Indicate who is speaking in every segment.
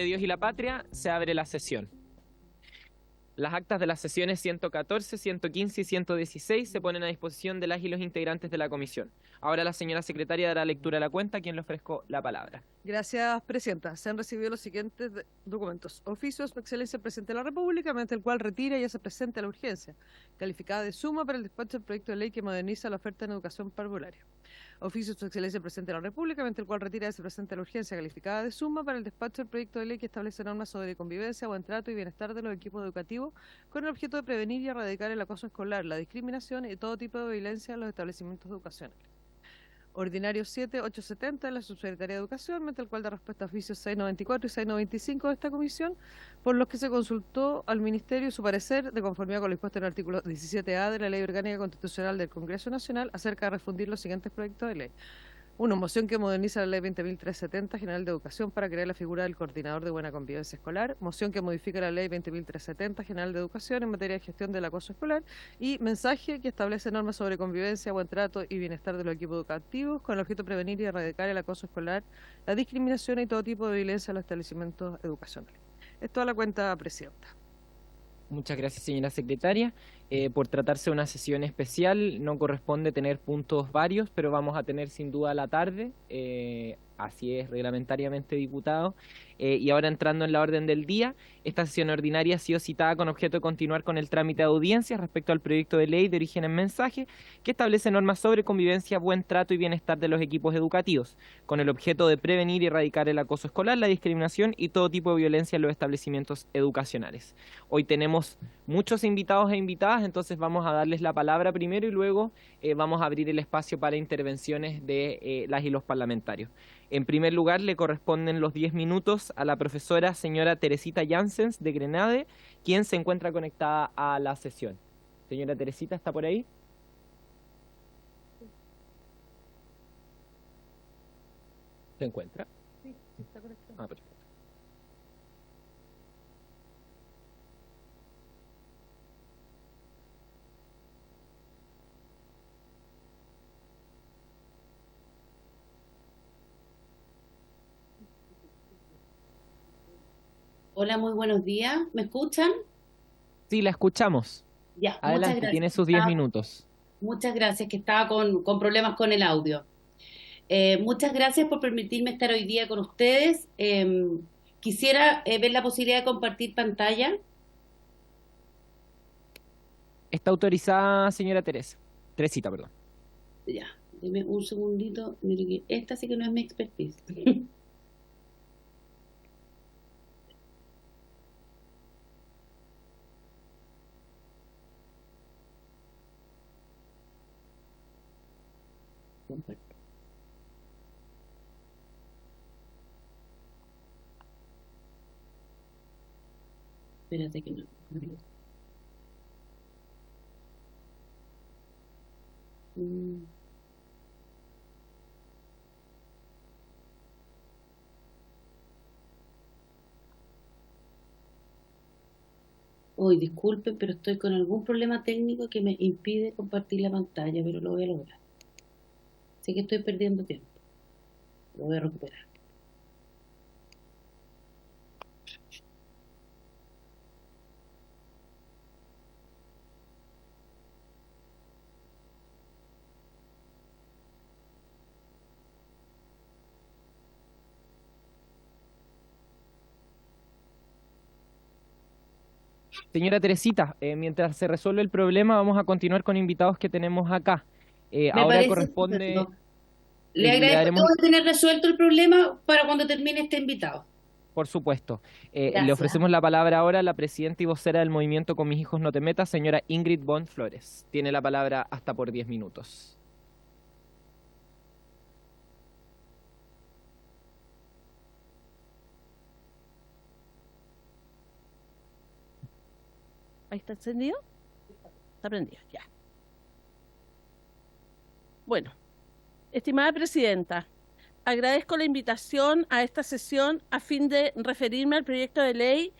Speaker 1: de Dios y la patria, se abre la sesión. Las actas de las sesiones 114, 115 y 116 se ponen a disposición de las y los integrantes de la comisión. Ahora la señora secretaria dará lectura a la cuenta, a quien le ofrezco la palabra.
Speaker 2: Gracias, Presidenta. Se han recibido los siguientes documentos. Oficio de Su Excelencia el Presidente de la República, mediante el cual retira y hace presente la urgencia, calificada de suma para el despacho del proyecto de ley que moderniza la oferta en educación parvularia. Oficio de Su Excelencia el Presidente de la República, mediante el cual retira y hace presente la urgencia, calificada de suma para el despacho del proyecto de ley que establece normas sobre convivencia, buen trato y bienestar de los equipos educativos, con el objeto de prevenir y erradicar el acoso escolar, la discriminación y todo tipo de violencia en los establecimientos educacionales. Ordinario 7870 de la Subsecretaría de Educación, mediante el cual da respuesta a oficios 694 y 695 de esta comisión, por los que se consultó al Ministerio su parecer, de conformidad con lo dispuesto en el artículo 17A de la Ley Orgánica Constitucional del Congreso Nacional, acerca de refundir los siguientes proyectos de ley. 1. Moción que moderniza la Ley 20.370 General de Educación para crear la figura del Coordinador de Buena Convivencia Escolar. Moción que modifica la Ley 20.370 General de Educación en materia de gestión del acoso escolar. Y mensaje que establece normas sobre convivencia, buen trato y bienestar de los equipos educativos con el objeto de prevenir y erradicar el acoso escolar, la discriminación y todo tipo de violencia en los establecimientos educacionales. Es toda la cuenta, Presidenta.
Speaker 1: Muchas gracias, señora secretaria. Por tratarse de una sesión especial, no corresponde tener puntos varios, pero vamos a tener sin duda a la tarde, así es reglamentariamente, diputado. Y ahora entrando en la orden del día, esta sesión ordinaria ha sido citada con objeto de continuar con el trámite de audiencias respecto al proyecto de ley de origen en mensaje, que establece normas sobre convivencia, buen trato y bienestar de los equipos educativos, con el objeto de prevenir y erradicar el acoso escolar, la discriminación y todo tipo de violencia en los establecimientos educacionales. Hoy tenemos muchos invitados e invitadas, entonces vamos a darles la palabra primero y luego vamos a abrir el espacio para intervenciones de las y los parlamentarios. En primer lugar, le corresponden los 10 minutos a la profesora señora Teresita Janssens de Grenade, quien se encuentra conectada a la sesión. Señora Teresita, ¿está por ahí? ¿Se encuentra?
Speaker 2: Sí, está conectada.
Speaker 1: Ah, perfecto.
Speaker 3: Hola, muy buenos días. ¿Me escuchan?
Speaker 1: Sí, la escuchamos.
Speaker 3: Ya, muchas
Speaker 1: Adelante,
Speaker 3: gracias.
Speaker 1: tiene sus 10 minutos.
Speaker 3: Muchas gracias, que estaba con problemas con el audio. Muchas gracias por permitirme estar hoy día con ustedes. Quisiera ver la posibilidad de compartir pantalla.
Speaker 1: Está autorizada, señora Teresita, perdón.
Speaker 3: Ya, deme un segundito. Mire que esta sí que no es mi expertise. Espérate que no. Mm. Uy, disculpen, pero estoy con algún problema técnico que me impide compartir la pantalla, pero lo voy a lograr. Sé que estoy perdiendo tiempo. Lo voy a recuperar.
Speaker 1: Señora Teresita, mientras se resuelve el problema, vamos a continuar con invitados que tenemos acá.
Speaker 3: Me
Speaker 1: Ahora
Speaker 3: parece
Speaker 1: corresponde...
Speaker 3: estupendo. Le agradezco
Speaker 1: daremos,
Speaker 3: todo de tener resuelto el problema para cuando termine este invitado.
Speaker 1: por supuesto. Le
Speaker 3: Gracias.
Speaker 1: ofrecemos la palabra ahora a la presidenta y vocera del movimiento Con Mis Hijos No Te Metas, señora Ingrid Bond Flores. Tiene la palabra hasta por 10 minutos.
Speaker 4: ¿Ahí está encendido? Está prendido, ya. Bueno, estimada presidenta, agradezco la invitación a esta sesión a fin de referirme al proyecto de ley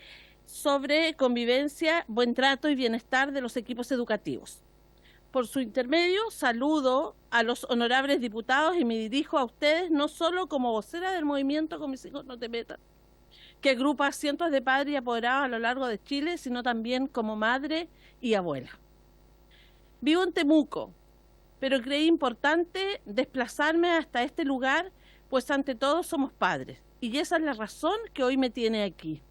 Speaker 4: sobre convivencia, buen trato y bienestar de los equipos educativos. Por su intermedio, saludo a los honorables diputados y me dirijo a ustedes no solo como vocera del movimiento Con Mis Hijos No Te Metas, que agrupa a cientos de padres y apoderados a lo largo de Chile, sino también como madre y abuela. Vivo en Temuco, pero creí importante desplazarme hasta este lugar, pues ante todo somos padres, y esa es la razón que hoy me tiene aquí.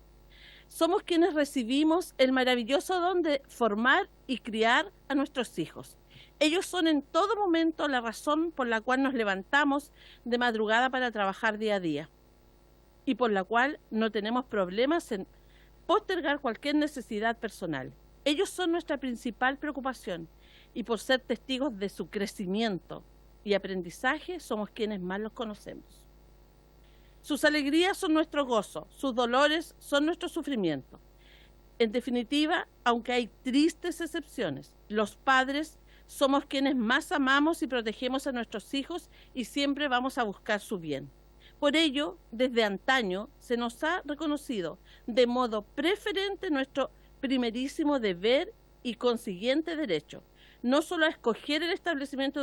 Speaker 4: Somos quienes recibimos el maravilloso don de formar y criar a nuestros hijos. Ellos son en todo momento la razón por la cual nos levantamos de madrugada para trabajar día a día y por la cual no tenemos problemas en postergar cualquier necesidad personal. Ellos son nuestra principal preocupación y por ser testigos de su crecimiento y aprendizaje somos quienes más los conocemos. Sus alegrías son nuestro gozo, sus dolores son nuestro sufrimiento. En definitiva, aunque hay tristes excepciones, los padres somos quienes más amamos y protegemos a nuestros hijos y siempre vamos a buscar su bien. Por ello, desde antaño se nos ha reconocido de modo preferente nuestro primerísimo deber y consiguiente derecho, no solo a escoger el establecimiento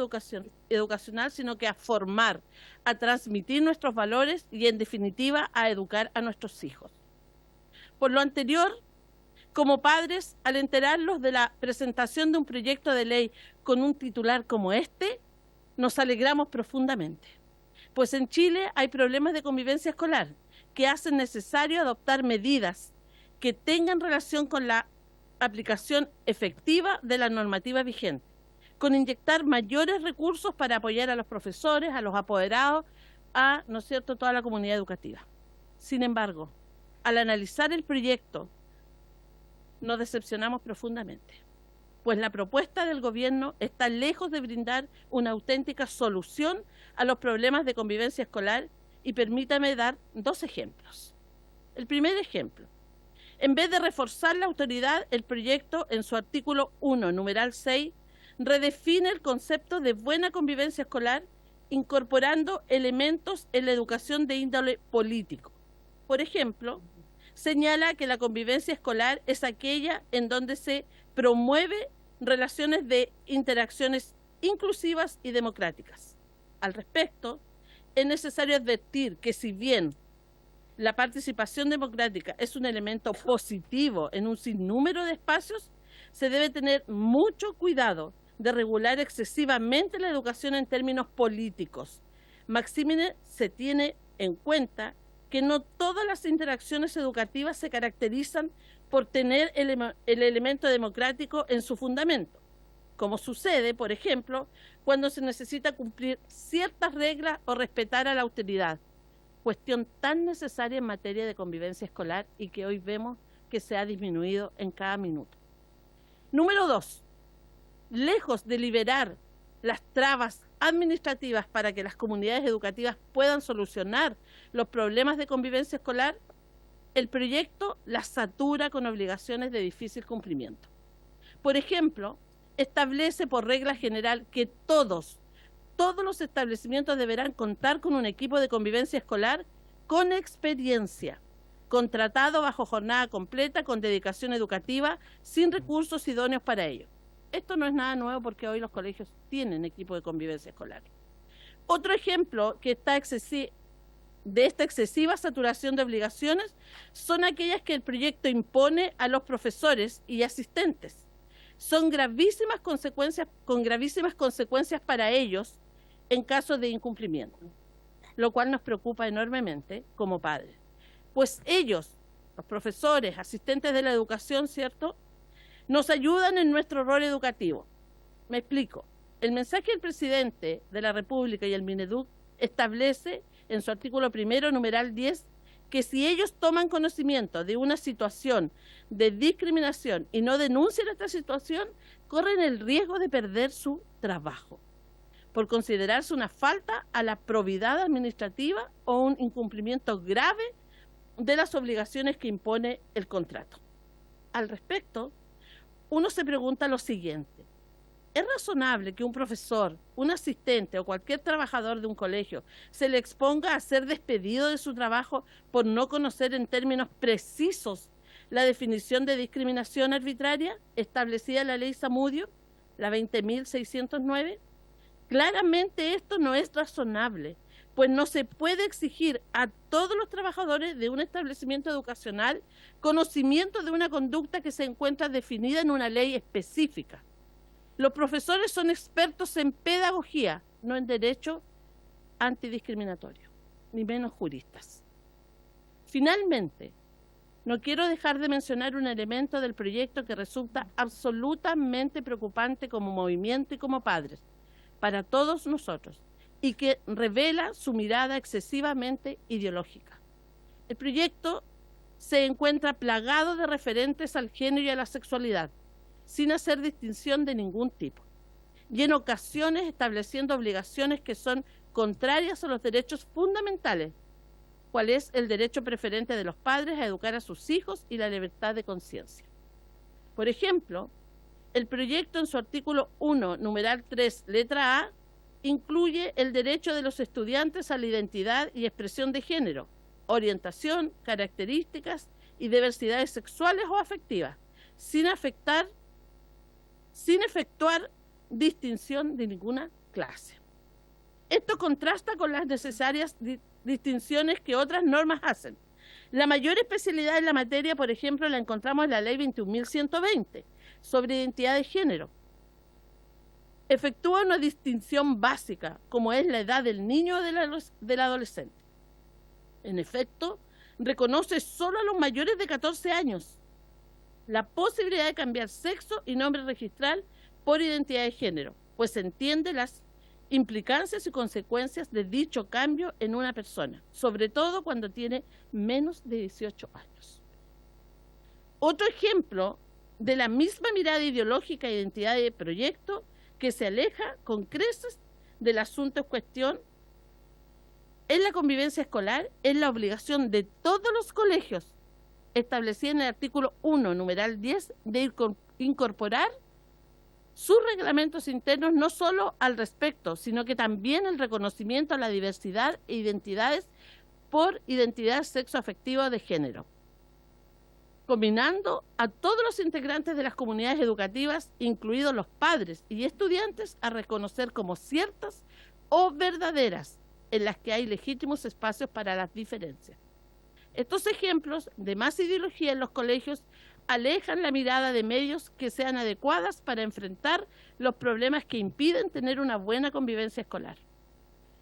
Speaker 4: educacional, sino que a formar, a transmitir nuestros valores y, en definitiva, a educar a nuestros hijos. Por lo anterior, como padres, al enterarlos de la presentación de un proyecto de ley con un titular como este, nos alegramos profundamente, pues en Chile hay problemas de convivencia escolar que hacen necesario adoptar medidas que tengan relación con la aplicación efectiva de la normativa vigente, con inyectar mayores recursos para apoyar a los profesores, a los apoderados, a, ¿no es cierto?, toda la comunidad educativa. Sin embargo, al analizar el proyecto, nos decepcionamos profundamente, pues la propuesta del gobierno está lejos de brindar una auténtica solución a los problemas de convivencia escolar y permítame dar dos ejemplos. El primer ejemplo: en vez de reforzar la autoridad, el proyecto en su artículo 1, numeral 6, redefine el concepto de buena convivencia escolar, incorporando elementos en la educación de índole político. Por ejemplo, señala que la convivencia escolar es aquella en donde se promueve relaciones de interacciones inclusivas y democráticas. Al respecto, es necesario advertir que si bien la participación democrática es un elemento positivo en un sinnúmero de espacios, se debe tener mucho cuidado de regular excesivamente la educación en términos políticos. Maxime se tiene en cuenta que no todas las interacciones educativas se caracterizan por tener el elemento democrático en su fundamento, como sucede, por ejemplo, cuando se necesita cumplir ciertas reglas o respetar a la autoridad, cuestión tan necesaria en materia de convivencia escolar y que hoy vemos que se ha disminuido en cada minuto. Número 2. Lejos de liberar las trabas administrativas para que las comunidades educativas puedan solucionar los problemas de convivencia escolar, el proyecto las satura con obligaciones de difícil cumplimiento. Por ejemplo, establece por regla general que todos los establecimientos deberán contar con un equipo de convivencia escolar con experiencia, contratado bajo jornada completa, con dedicación educativa, sin recursos idóneos para ello. Esto no es nada nuevo porque hoy los colegios tienen equipo de convivencia escolar. Otro ejemplo que está de esta excesiva saturación de obligaciones son aquellas que el proyecto impone a los profesores y asistentes. Son gravísimas consecuencias, con gravísimas consecuencias para ellos en caso de incumplimiento, lo cual nos preocupa enormemente como padres. Pues ellos, los profesores, asistentes de la educación, ¿cierto?, nos ayudan en nuestro rol educativo. Me explico. El mensaje del presidente de la República y el Mineduc establece en su artículo 1, numeral 10, que si ellos toman conocimiento de una situación de discriminación y no denuncian esta situación, corren el riesgo de perder su trabajo, por considerarse una falta a la probidad administrativa o un incumplimiento grave de las obligaciones que impone el contrato. Al respecto, uno se pregunta lo siguiente: ¿es razonable que un profesor, un asistente o cualquier trabajador de un colegio se le exponga a ser despedido de su trabajo por no conocer en términos precisos la definición de discriminación arbitraria establecida en la ley Zamudio, la 20.609? Claramente esto no es razonable, pues no se puede exigir a todos los trabajadores de un establecimiento educacional conocimiento de una conducta que se encuentra definida en una ley específica. Los profesores son expertos en pedagogía, no en derecho antidiscriminatorio, ni menos juristas. Finalmente, no quiero dejar de mencionar un elemento del proyecto que resulta absolutamente preocupante como movimiento y como padres, para todos nosotros, y que revela su mirada excesivamente ideológica. El proyecto se encuentra plagado de referentes al género y a la sexualidad, sin hacer distinción de ningún tipo, y en ocasiones estableciendo obligaciones que son contrarias a los derechos fundamentales, cuál es el derecho preferente de los padres a educar a sus hijos y la libertad de conciencia. Por ejemplo, el proyecto en su artículo 1, numeral 3, letra A, incluye el derecho de los estudiantes a la identidad y expresión de género, orientación, características y diversidades sexuales o afectivas, sin efectuar distinción de ninguna clase. Esto contrasta con las necesarias distinciones que otras normas hacen. La mayor especialidad en la materia, por ejemplo, la encontramos en la Ley 21.120 sobre identidad de género. Efectúa una distinción básica, como es la edad del niño o del adolescente. En efecto, reconoce solo a los mayores de 14 años la posibilidad de cambiar sexo y nombre registral por identidad de género, pues se entiende las implicancias y consecuencias de dicho cambio en una persona, sobre todo cuando tiene menos de 18 años. Otro ejemplo de la misma mirada ideológica e identidad de proyecto que se aleja con creces del asunto en cuestión en la convivencia escolar es la obligación de todos los colegios, establecida en el artículo 1, numeral 10, de incorporar sus reglamentos internos no solo al respecto, sino que también el reconocimiento a la diversidad e identidades por identidad sexoafectiva de género, combinando a todos los integrantes de las comunidades educativas, incluidos los padres y estudiantes, a reconocer como ciertas o verdaderas en las que hay legítimos espacios para las diferencias. Estos ejemplos de más ideología en los colegios alejan la mirada de medios que sean adecuadas para enfrentar los problemas que impiden tener una buena convivencia escolar.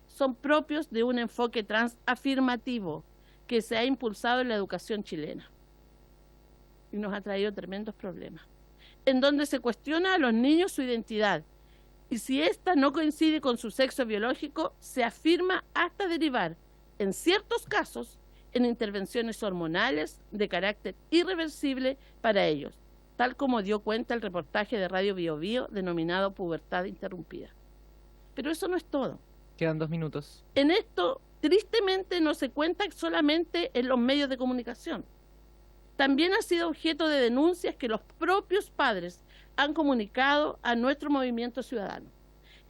Speaker 4: Son propios de un enfoque transafirmativo que se ha impulsado en la educación chilena y nos ha traído tremendos problemas, en donde se cuestiona a los niños su identidad y si ésta no coincide con su sexo biológico, se afirma hasta derivar, en ciertos casos, en intervenciones hormonales de carácter irreversible para ellos, tal como dio cuenta el reportaje de Radio Bio Bio denominado Pubertad Interrumpida. Pero eso no es todo.
Speaker 1: Quedan 2 minutos.
Speaker 4: En esto, tristemente, no se cuenta solamente en los medios de comunicación. También ha sido objeto de denuncias que los propios padres han comunicado a nuestro movimiento ciudadano.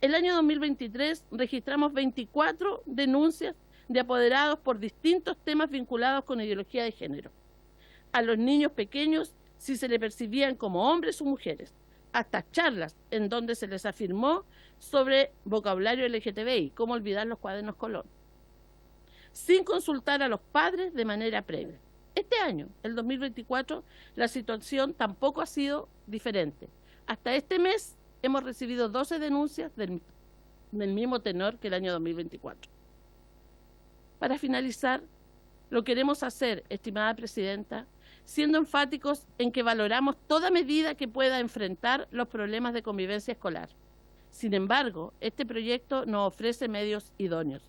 Speaker 4: El año 2023 registramos 24 denuncias de apoderados por distintos temas vinculados con ideología de género. A los niños pequeños si se les percibían como hombres o mujeres, hasta charlas en donde se les afirmó sobre vocabulario LGTBI, cómo olvidar los cuadernos Colón, sin consultar a los padres de manera previa. Este año, el 2024, la situación tampoco ha sido diferente. Hasta este mes hemos recibido 12 denuncias del mismo tenor que el año 2024. Para finalizar, lo queremos hacer, estimada Presidenta, siendo enfáticos en que valoramos toda medida que pueda enfrentar los problemas de convivencia escolar. Sin embargo, este proyecto no ofrece medios idóneos.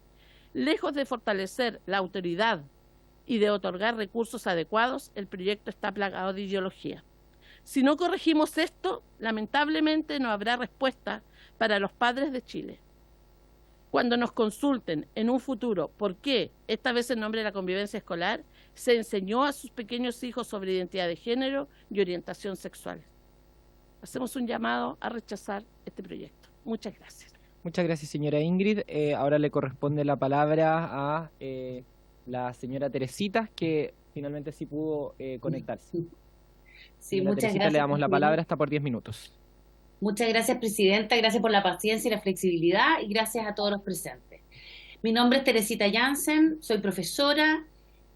Speaker 4: Lejos de fortalecer la autoridad y de otorgar recursos adecuados, el proyecto está plagado de ideología. Si no corregimos esto, lamentablemente no habrá respuesta para los padres de Chile. Cuando nos consulten en un futuro por qué, esta vez en nombre de la convivencia escolar, se enseñó a sus pequeños hijos sobre identidad de género y orientación sexual. Hacemos un llamado a rechazar este proyecto. Muchas gracias.
Speaker 1: Muchas gracias, señora Ingrid. Ahora le corresponde la palabra a la señora Teresita, que finalmente sí pudo conectarse.
Speaker 3: Sí,
Speaker 1: señora
Speaker 3: muchas
Speaker 1: Teresita,
Speaker 3: gracias.
Speaker 1: le damos la palabra hasta por 10 minutos.
Speaker 3: Muchas gracias, Presidenta. Gracias por la paciencia y la flexibilidad y gracias a todos los presentes. Mi nombre es Teresita Jansen, soy profesora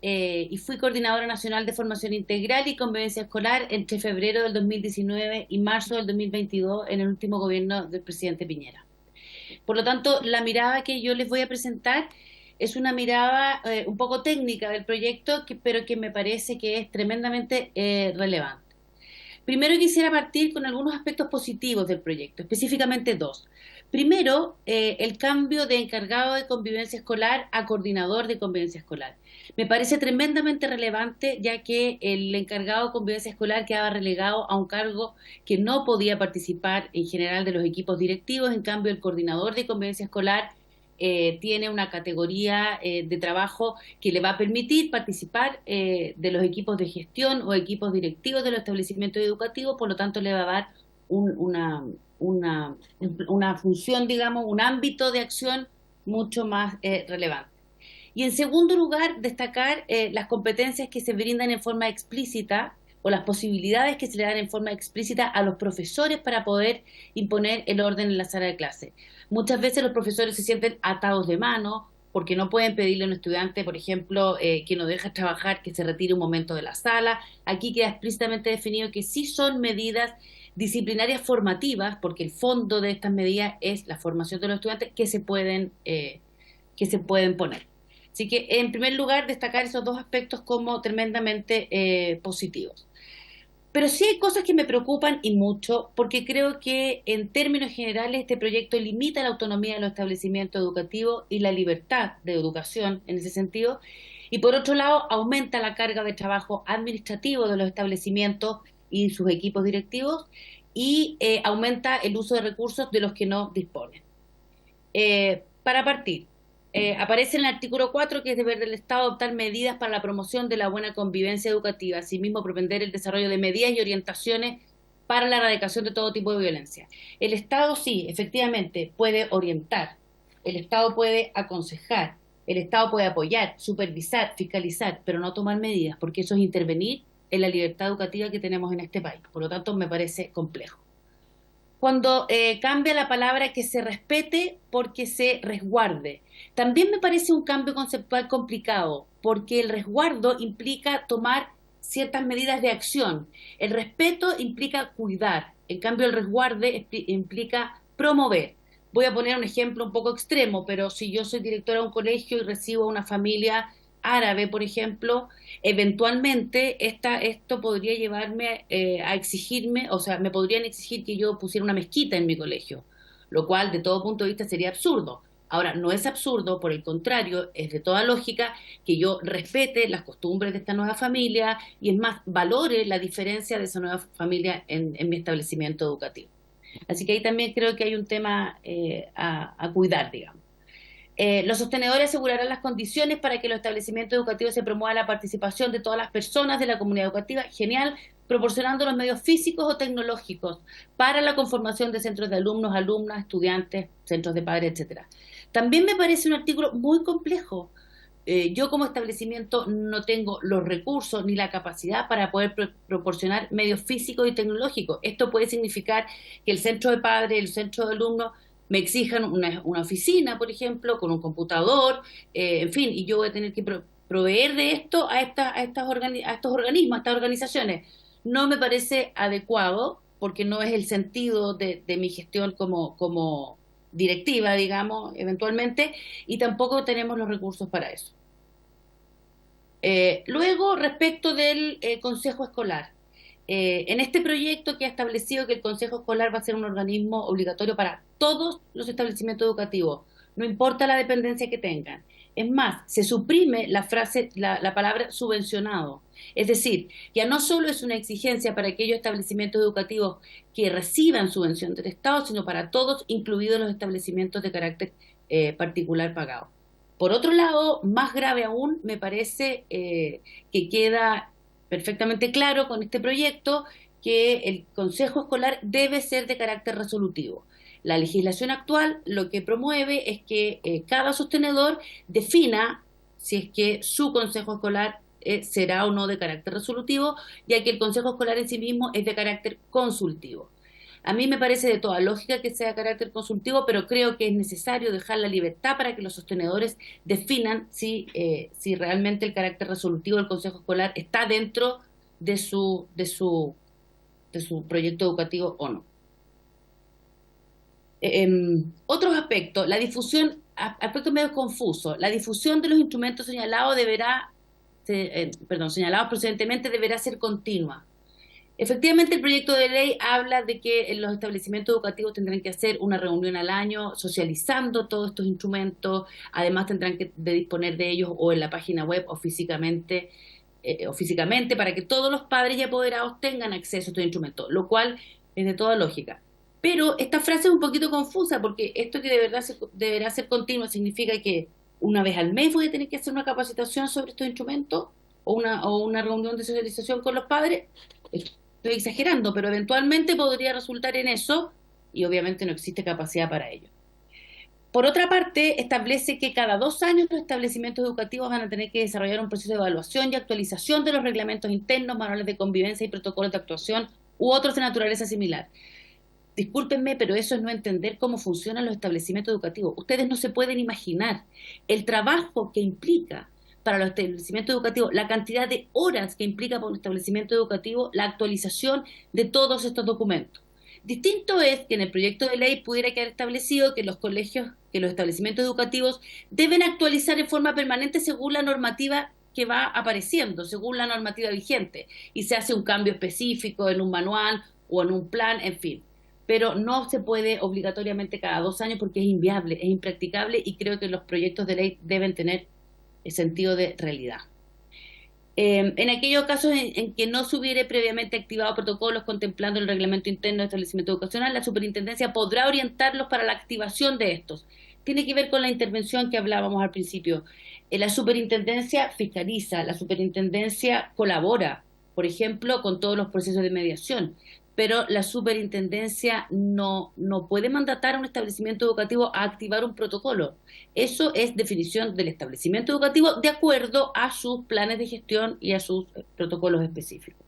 Speaker 3: y fui coordinadora nacional de formación integral y convivencia escolar entre febrero del 2019 y marzo del 2022 en el último gobierno del presidente Piñera. Por lo tanto, la mirada que yo les voy a presentar es una mirada un poco técnica del proyecto, pero que me parece que es tremendamente relevante. Primero quisiera partir con algunos aspectos positivos del proyecto, específicamente dos. Primero, el cambio de encargado de convivencia escolar a coordinador de convivencia escolar. Me parece tremendamente relevante, ya que el encargado de convivencia escolar quedaba relegado a un cargo que no podía participar en general de los equipos directivos. En cambio, el coordinador de convivencia escolar tiene una categoría de trabajo que le va a permitir participar de los equipos de gestión o equipos directivos de los establecimientos educativos. Por lo tanto, le va a dar una función, digamos, un ámbito de acción mucho más relevante. Y en segundo lugar, destacar las competencias que se brindan en forma explícita o las posibilidades que se le dan en forma explícita a los profesores para poder imponer el orden en la sala de clase. Muchas veces los profesores se sienten atados de mano porque no pueden pedirle a un estudiante, por ejemplo, que no deje trabajar, que se retire un momento de la sala. Aquí queda explícitamente definido que sí son medidas disciplinarias formativas, porque el fondo de estas medidas es la formación de los estudiantes que se pueden poner. Así que, en primer lugar, destacar esos dos aspectos como tremendamente positivos. Pero sí hay cosas que me preocupan y mucho, porque creo que en términos generales este proyecto limita la autonomía de los establecimientos educativos y la libertad de educación en ese sentido, y por otro lado aumenta la carga de trabajo administrativo de los establecimientos y sus equipos directivos, y aumenta el uso de recursos de los que no disponen. Para partir, aparece en el artículo 4 que es deber del Estado adoptar medidas para la promoción de la buena convivencia educativa, asimismo propender el desarrollo de medidas y orientaciones para la erradicación de todo tipo de violencia. El Estado sí, efectivamente, puede orientar, el Estado puede aconsejar, el Estado puede apoyar, supervisar, fiscalizar, pero no tomar medidas, porque eso es intervenir en la libertad educativa que tenemos en este país. Por lo tanto, me parece complejo. Cuando cambia la palabra que se respete porque se resguarde. También me parece un cambio conceptual complicado, porque el resguardo implica tomar ciertas medidas de acción. El respeto implica cuidar. En cambio, el resguarde implica promover. Voy a poner un ejemplo un poco extremo, pero si yo soy directora de un colegio y recibo a una familia árabe, por ejemplo, eventualmente esto podría llevarme a exigirme, o sea, me podrían exigir que yo pusiera una mezquita en mi colegio, lo cual de todo punto de vista sería absurdo. Ahora, no es absurdo, por el contrario, es de toda lógica que yo respete las costumbres de esta nueva familia y, es más, valore la diferencia de esa nueva familia en mi establecimiento educativo. Así que ahí también creo que hay un tema a cuidar, digamos. Los sostenedores asegurarán las condiciones para que los establecimientos educativos se promueva la participación de todas las personas de la comunidad educativa, genial, proporcionando los medios físicos o tecnológicos para la conformación de centros de alumnos, alumnas, estudiantes, centros de padres, etcétera. También me parece un artículo muy complejo. Yo como establecimiento no tengo los recursos ni la capacidad para poder proporcionar medios físicos y tecnológicos. Esto puede significar que el centro de padres, el centro de alumnos me exijan una oficina, por ejemplo, con un computador, en fin, y yo voy a tener que proveer de esto a estos organismos, a estas organizaciones. No me parece adecuado, porque no es el sentido de mi gestión como directiva, digamos, eventualmente, y tampoco tenemos los recursos para eso. Luego, respecto del Consejo Escolar. En este proyecto que ha establecido que el Consejo Escolar va a ser un organismo obligatorio para todos los establecimientos educativos, no importa la dependencia que tengan. Es más, se suprime la palabra subvencionado. Es decir, ya no solo es una exigencia para aquellos establecimientos educativos que reciban subvención del Estado, sino para todos, incluidos los establecimientos de carácter particular pagados. Por otro lado, más grave aún, me parece que queda perfectamente claro con este proyecto que el Consejo Escolar debe ser de carácter resolutivo. La legislación actual lo que promueve es que cada sostenedor defina si es que su Consejo Escolar será o no de carácter resolutivo, ya que el Consejo Escolar en sí mismo es de carácter consultivo. A mí me parece de toda lógica que sea de carácter consultivo, pero creo que es necesario dejar la libertad para que los sostenedores definan si realmente el carácter resolutivo del Consejo Escolar está dentro de su proyecto educativo o no. Otros aspectos, la difusión, aspectos medio confusos. La difusión de los instrumentos señalados señalados precedentemente deberá ser continua. Efectivamente, el proyecto de ley habla de que los establecimientos educativos tendrán que hacer una reunión al año socializando todos estos instrumentos, además tendrán que disponer de ellos o en la página web o físicamente para que todos los padres y apoderados tengan acceso a estos instrumentos, lo cual es de toda lógica. Pero esta frase es un poquito confusa porque esto que de verdad deberá ser continuo significa que una vez al mes voy a tener que hacer una capacitación sobre estos instrumentos o una reunión de socialización con los padres. Estoy exagerando, pero eventualmente podría resultar en eso y obviamente no existe capacidad para ello. Por otra parte, establece que cada 2 años los establecimientos educativos van a tener que desarrollar un proceso de evaluación y actualización de los reglamentos internos, manuales de convivencia y protocolos de actuación u otros de naturaleza similar. Discúlpenme, pero eso es no entender cómo funcionan los establecimientos educativos. Ustedes no se pueden imaginar el trabajo que implica para los establecimientos educativos, la cantidad de horas que implica para un establecimiento educativo la actualización de todos estos documentos. Distinto es que en el proyecto de ley pudiera quedar establecido que los establecimientos educativos deben actualizar en forma permanente según la normativa que va apareciendo, según la normativa vigente, y se hace un cambio específico en un manual o en un plan, en fin. Pero no se puede obligatoriamente cada 2 años porque es inviable, es impracticable y creo que los proyectos de ley deben tener el sentido de realidad. En aquellos casos en que no se hubiere previamente activado protocolos contemplando el reglamento interno de establecimiento educacional, la superintendencia podrá orientarlos para la activación de estos. Tiene que ver con la intervención que hablábamos al principio. La superintendencia fiscaliza, la superintendencia colabora, por ejemplo, con todos los procesos de mediación, pero la superintendencia no puede mandatar a un establecimiento educativo a activar un protocolo. Eso es definición del establecimiento educativo de acuerdo a sus planes de gestión y a sus protocolos específicos.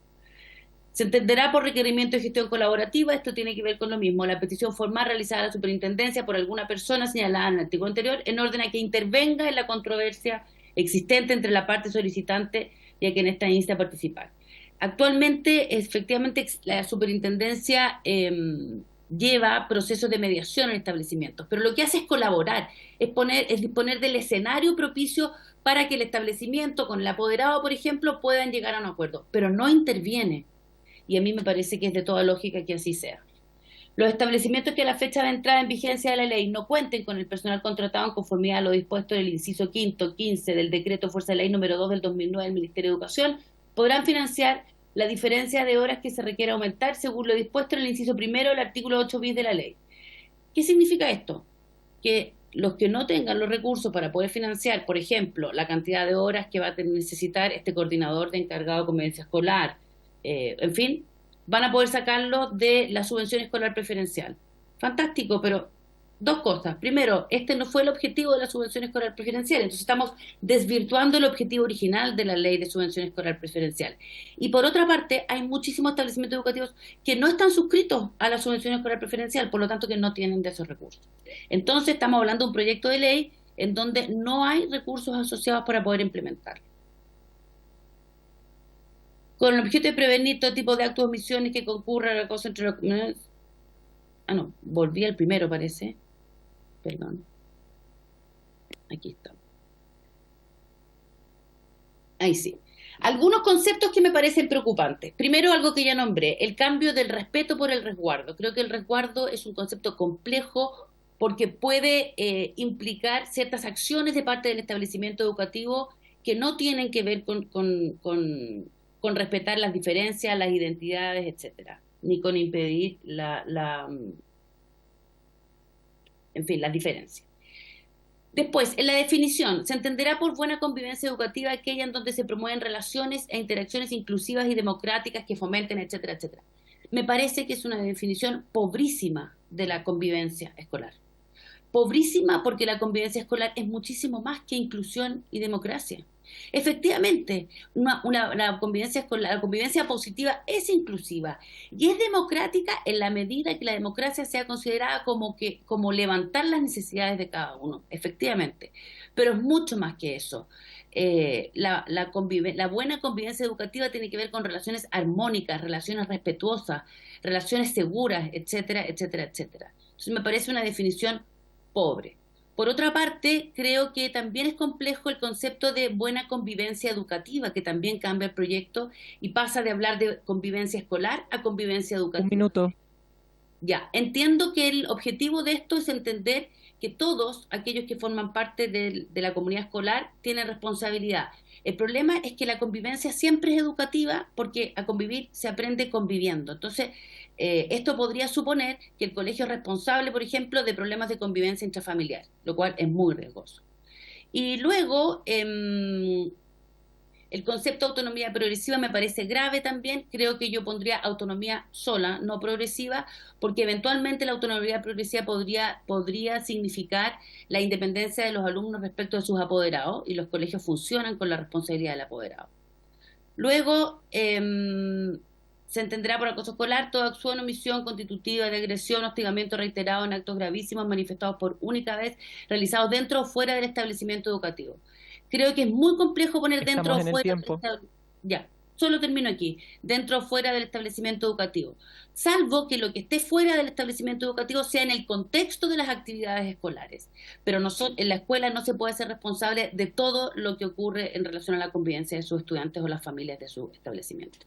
Speaker 3: Se entenderá por requerimiento de gestión colaborativa, esto tiene que ver con lo mismo, la petición formal realizada a la superintendencia por alguna persona señalada en el artículo anterior en orden a que intervenga en la controversia existente entre la parte solicitante y a quien está insta a participar. Actualmente, efectivamente, la superintendencia lleva procesos de mediación en establecimientos, pero lo que hace es colaborar, es disponer del escenario propicio para que el establecimiento con el apoderado, por ejemplo, puedan llegar a un acuerdo, pero no interviene. Y a mí me parece que es de toda lógica que así sea. Los establecimientos que a la fecha de entrada en vigencia de la ley no cuenten con el personal contratado en conformidad a lo dispuesto en el inciso 15 del decreto Fuerza de Ley número 2 del 2009 del Ministerio de Educación, podrán financiar la diferencia de horas que se requiere aumentar según lo dispuesto en el inciso primero del artículo 8 bis de la ley. ¿Qué significa esto? Que los que no tengan los recursos para poder financiar, por ejemplo, la cantidad de horas que va a necesitar este coordinador de encargado de convivencia escolar, en fin, van a poder sacarlo de la subvención escolar preferencial. Fantástico, pero 2 cosas. Primero, este no fue el objetivo de la subvención escolar preferencial, entonces estamos desvirtuando el objetivo original de la ley de subvención escolar preferencial. Y por otra parte, hay muchísimos establecimientos educativos que no están suscritos a la subvención escolar preferencial, por lo tanto que no tienen de esos recursos. Entonces estamos hablando de un proyecto de ley en donde no hay recursos asociados para poder implementarlo. Con el objeto de prevenir todo tipo de actos o omisiones que concurran a la cosa entre los... volví al primero, parece. Perdón. Aquí está. Ahí sí. Algunos conceptos que me parecen preocupantes. Primero, algo que ya nombré, el cambio del respeto por el resguardo. Creo que el resguardo es un concepto complejo porque puede implicar ciertas acciones de parte del establecimiento educativo que no tienen que ver con respetar las diferencias, las identidades, etcétera, ni con impedir las diferencias. Después, en la definición, se entenderá por buena convivencia educativa aquella en donde se promueven relaciones e interacciones inclusivas y democráticas que fomenten, etcétera, etcétera. Me parece que es una definición pobrísima de la convivencia escolar. Pobrísima porque la convivencia escolar es muchísimo más que inclusión y democracia. Efectivamente, la convivencia escolar, la convivencia positiva es inclusiva y es democrática en la medida que la democracia sea considerada como levantar las necesidades de cada uno, efectivamente. Pero es mucho más que eso. La buena convivencia educativa tiene que ver con relaciones armónicas, relaciones respetuosas, relaciones seguras, etcétera, etcétera, etcétera. Entonces me parece una definición pobre. Por otra parte, creo que también es complejo el concepto de buena convivencia educativa, que también cambia el proyecto y pasa de hablar de convivencia escolar a convivencia
Speaker 1: Un
Speaker 3: educativa.
Speaker 1: minuto.
Speaker 3: Ya, entiendo que el objetivo de esto es entender que todos aquellos que forman parte de la comunidad escolar tienen responsabilidad. El problema es que la convivencia siempre es educativa porque a convivir se aprende conviviendo. Entonces, esto podría suponer que el colegio es responsable, por ejemplo, de problemas de convivencia intrafamiliar, lo cual es muy riesgoso. Y luego, el concepto de autonomía progresiva me parece grave también. Creo que yo pondría autonomía sola, no progresiva, porque eventualmente la autonomía progresiva podría significar la independencia de los alumnos respecto de sus apoderados, y los colegios funcionan con la responsabilidad del apoderado. Luego, se entenderá por acoso escolar toda acción o omisión constitutiva de agresión o hostigamiento reiterado en actos gravísimos manifestados por única vez, realizados dentro o fuera del establecimiento educativo. Creo que es muy complejo poner dentro o
Speaker 1: Estamos en el
Speaker 3: fuera
Speaker 1: tiempo.
Speaker 3: Ya, solo termino aquí, dentro o fuera del establecimiento educativo, salvo que lo que esté fuera del establecimiento educativo sea en el contexto de las actividades escolares. Pero en la escuela no se puede ser responsable de todo lo que ocurre en relación a la convivencia de sus estudiantes o las familias de su establecimiento.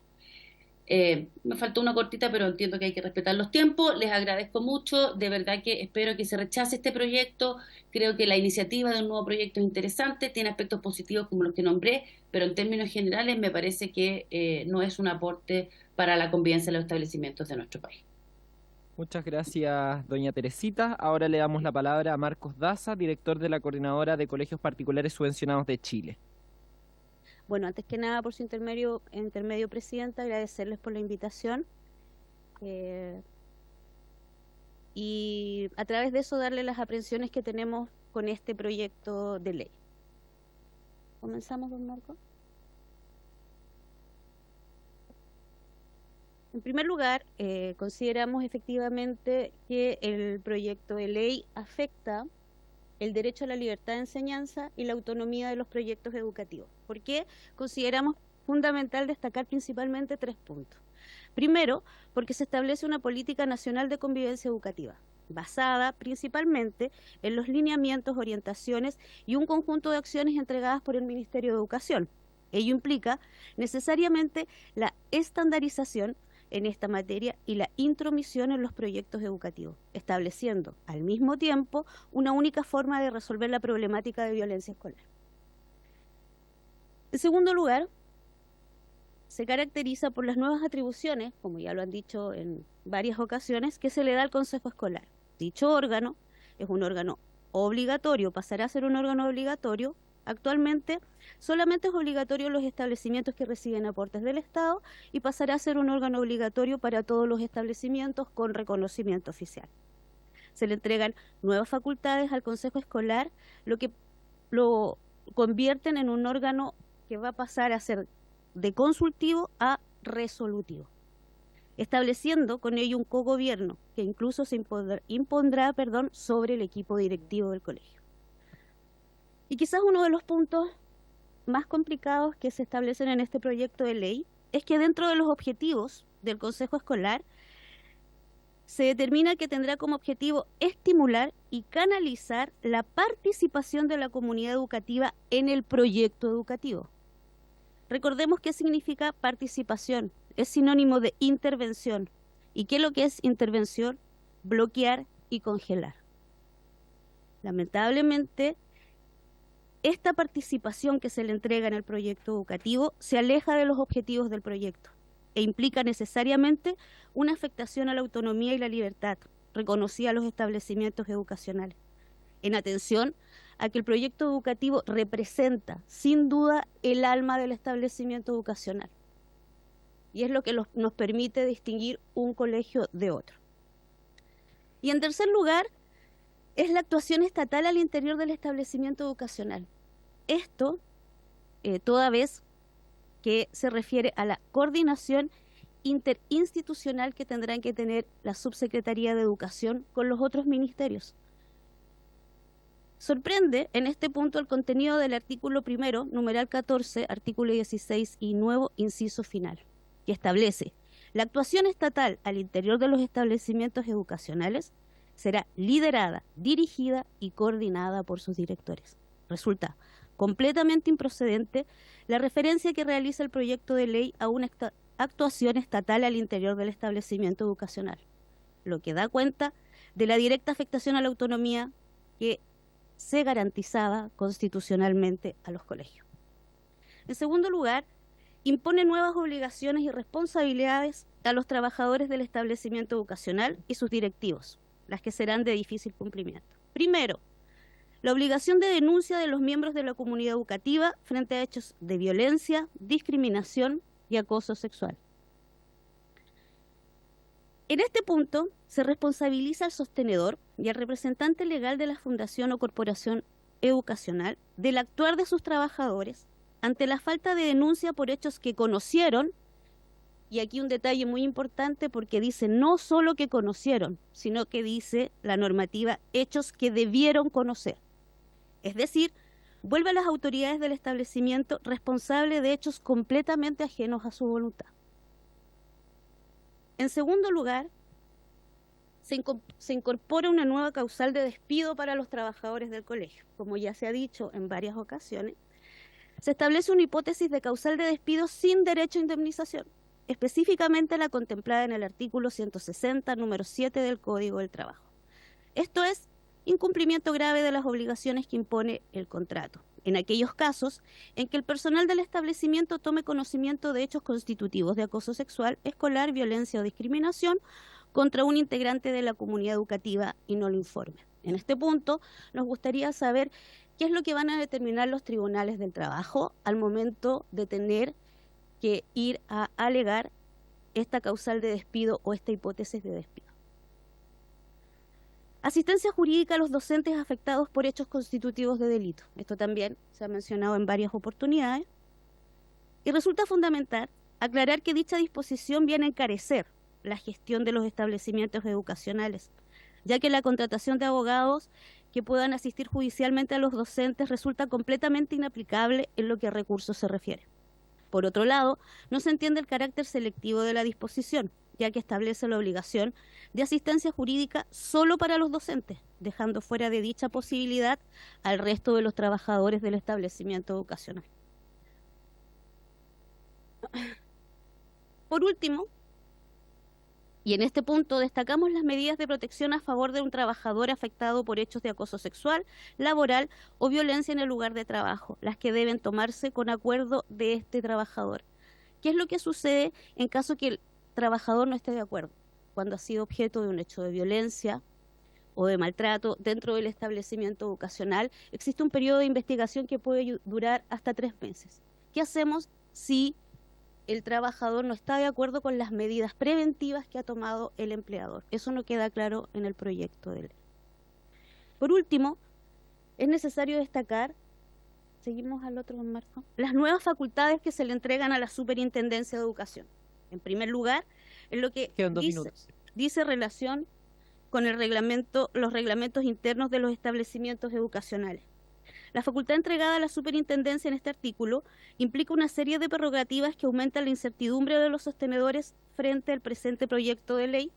Speaker 3: Me faltó una cortita, pero entiendo que hay que respetar los tiempos. Les agradezco mucho, de verdad que espero que se rechace este proyecto. Creo que la iniciativa de un nuevo proyecto es interesante, tiene aspectos positivos como los que nombré, pero en términos generales me parece que no es un aporte para la convivencia de los establecimientos de nuestro país.
Speaker 1: Muchas gracias, doña Teresita. Ahora le damos la palabra a Marcos Daza, director de la Coordinadora de Colegios Particulares Subvencionados de Chile.
Speaker 5: Bueno, antes que nada, por su intermedio, Presidenta, agradecerles por la invitación y a través de eso darle las aprehensiones que tenemos con este proyecto de ley. ¿Comenzamos, don Marco? En primer lugar, consideramos efectivamente que el proyecto de ley afecta el derecho a la libertad de enseñanza y la autonomía de los proyectos educativos. ¿Por qué? Consideramos fundamental destacar principalmente 3 puntos. Primero, porque se establece una política nacional de convivencia educativa, basada principalmente en los lineamientos, orientaciones y un conjunto de acciones entregadas por el Ministerio de Educación. Ello implica necesariamente la estandarización en esta materia y la intromisión en los proyectos educativos, estableciendo al mismo tiempo una única forma de resolver la problemática de violencia escolar. En segundo lugar, se caracteriza por las nuevas atribuciones, como ya lo han dicho en varias ocasiones, que se le da al Consejo Escolar. Dicho órgano es un órgano obligatorio, pasará a ser un órgano obligatorio. Actualmente solamente es obligatorio en los establecimientos que reciben aportes del Estado y pasará a ser un órgano obligatorio para todos los establecimientos con reconocimiento oficial. Se le entregan nuevas facultades al Consejo Escolar, lo que lo convierten en un órgano que va a pasar a ser de consultivo a resolutivo, estableciendo con ello un cogobierno que incluso se impondrá sobre el equipo directivo del colegio. Y quizás uno de los puntos más complicados que se establecen en este proyecto de ley es que dentro de los objetivos del Consejo Escolar se determina que tendrá como objetivo estimular y canalizar la participación de la comunidad educativa en el proyecto educativo. Recordemos qué significa participación, es sinónimo de intervención. ¿Y qué es lo que es intervención? Bloquear y congelar. Lamentablemente, esta participación que se le entrega en el proyecto educativo se aleja de los objetivos del proyecto e implica necesariamente una afectación a la autonomía y la libertad reconocida a los establecimientos educacionales, en atención a que el proyecto educativo representa, sin duda, el alma del establecimiento educacional. Y es lo que nos permite distinguir un colegio de otro. Y en tercer lugar, es la actuación estatal al interior del establecimiento educacional. Esto toda vez que se refiere a la coordinación interinstitucional que tendrán que tener la Subsecretaría de Educación con los otros ministerios. Sorprende en este punto el contenido del artículo primero, numeral 14, artículo 16 y nuevo inciso final, que establece: la actuación estatal al interior de los establecimientos educacionales será liderada, dirigida y coordinada por sus directores. Resulta completamente improcedente la referencia que realiza el proyecto de ley a una actuación estatal al interior del establecimiento educacional, lo que da cuenta de la directa afectación a la autonomía que se garantizaba constitucionalmente a los colegios. En segundo lugar, impone nuevas obligaciones y responsabilidades a los trabajadores del establecimiento educacional y sus directivos, las que serán de difícil cumplimiento. Primero, la obligación de denuncia de los miembros de la comunidad educativa frente a hechos de violencia, discriminación y acoso sexual. En este punto, se responsabiliza al sostenedor y al representante legal de la fundación o corporación educacional del actuar de sus trabajadores ante la falta de denuncia por hechos que conocieron, y aquí un detalle muy importante porque dice no solo que conocieron, sino que dice la normativa hechos que debieron conocer. Es decir, vuelve a las autoridades del establecimiento responsable de hechos completamente ajenos a su voluntad. En segundo lugar, se incorpora una nueva causal de despido para los trabajadores del colegio. Como ya se ha dicho en varias ocasiones, se establece una hipótesis de causal de despido sin derecho a indemnización, específicamente la contemplada en el artículo 160, número 7 del Código del Trabajo. Esto es incumplimiento grave de las obligaciones que impone el contrato, en aquellos casos en que el personal del establecimiento tome conocimiento de hechos constitutivos de acoso sexual, escolar, violencia o discriminación contra un integrante de la comunidad educativa y no lo informe. En este punto, nos gustaría saber qué es lo que van a determinar los tribunales del trabajo al momento de tener que ir a alegar esta causal de despido o esta hipótesis de despido. Asistencia jurídica a los docentes afectados por hechos constitutivos de delito. Esto también se ha mencionado en varias oportunidades. Y resulta fundamental aclarar que dicha disposición viene a encarecer la gestión de los establecimientos educacionales, ya que la contratación de abogados que puedan asistir judicialmente a los docentes resulta completamente inaplicable en lo que a recursos se refiere. Por otro lado, no se entiende el carácter selectivo de la disposición, ya que establece la obligación de asistencia jurídica solo para los docentes, dejando fuera de dicha posibilidad al resto de los trabajadores del establecimiento educacional. Por último, y en este punto destacamos las medidas de protección a favor de un trabajador afectado por hechos de acoso sexual, laboral o violencia en el lugar de trabajo, las que deben tomarse con acuerdo de este trabajador. ¿Qué es lo que sucede en caso que el trabajador no esté de acuerdo? Cuando ha sido objeto de un hecho de violencia o de maltrato dentro del establecimiento educacional, existe un periodo de investigación que puede durar hasta 3 meses. ¿Qué hacemos si el trabajador no está de acuerdo con las medidas preventivas que ha tomado el empleador? Eso no queda claro en el proyecto de ley. Por último, es necesario destacar, seguimos al otro, Marco, las nuevas facultades que se le entregan a la Superintendencia de Educación. En primer lugar, en lo que dice relación con el reglamento, los reglamentos internos de los establecimientos educacionales. La facultad entregada a la superintendencia en este artículo implica una serie de prerrogativas que aumentan la incertidumbre de los sostenedores frente al presente proyecto de ley,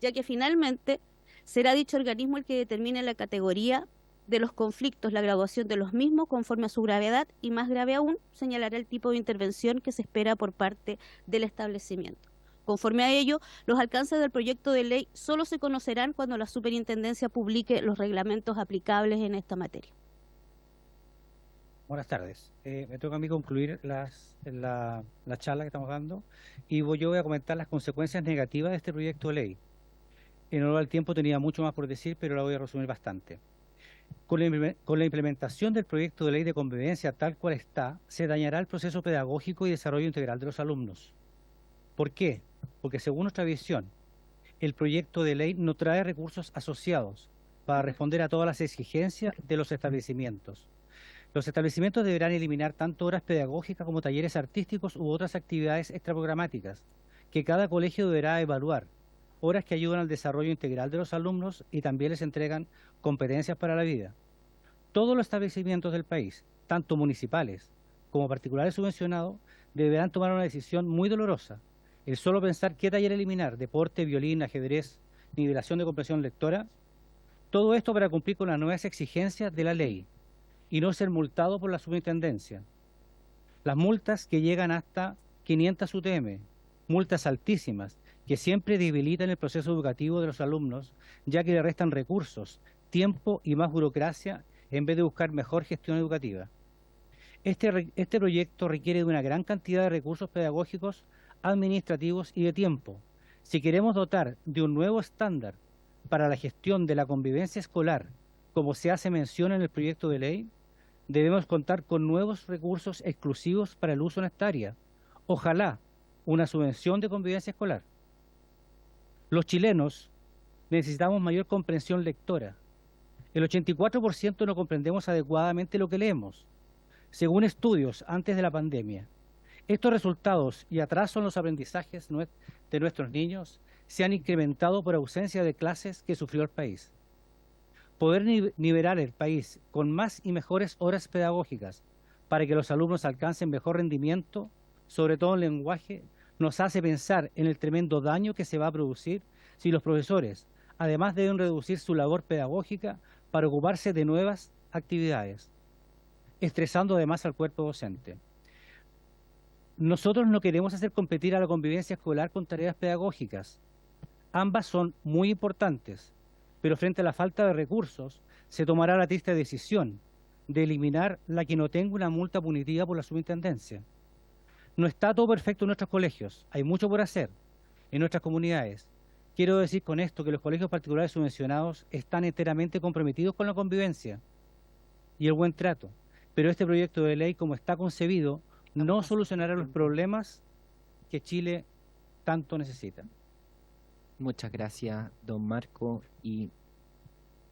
Speaker 5: ya que finalmente será dicho organismo el que determine la categoría de los conflictos, la graduación de los mismos conforme a su gravedad y, más grave aún, señalará el tipo de intervención que se espera por parte del establecimiento. Conforme a ello, los alcances del proyecto de ley solo se conocerán cuando la superintendencia publique los reglamentos aplicables en esta materia.
Speaker 6: Buenas tardes. Me toca a mí concluir la charla que estamos dando y yo voy a comentar las consecuencias negativas de este proyecto de ley. En honor al tiempo tenía mucho más por decir, pero la voy a resumir bastante. Con la implementación del proyecto de ley de convivencia tal cual está, se dañará el proceso pedagógico y desarrollo integral de los alumnos. ¿Por qué? Porque según nuestra visión, el proyecto de ley no trae recursos asociados para responder a todas las exigencias de los establecimientos. Los establecimientos deberán eliminar tanto horas pedagógicas como talleres artísticos u otras actividades extraprogramáticas, que cada colegio deberá evaluar, horas que ayudan al desarrollo integral de los alumnos y también les entregan competencias para la vida. Todos los establecimientos del país, tanto municipales como particulares subvencionados, deberán tomar una decisión muy dolorosa. El solo pensar qué taller eliminar, deporte, violín, ajedrez, nivelación de comprensión lectora, todo esto para cumplir con las nuevas exigencias de la ley y no ser multado por la superintendencia. Las multas que llegan hasta 500 UTM, multas altísimas, que siempre debilitan el proceso educativo de los alumnos, ya que le restan recursos, tiempo y más burocracia en vez de buscar mejor gestión educativa. Este proyecto requiere de una gran cantidad de recursos pedagógicos, administrativos y de tiempo. Si queremos dotar de un nuevo estándar para la gestión de la convivencia escolar, como se hace mención en el proyecto de ley, debemos contar con nuevos recursos exclusivos para el uso en esta área. Ojalá una subvención de convivencia escolar. Los chilenos necesitamos mayor comprensión lectora. El 84% no comprendemos adecuadamente lo que leemos, según estudios antes de la pandemia. Estos resultados y atraso en los aprendizajes de nuestros niños se han incrementado por ausencia de clases que sufrió el país. Poder nivelar el país con más y mejores horas pedagógicas para que los alumnos alcancen mejor rendimiento, sobre todo en lenguaje, nos hace pensar en el tremendo daño que se va a producir si los profesores, además, deben reducir su labor pedagógica para ocuparse de nuevas actividades, estresando además al cuerpo docente. Nosotros no queremos hacer competir a la convivencia escolar con tareas pedagógicas. Ambas son muy importantes, pero frente a la falta de recursos, se tomará la triste decisión de eliminar la que no tenga una multa punitiva por la superintendencia. No está todo perfecto en nuestros colegios, hay mucho por hacer en nuestras comunidades. Quiero decir con esto que los colegios particulares subvencionados están enteramente comprometidos con la convivencia y el buen trato, pero este proyecto de ley, como está concebido, no solucionará los problemas que Chile tanto necesita.
Speaker 1: Muchas gracias, don Marco y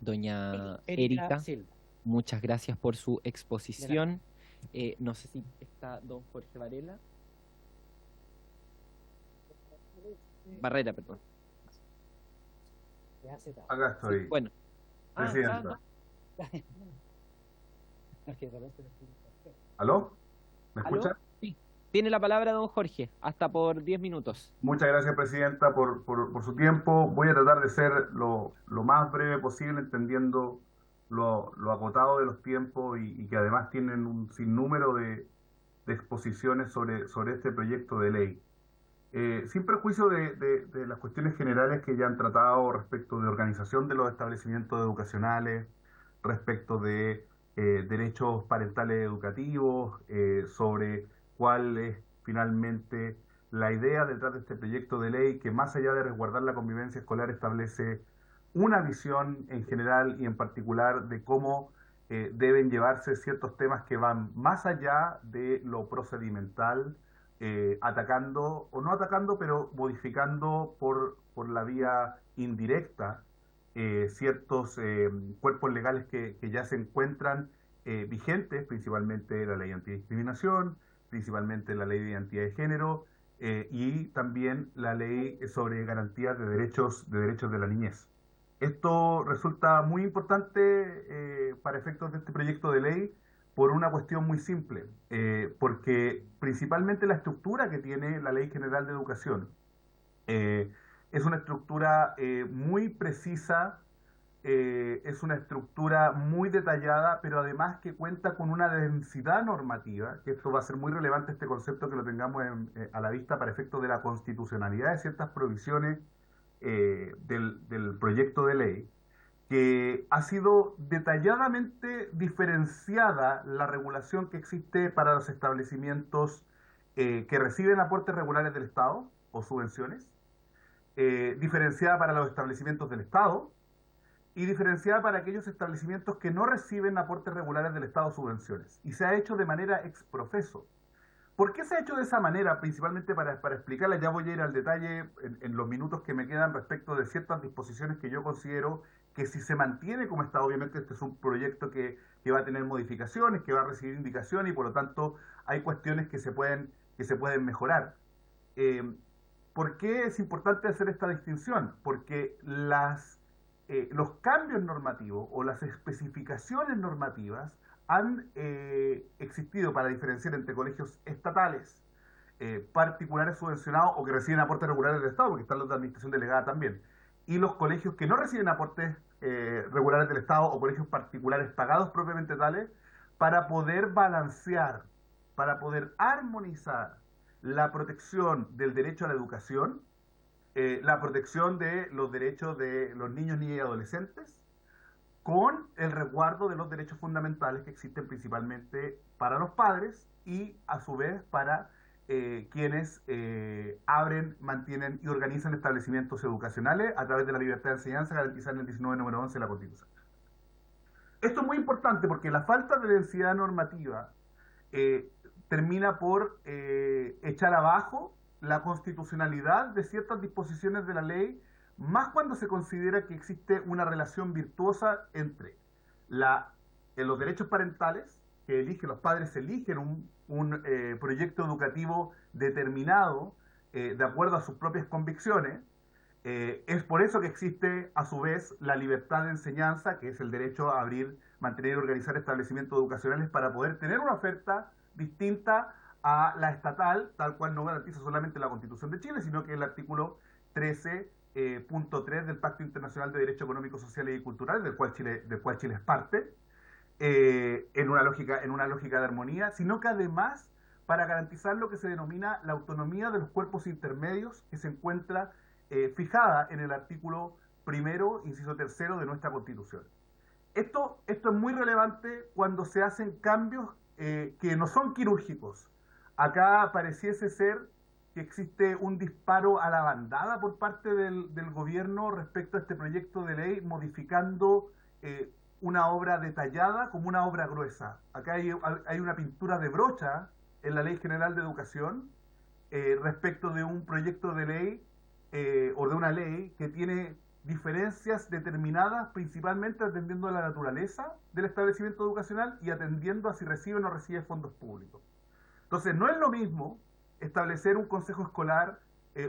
Speaker 1: doña Erika.
Speaker 6: Silva.
Speaker 1: Muchas gracias por su exposición. No sé si está don Jorge Varela. Barrera, perdón.
Speaker 7: Acá estoy,
Speaker 1: Sí, bueno.
Speaker 7: presidenta.
Speaker 6: No.
Speaker 7: ¿Aló? ¿Me
Speaker 1: ¿Aló?
Speaker 7: escucha?
Speaker 1: Sí. Tiene la palabra don Jorge, hasta por 10 minutos.
Speaker 7: Muchas gracias, presidenta, por su tiempo. Voy a tratar de ser lo más breve posible, entendiendo lo acotado de los tiempos y que además tienen un sinnúmero de exposiciones sobre este proyecto de ley. Sin perjuicio de las cuestiones generales que ya han tratado respecto de organización de los establecimientos educacionales, respecto de derechos parentales educativos, sobre cuál es finalmente la idea detrás de este proyecto de ley que, más allá de resguardar la convivencia escolar, establece una visión en general y en particular de cómo deben llevarse ciertos temas que van más allá de lo procedimental, atacando, o no atacando, pero modificando por la vía indirecta ciertos cuerpos legales que ya se encuentran vigentes, principalmente la ley antidiscriminación, principalmente la ley de identidad de género y también la ley sobre garantías de derechos de la niñez. Esto resulta muy importante para efectos de este proyecto de ley por una cuestión muy simple, porque principalmente la estructura que tiene la Ley General de Educación es una estructura muy precisa, es una estructura muy detallada, pero además que cuenta con una densidad normativa, que esto va a ser muy relevante, este concepto, que lo tengamos a la vista para efectos de la constitucionalidad de ciertas provisiones del proyecto de ley, que ha sido detalladamente diferenciada la regulación que existe para los establecimientos que reciben aportes regulares del Estado o subvenciones, diferenciada para los establecimientos del Estado y diferenciada para aquellos establecimientos que no reciben aportes regulares del Estado o subvenciones. Y se ha hecho de manera ex profeso, ¿Por qué se ha hecho de esa manera? Principalmente para explicarla, ya voy a ir al detalle en los minutos que me quedan respecto de ciertas disposiciones que yo considero que si se mantiene como está, obviamente este es un proyecto que va a tener modificaciones, que va a recibir indicaciones y por lo tanto hay cuestiones que se pueden mejorar. ¿Por qué es importante hacer esta distinción? Porque los cambios normativos o las especificaciones normativas han existido para diferenciar entre colegios estatales, particulares subvencionados o que reciben aportes regulares del Estado, porque están los de administración delegada también, y los colegios que no reciben aportes regulares del Estado o colegios particulares pagados propiamente tales, para poder balancear, para poder armonizar la protección del derecho a la educación, la protección de los derechos de los niños, niñas y adolescentes, con el resguardo de los derechos fundamentales que existen principalmente para los padres y a su vez para quienes abren, mantienen y organizan establecimientos educacionales a través de la libertad de enseñanza garantizada en el 19 número 11 de la Constitución. Esto es muy importante porque la falta de densidad normativa termina por echar abajo la constitucionalidad de ciertas disposiciones de la ley, más cuando se considera que existe una relación virtuosa entre los derechos parentales, que los padres eligen un proyecto educativo determinado de acuerdo a sus propias convicciones. Es por eso que existe, a su vez, la libertad de enseñanza, que es el derecho a abrir, mantener y organizar establecimientos educacionales para poder tener una oferta distinta a la estatal, tal cual no garantiza solamente la Constitución de Chile, sino que el artículo 13.3 del Pacto Internacional de Derechos Económicos, Sociales y Culturales, del cual Chile es parte, en una lógica de armonía, sino que además para garantizar lo que se denomina la autonomía de los cuerpos intermedios, que se encuentra fijada en el artículo 1, inciso 3 de nuestra Constitución. Esto es muy relevante cuando se hacen cambios que no son quirúrgicos. Acá pareciese ser que existe un disparo a la bandada por parte del gobierno respecto a este proyecto de ley, modificando una obra detallada como una obra gruesa. Acá hay una pintura de brocha en la Ley General de Educación respecto de un proyecto de ley o de una ley que tiene diferencias determinadas principalmente atendiendo a la naturaleza del establecimiento educacional y atendiendo a si recibe o no recibe fondos públicos. Entonces, no es lo mismo establecer un consejo escolar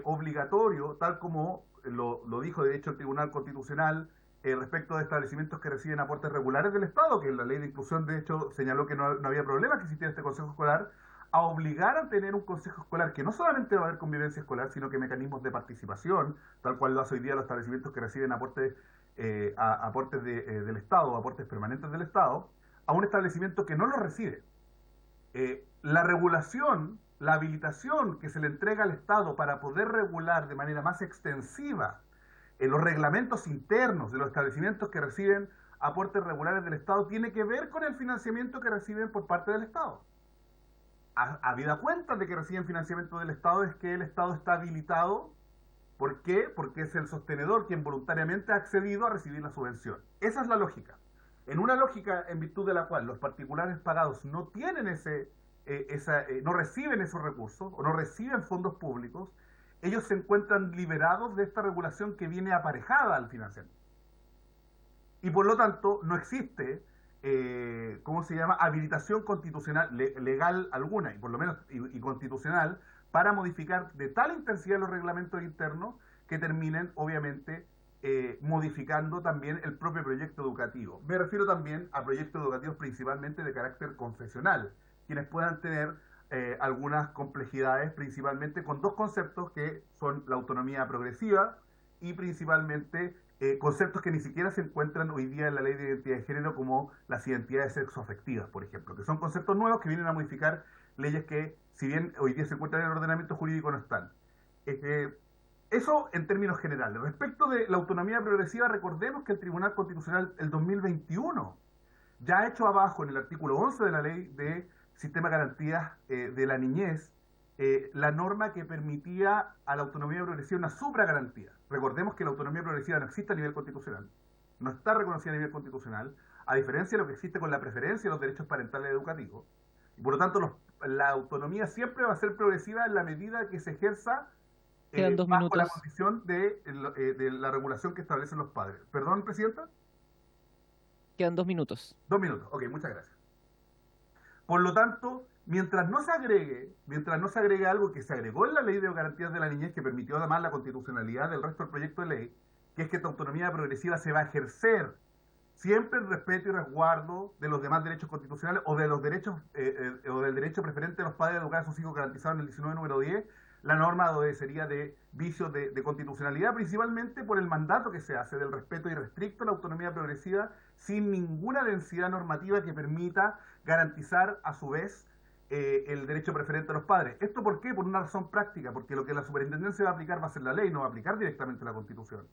Speaker 7: obligatorio, tal como lo dijo de hecho el Tribunal Constitucional respecto de establecimientos que reciben aportes regulares del Estado, que la ley de inclusión de hecho señaló que no había problema que existiera este consejo escolar, a obligar a tener un consejo escolar que no solamente va a haber convivencia escolar, sino que mecanismos de participación, tal cual lo hace hoy día los establecimientos que reciben aportes del Estado, aportes permanentes del Estado, a un establecimiento que no lo recibe. La regulación, la habilitación que se le entrega al Estado para poder regular de manera más extensiva los reglamentos internos de los establecimientos que reciben aportes regulares del Estado tiene que ver con el financiamiento que reciben por parte del Estado. Habida cuenta de que reciben financiamiento del Estado es que el Estado está habilitado. ¿Por qué? Porque es el sostenedor quien voluntariamente ha accedido a recibir la subvención. Esa es la lógica. En una lógica en virtud de la cual los particulares pagados no tienen no reciben esos recursos o no reciben fondos públicos, ellos se encuentran liberados de esta regulación que viene aparejada al financiamiento. Y por lo tanto no existe habilitación constitucional, legal alguna, y por lo menos y constitucional, para modificar de tal intensidad los reglamentos internos que terminen, obviamente, modificando también el propio proyecto educativo. Me refiero también a proyectos educativos principalmente de carácter confesional, quienes puedan tener algunas complejidades, principalmente con dos conceptos que son la autonomía progresiva y principalmente conceptos que ni siquiera se encuentran hoy día en la Ley de Identidad de Género, como las identidades sexoafectivas, por ejemplo, que son conceptos nuevos que vienen a modificar leyes que, si bien hoy día se encuentran en el ordenamiento jurídico, no están. Eso en términos generales. Respecto de la autonomía progresiva, recordemos que el Tribunal Constitucional, el 2021, ya ha hecho abajo en el artículo 11 de la Ley de Sistema de Garantías de la Niñez, la norma que permitía a la autonomía progresiva una supragarantía. Recordemos que la autonomía progresiva no existe a nivel constitucional, no está reconocida a nivel constitucional, a diferencia de lo que existe con la preferencia y los derechos parentales educativos. Y por lo tanto, la autonomía siempre va a ser progresiva en la medida que se ejerza
Speaker 1: Quedan 2
Speaker 7: bajo la
Speaker 1: minutos.
Speaker 7: condición de la regulación que establecen los padres. ¿Perdón, Presidenta?
Speaker 1: Quedan 2 minutos.
Speaker 7: 2 minutos. Ok, muchas gracias. Por lo tanto, mientras no se agregue algo que se agregó en la Ley de Garantías de la Niñez, que permitió además la constitucionalidad del resto del proyecto de ley, que es que esta autonomía progresiva se va a ejercer siempre en respeto y resguardo de los demás derechos constitucionales o de los derechos o del derecho preferente de los padres a educar a sus hijos garantizado en el 19 número 10, la norma obedecería de vicios de constitucionalidad, principalmente por el mandato que se hace del respeto irrestricto a la autonomía progresiva sin ninguna densidad normativa que permita garantizar a su vez el derecho preferente a los padres. ¿Esto por qué? Por una razón práctica, porque lo que la superintendencia va a aplicar va a ser la ley, no va a aplicar directamente la Constitución.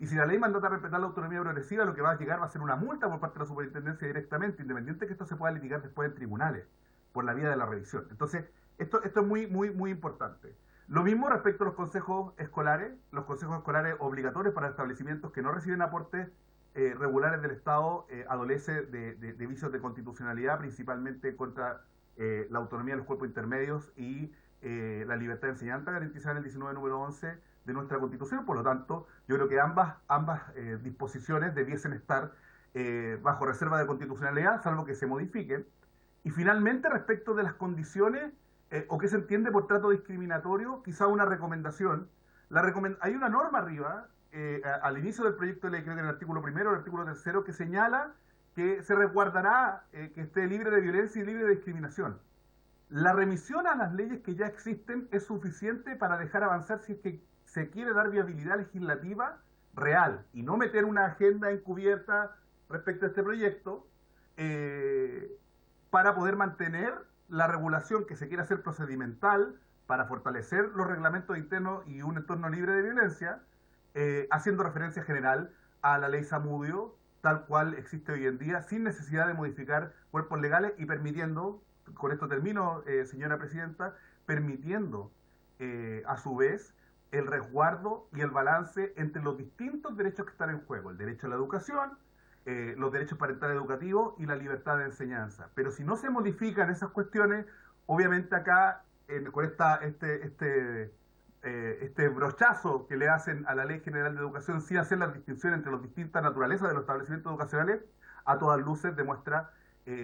Speaker 7: Y si la ley mandata a respetar la autonomía progresiva, lo que va a llegar va a ser una multa por parte de la superintendencia directamente, independiente que esto se pueda litigar después en tribunales, por la vía de la revisión. Entonces, esto es muy importante. Lo mismo respecto a los consejos escolares obligatorios para establecimientos que no reciben aportes regulares del Estado, adolece de vicios de constitucionalidad, principalmente contra la autonomía de los cuerpos intermedios y la libertad de enseñanza garantizada en el 19 número 11 de nuestra Constitución. Por lo tanto, yo creo que ambas disposiciones debiesen estar bajo reserva de constitucionalidad, salvo que se modifiquen. Y finalmente, respecto de las condiciones o qué se entiende por trato discriminatorio, quizá una recomendación. Hay una norma arriba, al inicio del proyecto de ley, creo que en el artículo 1 o el artículo 3, que señala que se resguardará que esté libre de violencia y libre de discriminación. La remisión a las leyes que ya existen es suficiente para dejar avanzar si es que se quiere dar viabilidad legislativa real y no meter una agenda encubierta respecto a este proyecto para poder mantener la regulación que se quiere hacer procedimental para fortalecer los reglamentos internos y un entorno libre de violencia, haciendo referencia general a la ley Zamudio, tal cual existe hoy en día, sin necesidad de modificar cuerpos legales y permitiendo, con esto termino, señora Presidenta, permitiendo a su vez el resguardo y el balance entre los distintos derechos que están en juego, el derecho a la educación, los derechos parentales educativos y la libertad de enseñanza. Pero si no se modifican esas cuestiones, obviamente acá, con este brochazo que le hacen a la Ley General de Educación sin hacer la distinción entre las distintas naturalezas de los establecimientos educacionales, a todas luces demuestra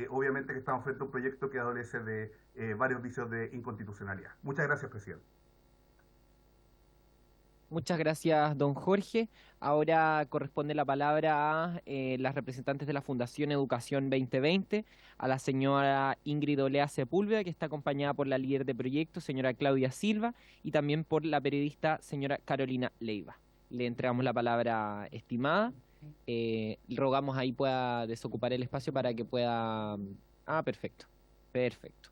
Speaker 7: obviamente que estamos frente a un proyecto que adolece de varios vicios de inconstitucionalidad. Muchas gracias, presidente.
Speaker 1: Muchas gracias, don Jorge. Ahora corresponde la palabra a las representantes de la Fundación Educación 2020, a la señora Ingrid Olea Sepúlveda, que está acompañada por la líder de proyecto, señora Claudia Silva, y también por la periodista, señora Carolina Leiva. Le entregamos la palabra, estimada. Rogamos ahí pueda desocupar el espacio para que pueda... Ah, perfecto. Perfecto.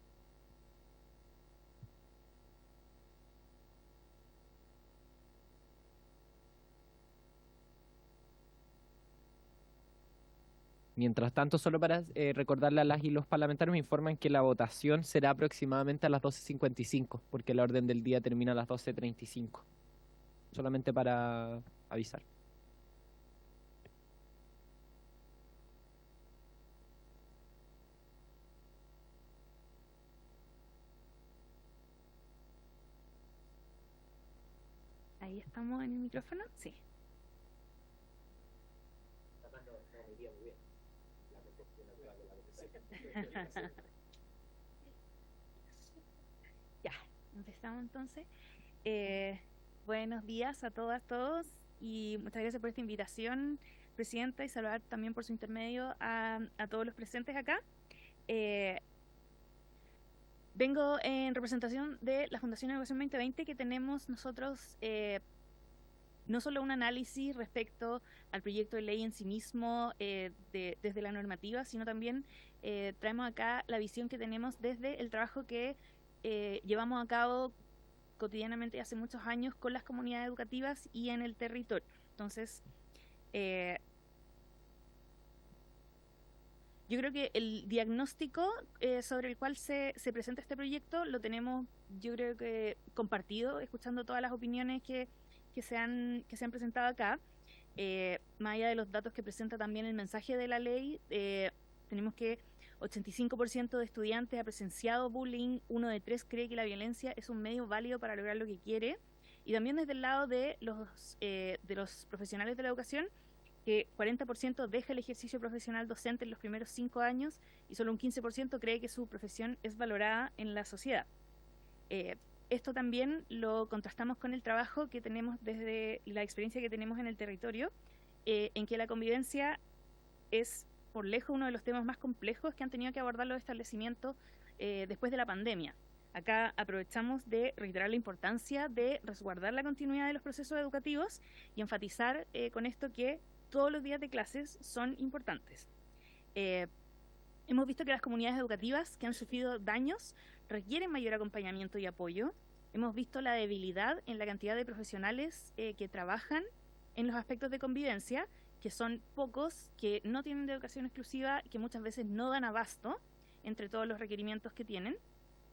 Speaker 1: Mientras tanto, solo para recordarle a las y los parlamentarios, me informan que la votación será aproximadamente a las 12:55, porque la orden del día termina a las 12:35. Solamente para avisar.
Speaker 8: Ahí estamos en el micrófono, sí. Ya, empezamos entonces. Buenos días a todas, todos, y muchas gracias por esta invitación, Presidenta, y saludar también por su intermedio a todos los presentes acá. Vengo en representación de la Fundación Educación 2020, que tenemos nosotros no solo un análisis respecto al proyecto de ley en sí mismo desde la normativa, sino también traemos acá la visión que tenemos desde el trabajo que llevamos a cabo cotidianamente hace muchos años con las comunidades educativas y en el territorio. Entonces, yo creo que el diagnóstico sobre el cual se presenta este proyecto lo tenemos, yo creo que compartido, escuchando todas las opiniones que se han presentado acá. Más allá de los datos que presenta también el mensaje de la ley, tenemos que 85% de estudiantes ha presenciado bullying, 1 de 3 cree que la violencia es un medio válido para lograr lo que quiere, y también desde el lado de los profesionales de la educación, que 40% deja el ejercicio profesional docente en los primeros 5 años y solo un 15% cree que su profesión es valorada en la sociedad. Esto también lo contrastamos con el trabajo que tenemos desde la experiencia que tenemos en el territorio, en que la convivencia es por lejos uno de los temas más complejos que han tenido que abordar los establecimientos después de la pandemia. Acá aprovechamos de reiterar la importancia de resguardar la continuidad de los procesos educativos y enfatizar con esto que todos los días de clases son importantes. Hemos visto que las comunidades educativas que han sufrido daños requieren mayor acompañamiento y apoyo. Hemos visto la debilidad en la cantidad de profesionales que trabajan en los aspectos de convivencia, que son pocos, que no tienen de educación exclusiva, que muchas veces no dan abasto entre todos los requerimientos que tienen,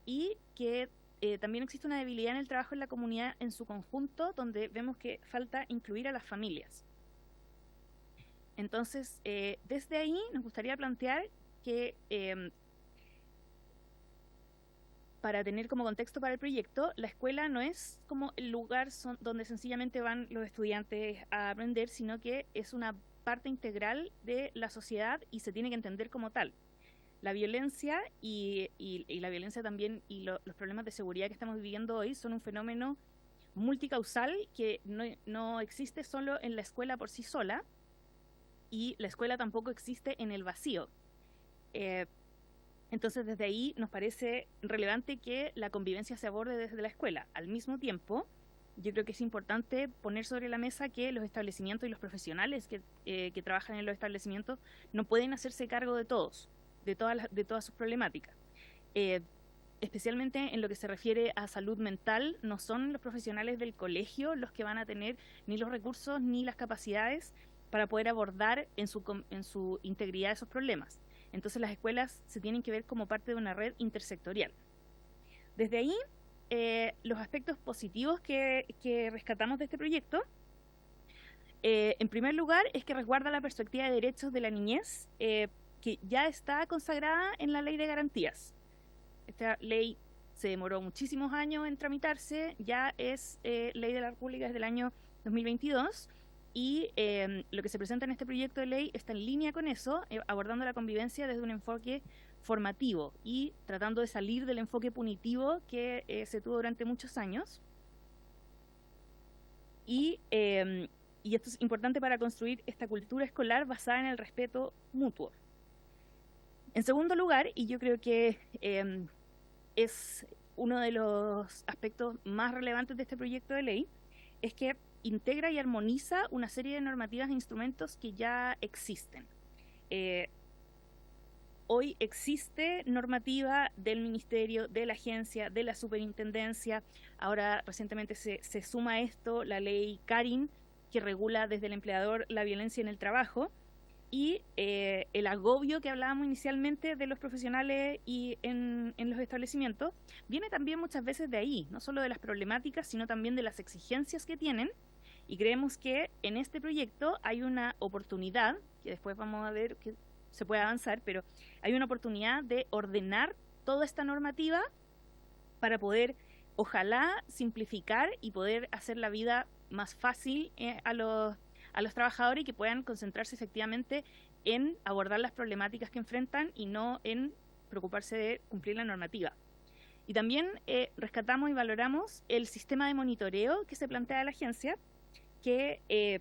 Speaker 8: y que también existe una debilidad en el trabajo en la comunidad en su conjunto, donde vemos que falta incluir a las familias. Entonces, desde ahí nos gustaría plantear que para tener como contexto para el proyecto, la escuela no es como el lugar donde sencillamente van los estudiantes a aprender, sino que es una parte integral de la sociedad y se tiene que entender como tal. La violencia y la violencia también y los problemas de seguridad que estamos viviendo hoy son un fenómeno multicausal que no existe solo en la escuela por sí sola, y la escuela tampoco existe en el vacío. Entonces, desde ahí nos parece relevante que la convivencia se aborde desde la escuela. Al mismo tiempo, yo creo que es importante poner sobre la mesa que los establecimientos y los profesionales que trabajan en los establecimientos no pueden hacerse cargo de todos, de todas sus problemáticas. Especialmente en lo que se refiere a salud mental, no son los profesionales del colegio los que van a tener ni los recursos ni las capacidades para poder abordar en su integridad esos problemas. Entonces las escuelas se tienen que ver como parte de una red intersectorial. Desde ahí, los aspectos positivos que rescatamos de este proyecto, en primer lugar, es que resguarda la perspectiva de derechos de la niñez, que ya está consagrada en la Ley de Garantías. Esta ley se demoró muchísimos años en tramitarse, ya es ley de la República desde el año 2022, y lo que se presenta en este proyecto de ley está en línea con eso, abordando la convivencia desde un enfoque formativo y tratando de salir del enfoque punitivo que se tuvo durante muchos años. Y esto es importante para construir esta cultura escolar basada en el respeto mutuo. En segundo lugar, y yo creo que es uno de los aspectos más relevantes de este proyecto de ley, es que integra y armoniza una serie de normativas e instrumentos que ya existen. Hoy existe normativa del ministerio, de la agencia, de la superintendencia. Ahora recientemente se suma a esto la ley Karin, que regula desde el empleador la violencia en el trabajo, y el agobio que hablábamos inicialmente de los profesionales y en los establecimientos viene también muchas veces de ahí, no solo de las problemáticas, sino también de las exigencias que tienen, y creemos que en este proyecto hay una oportunidad, que después vamos a ver que se puede avanzar, pero hay una oportunidad de ordenar toda esta normativa para poder, ojalá, simplificar y poder hacer la vida más fácil a los trabajadores, y que puedan concentrarse efectivamente en abordar las problemáticas que enfrentan y no en preocuparse de cumplir la normativa. Y también rescatamos y valoramos el sistema de monitoreo que se plantea la agencia, que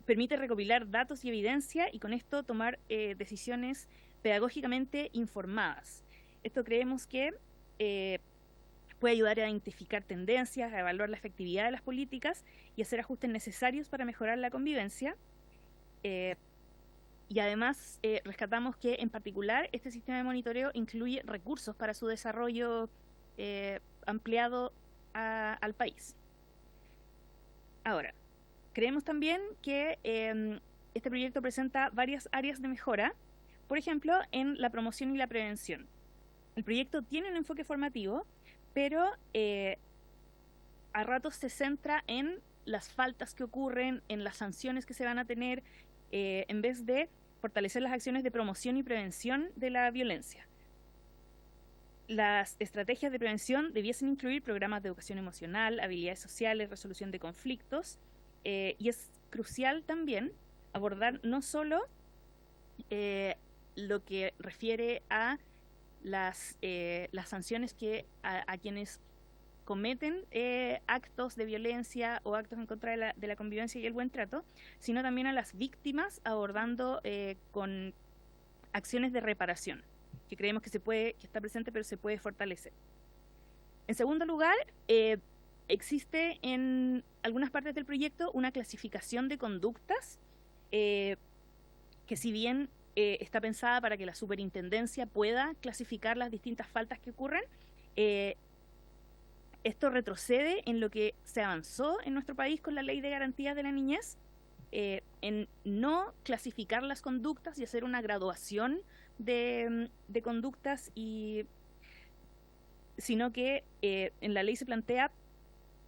Speaker 8: permite recopilar datos y evidencia y con esto tomar decisiones pedagógicamente informadas. Esto creemos que puede ayudar a identificar tendencias, a evaluar la efectividad de las políticas y hacer ajustes necesarios para mejorar la convivencia. Y además rescatamos que en particular este sistema de monitoreo incluye recursos para su desarrollo ampliado al país. Ahora, creemos también que este proyecto presenta varias áreas de mejora, por ejemplo, en la promoción y la prevención. El proyecto tiene un enfoque formativo, pero a ratos se centra en las faltas que ocurren, en las sanciones que se van a tener, en vez de fortalecer las acciones de promoción y prevención de la violencia. Las estrategias de prevención debiesen incluir programas de educación emocional, habilidades sociales, resolución de conflictos, y es crucial también abordar no solo lo que refiere a las sanciones que a quienes cometen actos de violencia o actos en contra de la convivencia y el buen trato, sino también a las víctimas, abordando con acciones de reparación, que creemos que está presente, pero se puede fortalecer. En segundo lugar, existe en algunas partes del proyecto una clasificación de conductas que, si bien está pensada para que la superintendencia pueda clasificar las distintas faltas que ocurren, esto retrocede en lo que se avanzó en nuestro país con la Ley de Garantías de la Niñez, en no clasificar las conductas y hacer una graduación de conductas, sino que en la ley se plantea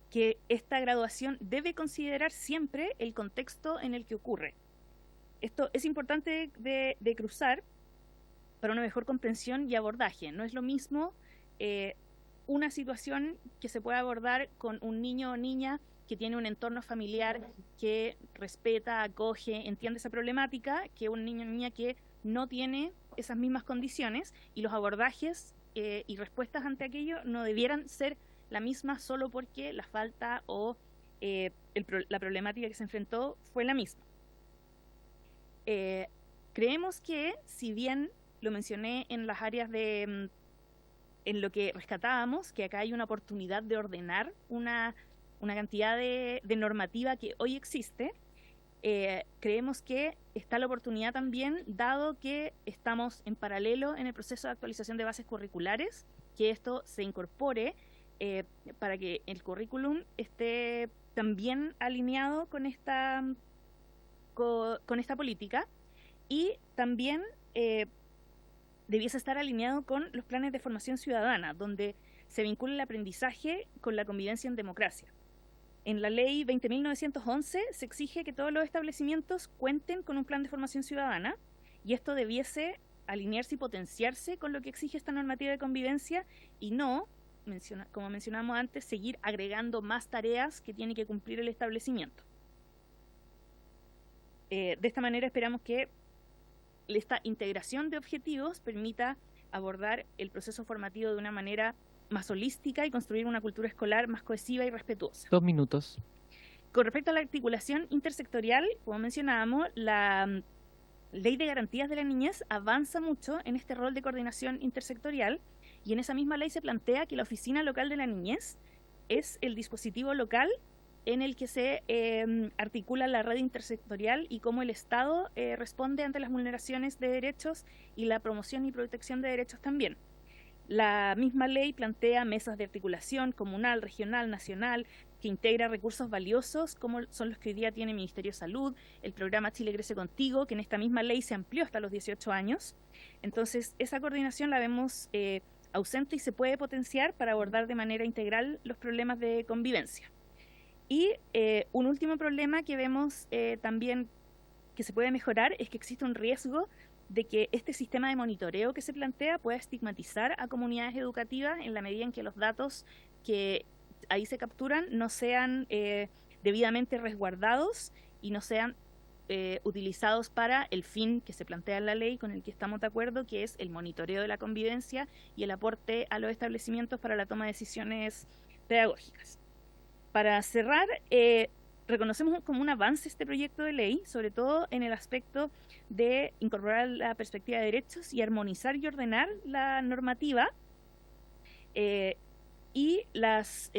Speaker 8: que esta graduación debe considerar siempre el contexto en el que ocurre. Esto es importante de cruzar para una mejor comprensión y abordaje. No es lo mismo una situación que se puede abordar con un niño o niña que tiene un entorno familiar que respeta, acoge, entiende esa problemática, que un niño o niña que no tiene esas mismas condiciones, y los abordajes y respuestas ante aquello no debieran ser la misma solo porque la falta o la problemática que se enfrentó fue la misma. Creemos que, si bien lo mencioné en las áreas en lo que rescatábamos, que acá hay una oportunidad de ordenar una cantidad de normativa que hoy existe, creemos que está la oportunidad también, dado que estamos en paralelo en el proceso de actualización de bases curriculares, que esto se incorpore para que el currículum esté también alineado con esta política, y también debiese estar alineado con los planes de formación ciudadana, donde se vincula el aprendizaje con la convivencia en democracia. En la ley 20.911 se exige que todos los establecimientos cuenten con un plan de formación ciudadana, y esto debiese alinearse y potenciarse con lo que exige esta normativa de convivencia, y no, como mencionamos antes, seguir agregando más tareas que tiene que cumplir el establecimiento. De esta manera esperamos que esta integración de objetivos permita abordar el proceso formativo de una manera más holística y construir una cultura escolar más cohesiva y respetuosa.
Speaker 1: 2 minutos.
Speaker 8: Con respecto a la articulación intersectorial, como mencionábamos, la Ley de Garantías de la Niñez avanza mucho en este rol de coordinación intersectorial, y en esa misma ley se plantea que la Oficina Local de la Niñez es el dispositivo local en el que se articula la red intersectorial y cómo el Estado responde ante las vulneraciones de derechos y la promoción y protección de derechos también. La misma ley plantea mesas de articulación comunal, regional, nacional, que integra recursos valiosos como son los que hoy día tiene el Ministerio de Salud, el programa Chile Crece Contigo, que en esta misma ley se amplió hasta los 18 años. Entonces, esa coordinación la vemos ausente y se puede potenciar para abordar de manera integral los problemas de convivencia. Y un último problema que vemos también que se puede mejorar es que existe un riesgo de que este sistema de monitoreo que se plantea pueda estigmatizar a comunidades educativas en la medida en que los datos que ahí se capturan no sean debidamente resguardados y no sean utilizados para el fin que se plantea en la ley, con el que estamos de acuerdo, que es el monitoreo de la convivencia y el aporte a los establecimientos para la toma de decisiones pedagógicas. Para cerrar, reconocemos como un avance este proyecto de ley, sobre todo en el aspecto de incorporar la perspectiva de derechos y armonizar y ordenar la normativa y las...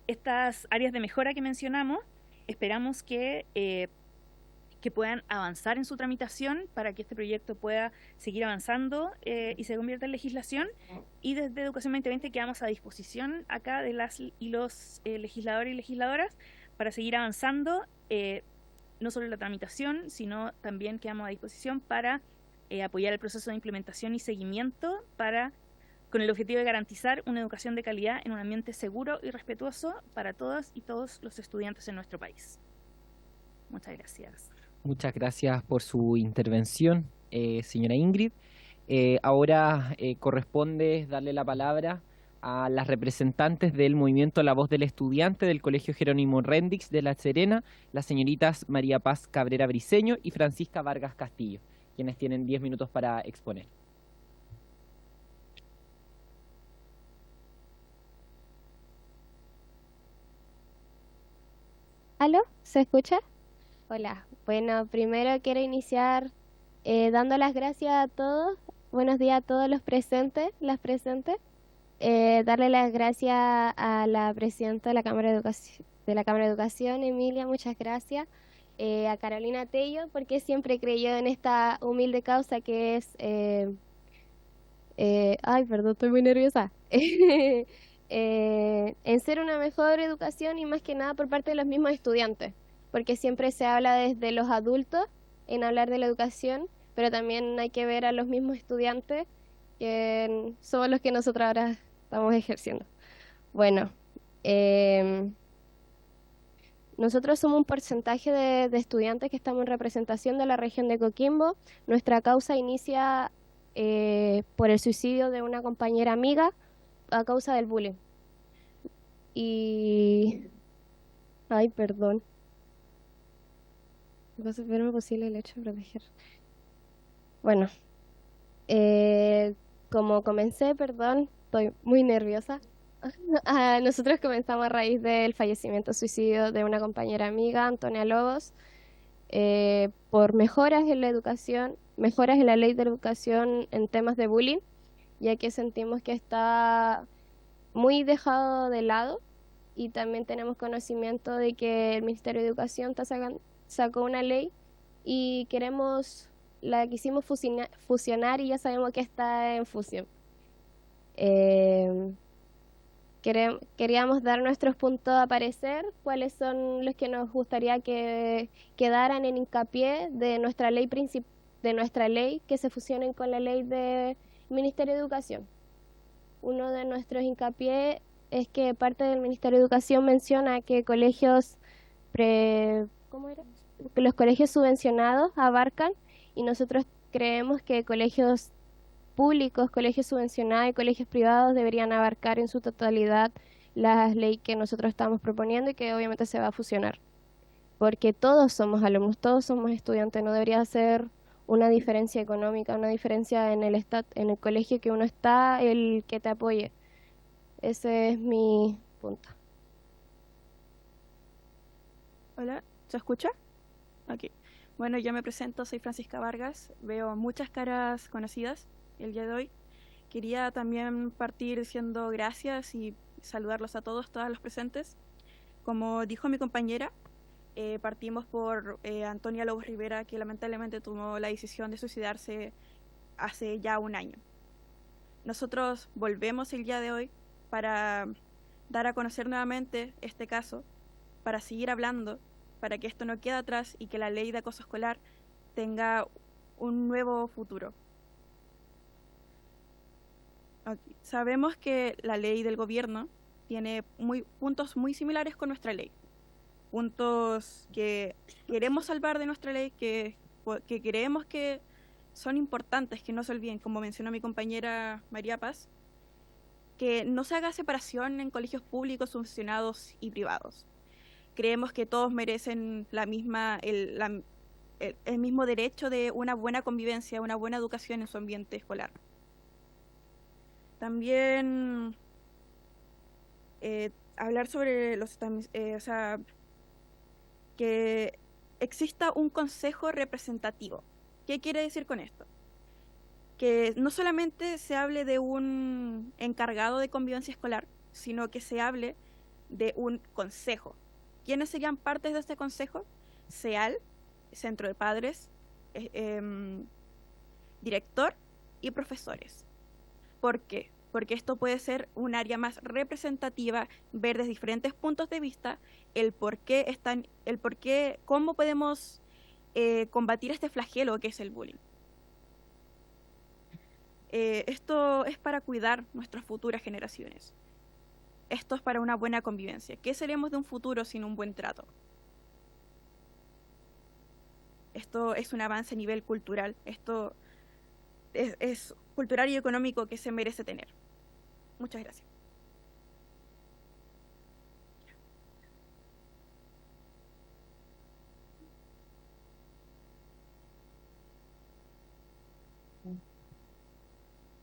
Speaker 8: estas áreas de mejora que mencionamos, esperamos que puedan avanzar en su tramitación para que este proyecto pueda seguir avanzando y se convierta en legislación. Y desde Educación 2020 quedamos a disposición acá de las y los legisladores y legisladoras para seguir avanzando, no solo en la tramitación, sino también quedamos a disposición para apoyar el proceso de implementación y seguimiento con el objetivo de garantizar una educación de calidad en un ambiente seguro y respetuoso para todas y todos los estudiantes en nuestro país. Muchas gracias.
Speaker 1: Muchas gracias por su intervención, señora Ingrid. Ahora corresponde darle la palabra a las representantes del movimiento La Voz del Estudiante del Colegio Jerónimo Rendix de La Serena, las señoritas María Paz Cabrera Briceño y Francisca Vargas Castillo, quienes tienen 10 minutos para exponer.
Speaker 9: ¿Aló? ¿Se escucha? Hola. Bueno, primero quiero iniciar dando las gracias a todos. Buenos días a todos los presentes, las presentes. Darle las gracias a la presidenta de la Cámara de Educación, Emilia, muchas gracias. A Carolina Tello, porque siempre creyó en esta humilde causa que es... ay, perdón, estoy muy nerviosa. En ser una mejor educación y más que nada por parte de los mismos estudiantes, porque siempre se habla desde los adultos en hablar de la educación, pero también hay que ver a los mismos estudiantes que somos los que nosotros ahora estamos ejerciendo. Bueno, nosotros somos un porcentaje de estudiantes que estamos en representación de la región de Coquimbo. Nuestra causa inicia por el suicidio de una compañera amiga a causa del bullying. Y... ay, perdón. Va a ser lo posible el hecho de proteger. Bueno, como comencé, perdón, estoy muy nerviosa. Nosotros comenzamos a raíz del fallecimiento suicidio de una compañera amiga, Antonia Lobos, por mejoras en la educación, mejoras en la ley de educación en temas de bullying, ya que sentimos que está muy dejado de lado, y también tenemos conocimiento de que el Ministerio de Educación sacó una ley y la quisimos fusionar y ya sabemos que está en fusión. Queríamos dar nuestros puntos a parecer, cuáles son los que nos gustaría que quedaran en hincapié de nuestra ley que se fusionen con la ley del Ministerio de Educación. Uno de nuestros hincapié es que parte del Ministerio de Educación menciona que que los colegios subvencionados abarcan, y nosotros creemos que colegios públicos, colegios subvencionados y colegios privados deberían abarcar en su totalidad la ley que nosotros estamos proponiendo y que obviamente se va a fusionar. Porque todos somos alumnos, todos somos estudiantes, no debería ser una diferencia económica, una diferencia en el colegio que uno está, el que te apoye. Ese es mi punto.
Speaker 10: Hola, ¿se escucha? Ok. Bueno, yo me presento, soy Francisca Vargas, veo muchas caras conocidas el día de hoy. Quería también partir diciendo gracias y saludarlos a todos, todas los presentes. Como dijo mi compañera, partimos por Antonia Lobos Rivera, que lamentablemente tomó la decisión de suicidarse hace ya un año. Nosotros volvemos el día de hoy para dar a conocer nuevamente este caso, para seguir hablando, para que esto no quede atrás y que la ley de acoso escolar tenga un nuevo futuro. Okay. Sabemos que la ley del gobierno tiene puntos muy similares con nuestra ley. Puntos que queremos salvar de nuestra ley, que creemos que son importantes, que no se olviden, como mencionó mi compañera María Paz, que no se haga separación en colegios públicos, subvencionados y privados. Creemos que todos merecen el mismo derecho de una buena convivencia, una buena educación en su ambiente escolar. También hablar sobre que exista un consejo representativo. ¿Qué quiere decir con esto? Que no solamente se hable de un encargado de convivencia escolar, sino que se hable de un consejo. ¿Quiénes serían partes de este consejo? CEAL, Centro de Padres, director y profesores. ¿Por qué? Porque esto puede ser un área más representativa, ver desde diferentes puntos de vista cómo podemos combatir este flagelo que es el bullying. Esto es para cuidar nuestras futuras generaciones. Esto es para una buena convivencia. ¿Qué seremos de un futuro sin un buen trato? Esto es un avance a nivel cultural. Esto es cultural y económico que se merece tener. Muchas gracias.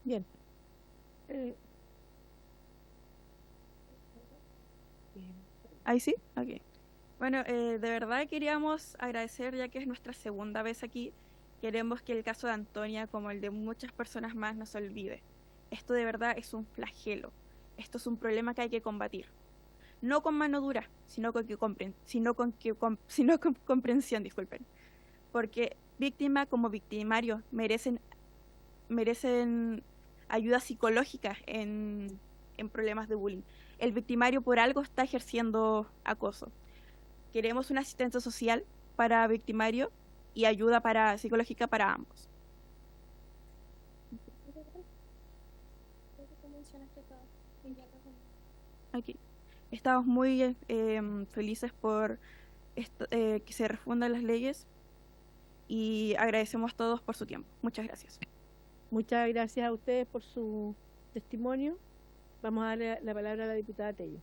Speaker 4: Bien.
Speaker 10: ¿Ahí sí? Ok. Bueno, de verdad queríamos agradecer, ya que es nuestra segunda vez aquí. Queremos que el caso de Antonia, como el de muchas personas más, no se olvide. Esto de verdad es un flagelo. Esto es un problema que hay que combatir. No con mano dura, sino con comprensión, disculpen. Porque víctima como victimario merecen ayuda psicológica en problemas de bullying. El victimario por algo está ejerciendo acoso. Queremos una asistencia social para victimario y ayuda psicológica para ambos. Aquí. Estamos muy felices por que se refundan las leyes y agradecemos a todos por su tiempo. Muchas gracias.
Speaker 4: Muchas gracias a ustedes por su testimonio. Vamos a darle la palabra a la diputada Tello.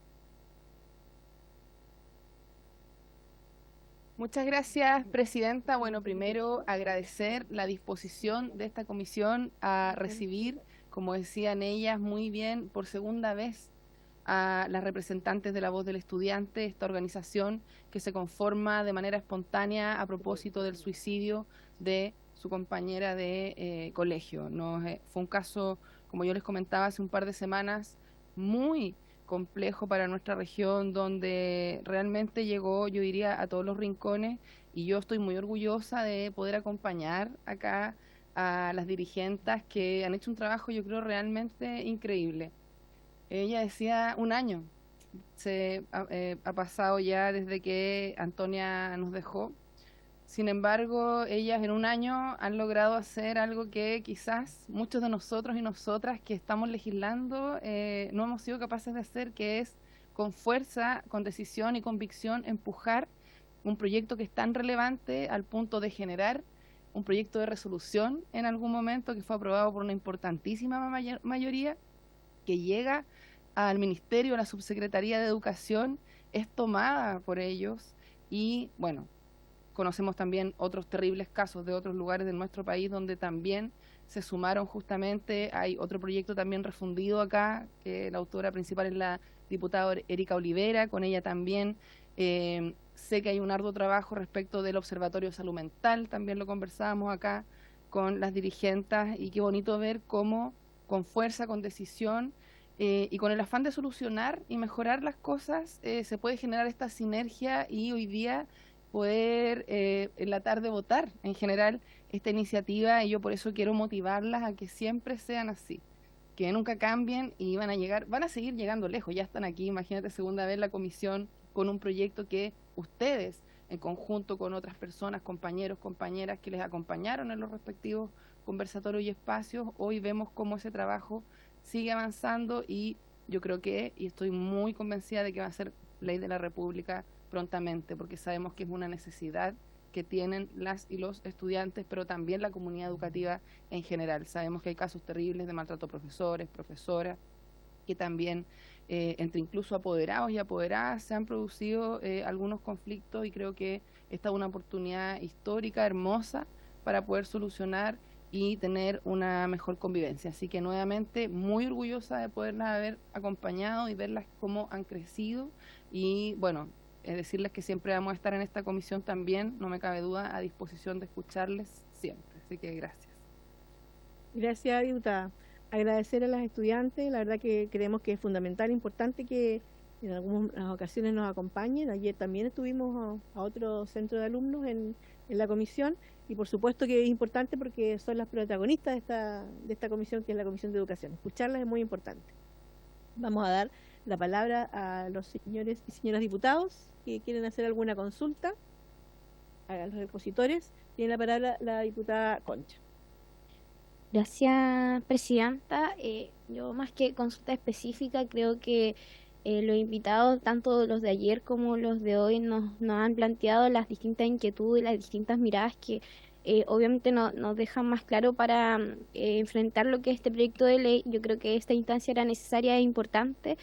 Speaker 11: Muchas gracias, presidenta. Bueno, primero agradecer la disposición de esta comisión a recibir, como decían ellas muy bien, por segunda vez a las representantes de La Voz del Estudiante, esta organización que se conforma de manera espontánea a propósito del suicidio de su compañera de colegio. Fue un caso, como yo les comentaba hace un par de semanas, muy complejo para nuestra región, donde realmente llegó, yo diría, a todos los rincones, y yo estoy muy orgullosa de poder acompañar acá a las dirigentes que han hecho un trabajo, yo creo, realmente increíble. Ella decía un año, ha pasado ya desde que Antonia nos dejó. Sin embargo, ellas en un año han logrado hacer algo que quizás muchos de nosotros y nosotras que estamos legislando no hemos sido capaces de hacer, que es con fuerza, con decisión y convicción empujar un proyecto que es tan relevante al punto de generar un proyecto de resolución en algún momento que fue aprobado por una importantísima mayoría, que llega al Ministerio, a la Subsecretaría de Educación, es tomada por ellos y, bueno, conocemos también otros terribles casos de otros lugares de nuestro país donde también se sumaron justamente. Hay otro proyecto también refundido acá, que la autora principal es la diputada Erika Olivera, con ella también. Sé que hay un arduo trabajo respecto del Observatorio de Salud Mental, también lo conversábamos acá con las dirigentes, y qué bonito ver cómo con fuerza, con decisión y con el afán de solucionar y mejorar las cosas se puede generar esta sinergia y hoy día poder en la tarde votar en general esta iniciativa, y yo por eso quiero motivarlas a que siempre sean así, que nunca cambien y van a seguir llegando lejos. Ya están aquí, imagínate, segunda vez la comisión con un proyecto que ustedes en conjunto con otras personas, compañeros, compañeras que les acompañaron en los respectivos conversatorios y espacios, hoy vemos cómo ese trabajo sigue avanzando, y yo creo y estoy muy convencida de que va a ser ley de la República prontamente, porque sabemos que es una necesidad que tienen las y los estudiantes, pero también la comunidad educativa en general. Sabemos que hay casos terribles de maltrato a profesores, profesoras, que también entre incluso apoderados y apoderadas se han producido algunos conflictos, y creo que esta es una oportunidad histórica, hermosa, para poder solucionar y tener una mejor convivencia. Así que nuevamente muy orgullosa de poderlas haber acompañado y verlas cómo han crecido, y bueno, decirles que siempre vamos a estar en esta comisión también, no me cabe duda, a disposición de escucharles siempre. Así que gracias.
Speaker 4: Gracias, diputada. Agradecer a las estudiantes, la verdad que creemos que es fundamental, importante que en algunas ocasiones nos acompañen. Ayer también estuvimos a otro centro de alumnos en la comisión, y por supuesto que es importante porque son las protagonistas de esta comisión, que es la Comisión de Educación. Escucharlas es muy importante. Vamos a dar la palabra a los señores y señoras diputados que quieren hacer alguna consulta, a los expositores. Tiene la palabra la diputada Concha.
Speaker 9: Gracias, presidenta. Yo más que consulta específica creo que Los invitados, tanto los de ayer como los de hoy, nos han planteado las distintas inquietudes y las distintas miradas que obviamente nos dejan más claro para enfrentar lo que es este proyecto de ley. Yo creo que esta instancia era necesaria e importante.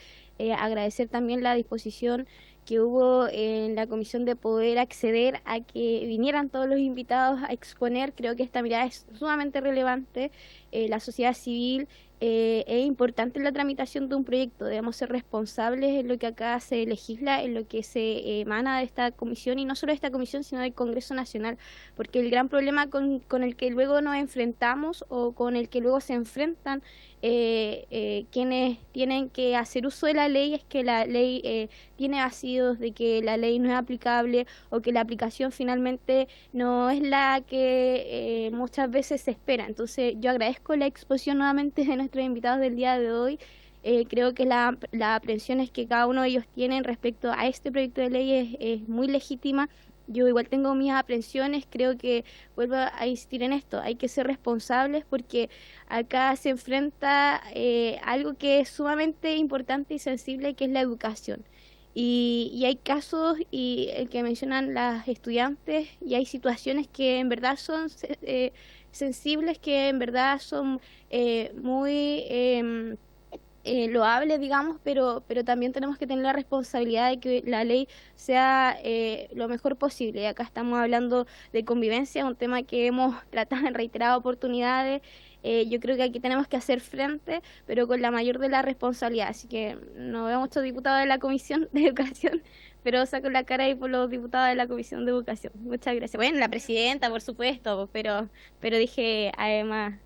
Speaker 9: Agradecer también la disposición que hubo en la comisión de poder acceder a que vinieran todos los invitados a exponer. Creo que esta mirada es sumamente relevante. La sociedad civil es importante en la tramitación de un proyecto. Debemos ser responsables en lo que acá se legisla, en lo que se emana de esta comisión, y no solo de esta comisión, sino del Congreso Nacional, porque el gran problema con el que luego nos enfrentamos, o con el que luego se enfrentan quienes tienen que hacer uso de la ley, es que la ley tiene vacíos, de que la ley no es aplicable, o que la aplicación finalmente no es la que muchas veces se espera. Entonces yo agradezco la exposición nuevamente de nuestros invitados del día de hoy. Creo que las aprensiones que cada uno de ellos tienen respecto a este proyecto de ley es muy legítima. Yo igual tengo mis aprensiones. Creo que vuelvo a insistir en esto: hay que ser responsables, porque acá se enfrenta algo que es sumamente importante y sensible, que es la educación. Y hay casos, y el que mencionan las estudiantes, y hay situaciones que en verdad son sensibles, que en verdad son muy loables, digamos, pero también tenemos que tener la responsabilidad de que la ley sea lo mejor posible. Y acá estamos hablando de convivencia, un tema que hemos tratado en reiteradas oportunidades. Yo creo que aquí tenemos que hacer frente, pero con la mayor de la responsabilidad. Así que no veo muchos diputados de la Comisión de Educación, pero saco la cara ahí por los diputados de la Comisión de Educación. Muchas gracias. Bueno, la presidenta, por supuesto, pero dije además.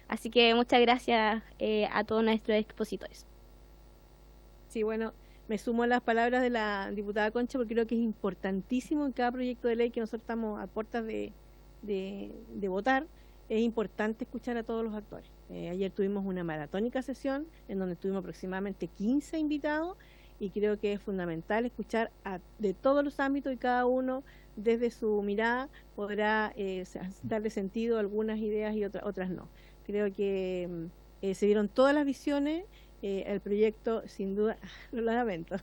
Speaker 9: Así que muchas gracias a todos nuestros expositores.
Speaker 2: Sí, bueno, me sumo a las palabras de la diputada Concha, porque creo que es importantísimo en cada proyecto de ley que nosotros estamos a puertas de votar. Es importante escuchar a todos los actores. Ayer tuvimos una maratónica sesión en donde tuvimos aproximadamente 15 invitados, y creo que es fundamental escuchar de todos los ámbitos, y cada uno desde su mirada podrá darle sentido a algunas ideas y otras no. Creo que se dieron todas las visiones. El proyecto, sin duda, lo lamento,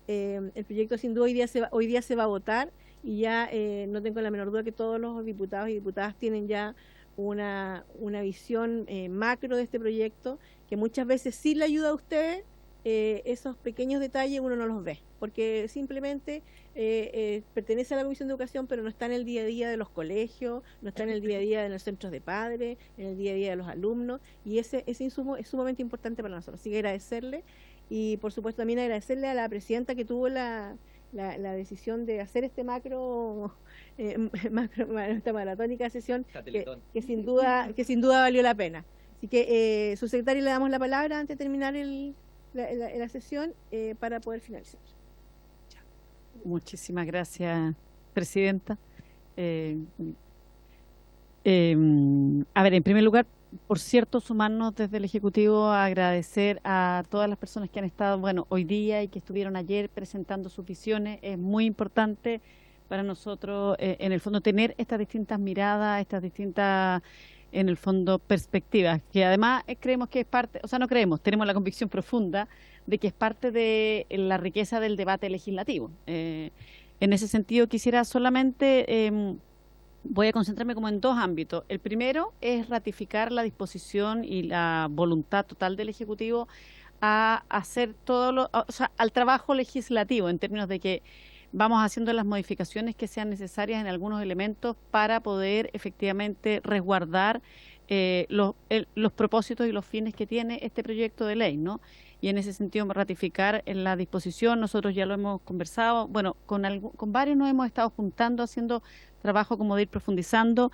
Speaker 2: el proyecto sin duda hoy día se va a votar, y ya no tengo la menor duda que todos los diputados y diputadas tienen ya una visión macro de este proyecto, que muchas veces sí le ayuda a ustedes. Esos pequeños detalles uno no los ve, porque simplemente pertenece a la Comisión de Educación, pero no está en el día a día de los colegios, no está en el día a día de los centros de padres, en el día a día de los alumnos, y ese insumo es sumamente importante para nosotros. Así que agradecerle, y por supuesto también agradecerle a la presidenta que tuvo la decisión de hacer este esta maratónica sesión, que sin duda valió la pena. Así que, subsecretario, le damos la palabra antes de terminar la sesión para poder finalizar.
Speaker 12: Muchísimas gracias, presidenta. A ver, en primer lugar, por cierto, sumarnos desde el Ejecutivo a agradecer a todas las personas que han estado, bueno, hoy día y que estuvieron ayer presentando sus visiones. Es muy importante para nosotros, en el fondo, tener estas distintas miradas, estas distintas, en el fondo, perspectivas, que además creemos que es parte, o sea, no creemos, tenemos la convicción profunda de que es parte de la riqueza del debate legislativo. En ese sentido, quisiera solamente, voy a concentrarme como en dos ámbitos. El primero es ratificar la disposición y la voluntad total del Ejecutivo a hacer al trabajo legislativo, en términos de que vamos haciendo las modificaciones que sean necesarias en algunos elementos para poder efectivamente resguardar los propósitos y los fines que tiene este proyecto de ley, ¿no? Y en ese sentido ratificar en la disposición. Nosotros ya lo hemos conversado, bueno, con varios nos hemos estado juntando, haciendo trabajo como de ir profundizando.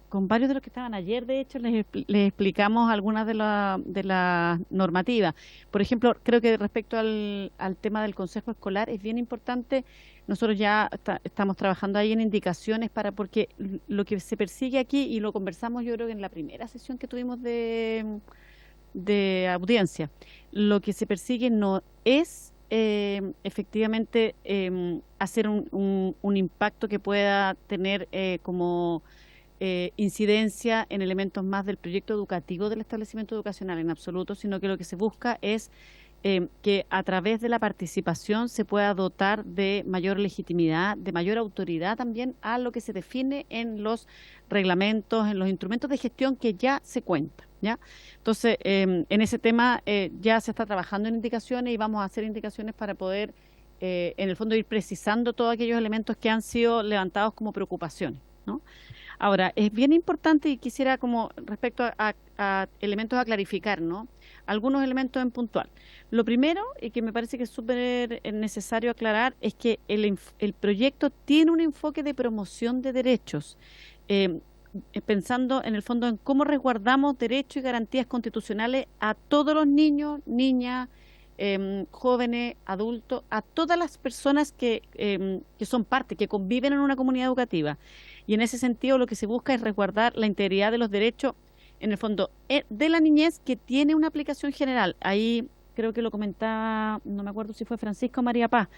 Speaker 12: Con varios de los que estaban ayer, de hecho, les explicamos algunas de las normativas. Por ejemplo, creo que respecto al tema del Consejo Escolar es bien importante. Nosotros ya estamos trabajando ahí en indicaciones porque lo que se persigue aquí, y lo conversamos yo creo que en la primera sesión que tuvimos de audiencia, lo que se persigue no es efectivamente hacer un impacto que pueda tener como incidencia en elementos más del proyecto educativo del establecimiento educacional, en absoluto, sino que lo que se busca es que a través de la participación se pueda dotar de mayor legitimidad, de mayor autoridad también a lo que se define en los reglamentos, en los instrumentos de gestión que ya se cuentan, ¿ya? Entonces, en ese tema ya se está trabajando en indicaciones y vamos a hacer indicaciones para poder, en el fondo, ir precisando todos aquellos elementos que han sido levantados como preocupaciones, ¿no? Ahora, es bien importante y quisiera, como respecto a elementos a clarificar, ¿no? Algunos elementos en puntual. Lo primero, y que me parece que es súper necesario aclarar, es que el proyecto tiene un enfoque de promoción de derechos, pensando en el fondo en cómo resguardamos derechos y garantías constitucionales a todos los niños, niñas, jóvenes, adultos, a todas las personas que son parte, que conviven en una comunidad educativa. Y en ese sentido lo que se busca es resguardar la integridad de los derechos, en el fondo, de la niñez, que tiene una aplicación general. Ahí creo que lo comentaba, no me acuerdo si fue Francisco o María Paz,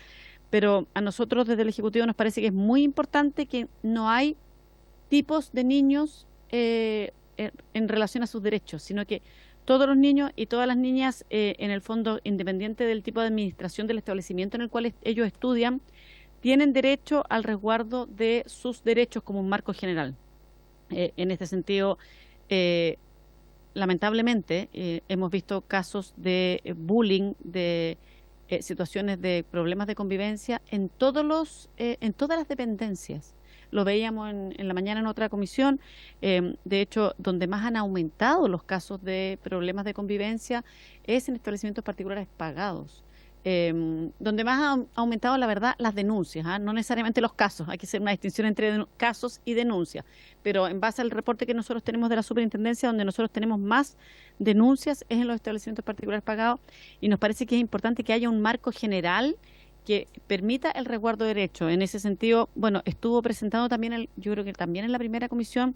Speaker 12: pero a nosotros desde el Ejecutivo nos parece que es muy importante que no hay tipos de niños en relación a sus derechos, sino que todos los niños y todas las niñas, en el fondo, independiente del tipo de administración del establecimiento en el cual ellos estudian, tienen derecho al resguardo de sus derechos como un marco general. En este sentido, lamentablemente, hemos visto casos de bullying, de situaciones de problemas de convivencia en todas las dependencias. Lo veíamos en la mañana en otra comisión. De hecho, donde más han aumentado los casos de problemas de convivencia es en establecimientos particulares pagados. Donde más ha aumentado, la verdad, las denuncias, no necesariamente los casos. Hay que hacer una distinción entre casos y denuncias, pero en base al reporte que nosotros tenemos de la superintendencia, donde nosotros tenemos más denuncias es en los establecimientos particulares pagados, y nos parece que es importante que haya un marco general que permita el resguardo de derechos. En ese sentido, bueno, estuvo presentando también, yo creo que también en la primera comisión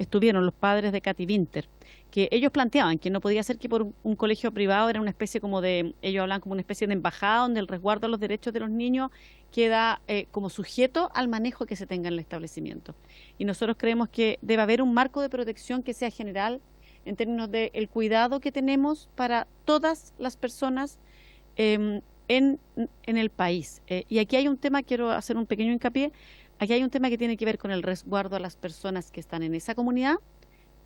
Speaker 12: estuvieron los padres de Katy Winter, que ellos planteaban que no podía ser que por un colegio privado era una especie como de, ellos hablan como una especie de embajada donde el resguardo de los derechos de los niños queda como sujeto al manejo que se tenga en el establecimiento. Y nosotros creemos que debe haber un marco de protección que sea general en términos del cuidado que tenemos para todas las personas en el país. Y aquí hay un tema, quiero hacer un pequeño hincapié, aquí hay un tema que tiene que ver con el resguardo a las personas que están en esa comunidad,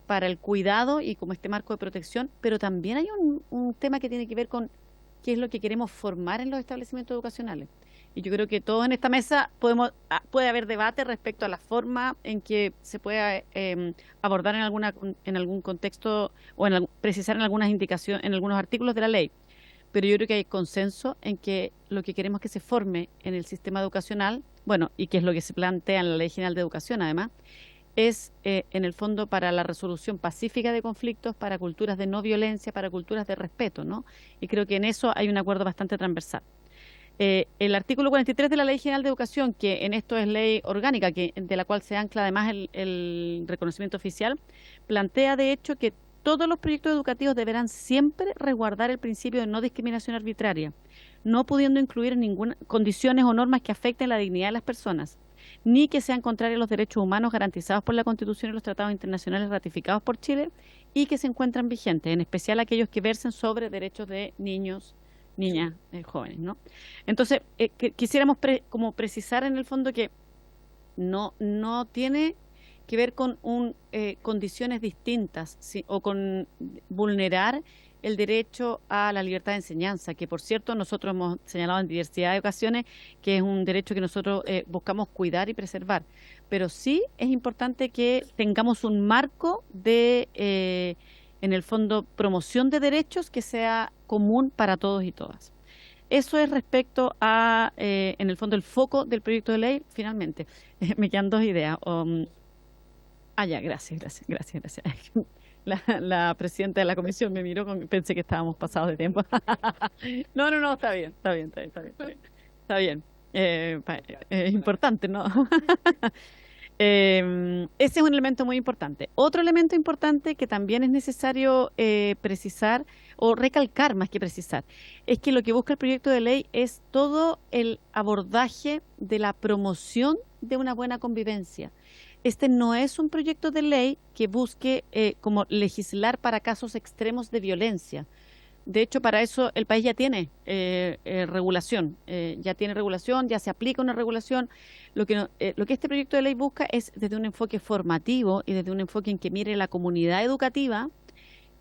Speaker 12: para el cuidado y como este marco de protección, pero también hay un tema que tiene que ver con qué es lo que queremos formar en los establecimientos educacionales. Y yo creo que todos en esta mesa puede haber debate respecto a la forma en que se pueda abordar en algún contexto o precisar en algunas indicaciones, en algunos artículos de la ley. Pero yo creo que hay consenso en que lo que queremos que se forme en el sistema educacional, bueno, y que es lo que se plantea en la Ley General de Educación además, es en el fondo para la resolución pacífica de conflictos, para culturas de no violencia, para culturas de respeto, ¿no? Y creo que en eso hay un acuerdo bastante transversal. El artículo 43 de la Ley General de Educación, que en esto es ley orgánica, de la cual se ancla además el reconocimiento oficial, plantea de hecho que todos los proyectos educativos deberán siempre resguardar el principio de no discriminación arbitraria, no pudiendo incluir ninguna condiciones o normas que afecten la dignidad de las personas, ni que sean contrarias a los derechos humanos garantizados por la Constitución y los tratados internacionales ratificados por Chile y que se encuentran vigentes, en especial aquellos que versen sobre derechos de niños, niñas, jóvenes, ¿no? Entonces, quisiéramos como precisar en el fondo que no tiene que ver con condiciones distintas, ¿sí? O con vulnerar el derecho a la libertad de enseñanza, que por cierto nosotros hemos señalado en diversidad de ocasiones que es un derecho que nosotros buscamos cuidar y preservar. Pero sí es importante que tengamos un marco de, en el fondo, promoción de derechos que sea común para todos y todas. Eso es respecto a, en el fondo, el foco del proyecto de ley. Finalmente, me quedan dos ideas. Ya, gracias. La presidenta de la comisión me miró, pensé que estábamos pasados de tiempo. No, está bien. Está bien. Es importante, ¿no? Ese es un elemento muy importante. Otro elemento importante que también es necesario precisar o recalcar más que precisar, es que lo que busca el proyecto de ley es todo el abordaje de la promoción de una buena convivencia. Este no es un proyecto de ley que busque como legislar para casos extremos de violencia. De hecho, para eso el país ya tiene regulación, ya se aplica una regulación. Lo que este proyecto de ley busca es desde un enfoque formativo y desde un enfoque en que mire la comunidad educativa,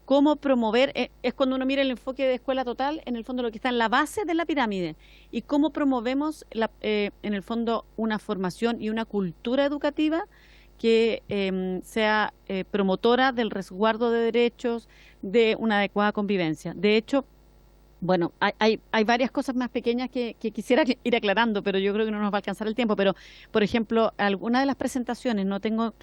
Speaker 12: cómo promover, es cuando uno mira el enfoque de escuela total, en el fondo lo que está en la base de la pirámide, y cómo promovemos en el fondo una formación y una cultura educativa que sea promotora del resguardo de derechos, de una adecuada convivencia. De hecho, bueno, hay varias cosas más pequeñas que quisiera ir aclarando, pero yo creo que no nos va a alcanzar el tiempo. Pero, por ejemplo, alguna de las presentaciones, no tengo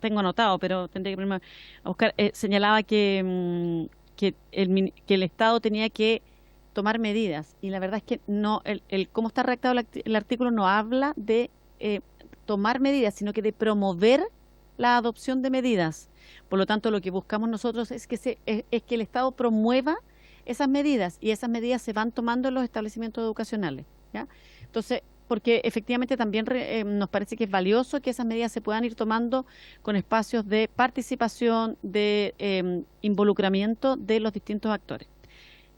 Speaker 12: anotado, pero tendría que primero buscar, señalaba que el Estado tenía que tomar medidas, y la verdad es que no, cómo está redactado el artículo no habla de tomar medidas, sino que de promover la adopción de medidas. Por lo tanto, lo que buscamos nosotros es que el Estado promueva esas medidas, y esas medidas se van tomando en los establecimientos educacionales, ¿ya? Entonces, porque efectivamente también nos parece que es valioso que esas medidas se puedan ir tomando con espacios de participación, de involucramiento de los distintos actores.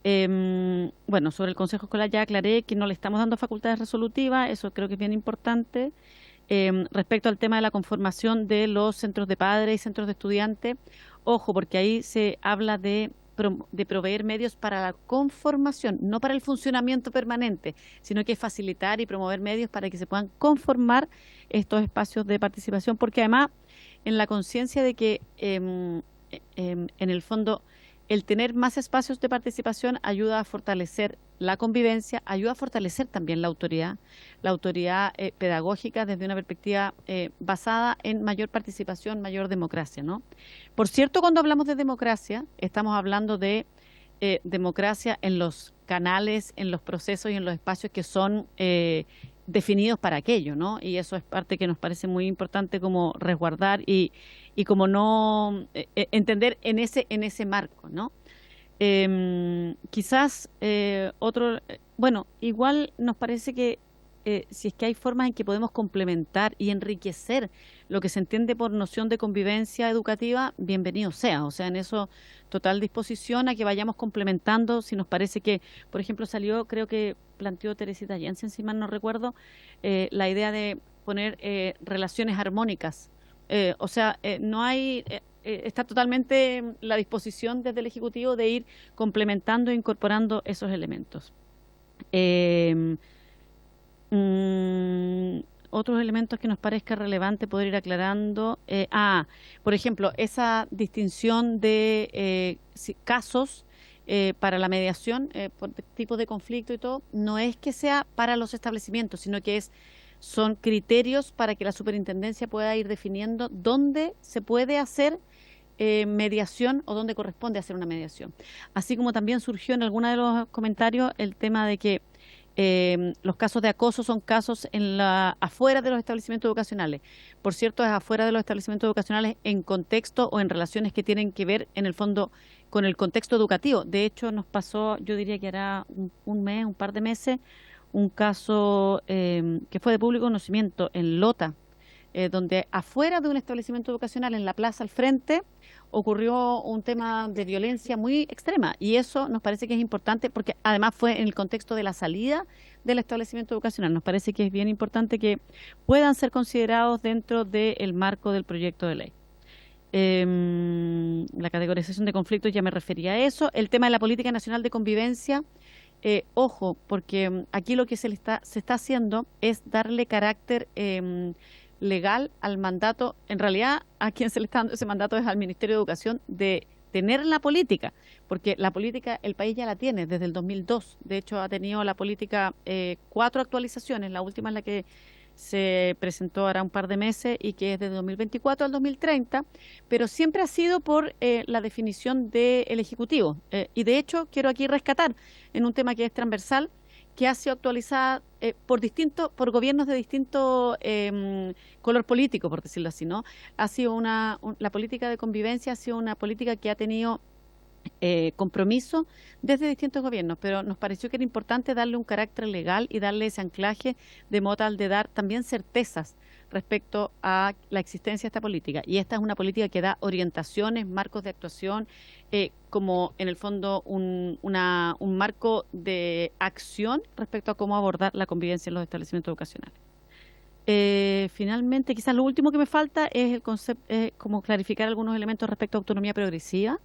Speaker 12: Bueno, sobre el Consejo Escolar ya aclaré que no le estamos dando facultades resolutivas, eso creo que es bien importante. Respecto al tema de la conformación de los centros de padres y centros de estudiantes, ojo, porque ahí se habla de proveer medios para la conformación, no para el funcionamiento permanente, sino que facilitar y promover medios para que se puedan conformar estos espacios de participación, porque además en la conciencia de que en el fondo el tener más espacios de participación ayuda a fortalecer la convivencia, ayuda a fortalecer también la autoridad pedagógica desde una perspectiva basada en mayor participación, mayor democracia, ¿no? Por cierto, cuando hablamos de democracia, estamos hablando de democracia en los canales, en los procesos y en los espacios que son definidos para aquello, ¿no? Y eso es parte que nos parece muy importante como resguardar y como no entender en ese marco, ¿no? Quizás bueno, igual nos parece que si es que hay formas en que podemos complementar y enriquecer lo que se entiende por noción de convivencia educativa, bienvenido sea. O sea, en eso total disposición a que vayamos complementando. Si nos parece que, por ejemplo, salió, creo que planteó Teresita Jensen, si mal no recuerdo, la idea de poner relaciones armónicas. O sea, no hay... está totalmente la disposición desde el Ejecutivo de ir complementando e incorporando esos elementos. Otros elementos que nos parezca relevante poder ir aclarando. Por ejemplo, esa distinción de casos para la mediación por tipo de conflicto y todo, no es que sea para los establecimientos, sino que son criterios para que la superintendencia pueda ir definiendo dónde se puede hacer mediación o dónde corresponde hacer una mediación. Así como también surgió en algunos de los comentarios el tema de que los casos de acoso son casos afuera de los establecimientos educacionales. Por cierto, es afuera de los establecimientos educacionales en contexto o en relaciones que tienen que ver, en el fondo, con el contexto educativo. De hecho, nos pasó, yo diría que hará un par de meses, un caso que fue de público conocimiento en Lota, donde afuera de un establecimiento educacional, en la plaza al frente, ocurrió un tema de violencia muy extrema, y eso nos parece que es importante porque además fue en el contexto de la salida del establecimiento educacional. Nos parece que es bien importante que puedan ser considerados dentro del marco del proyecto de ley. La categorización de conflictos, ya me refería a eso. El tema de la Política Nacional de Convivencia, ojo, porque aquí lo que se está haciendo es darle carácter legal al mandato. En realidad, a quien se le está dando ese mandato es al Ministerio de Educación, de tener la política, porque la política el país ya la tiene desde el 2002. De hecho, ha tenido la política 4 actualizaciones, la última es la que se presentó ahora un par de meses y que es de 2024 al 2030, pero siempre ha sido por la definición del Ejecutivo. Y de hecho, quiero aquí rescatar en un tema que es transversal, que ha sido actualizada por gobiernos de distinto color político, por decirlo así, ¿no? Ha sido la política de convivencia ha sido una política que ha tenido compromiso desde distintos gobiernos, pero nos pareció que era importante darle un carácter legal y darle ese anclaje de modo tal de dar también certezas respecto a la existencia de esta política. Y esta es una política que da orientaciones, marcos de actuación, como en el fondo un marco de acción respecto a cómo abordar la convivencia en los establecimientos educacionales. Finalmente, quizás lo último que me falta es el concepto, como clarificar algunos elementos respecto a autonomía progresiva,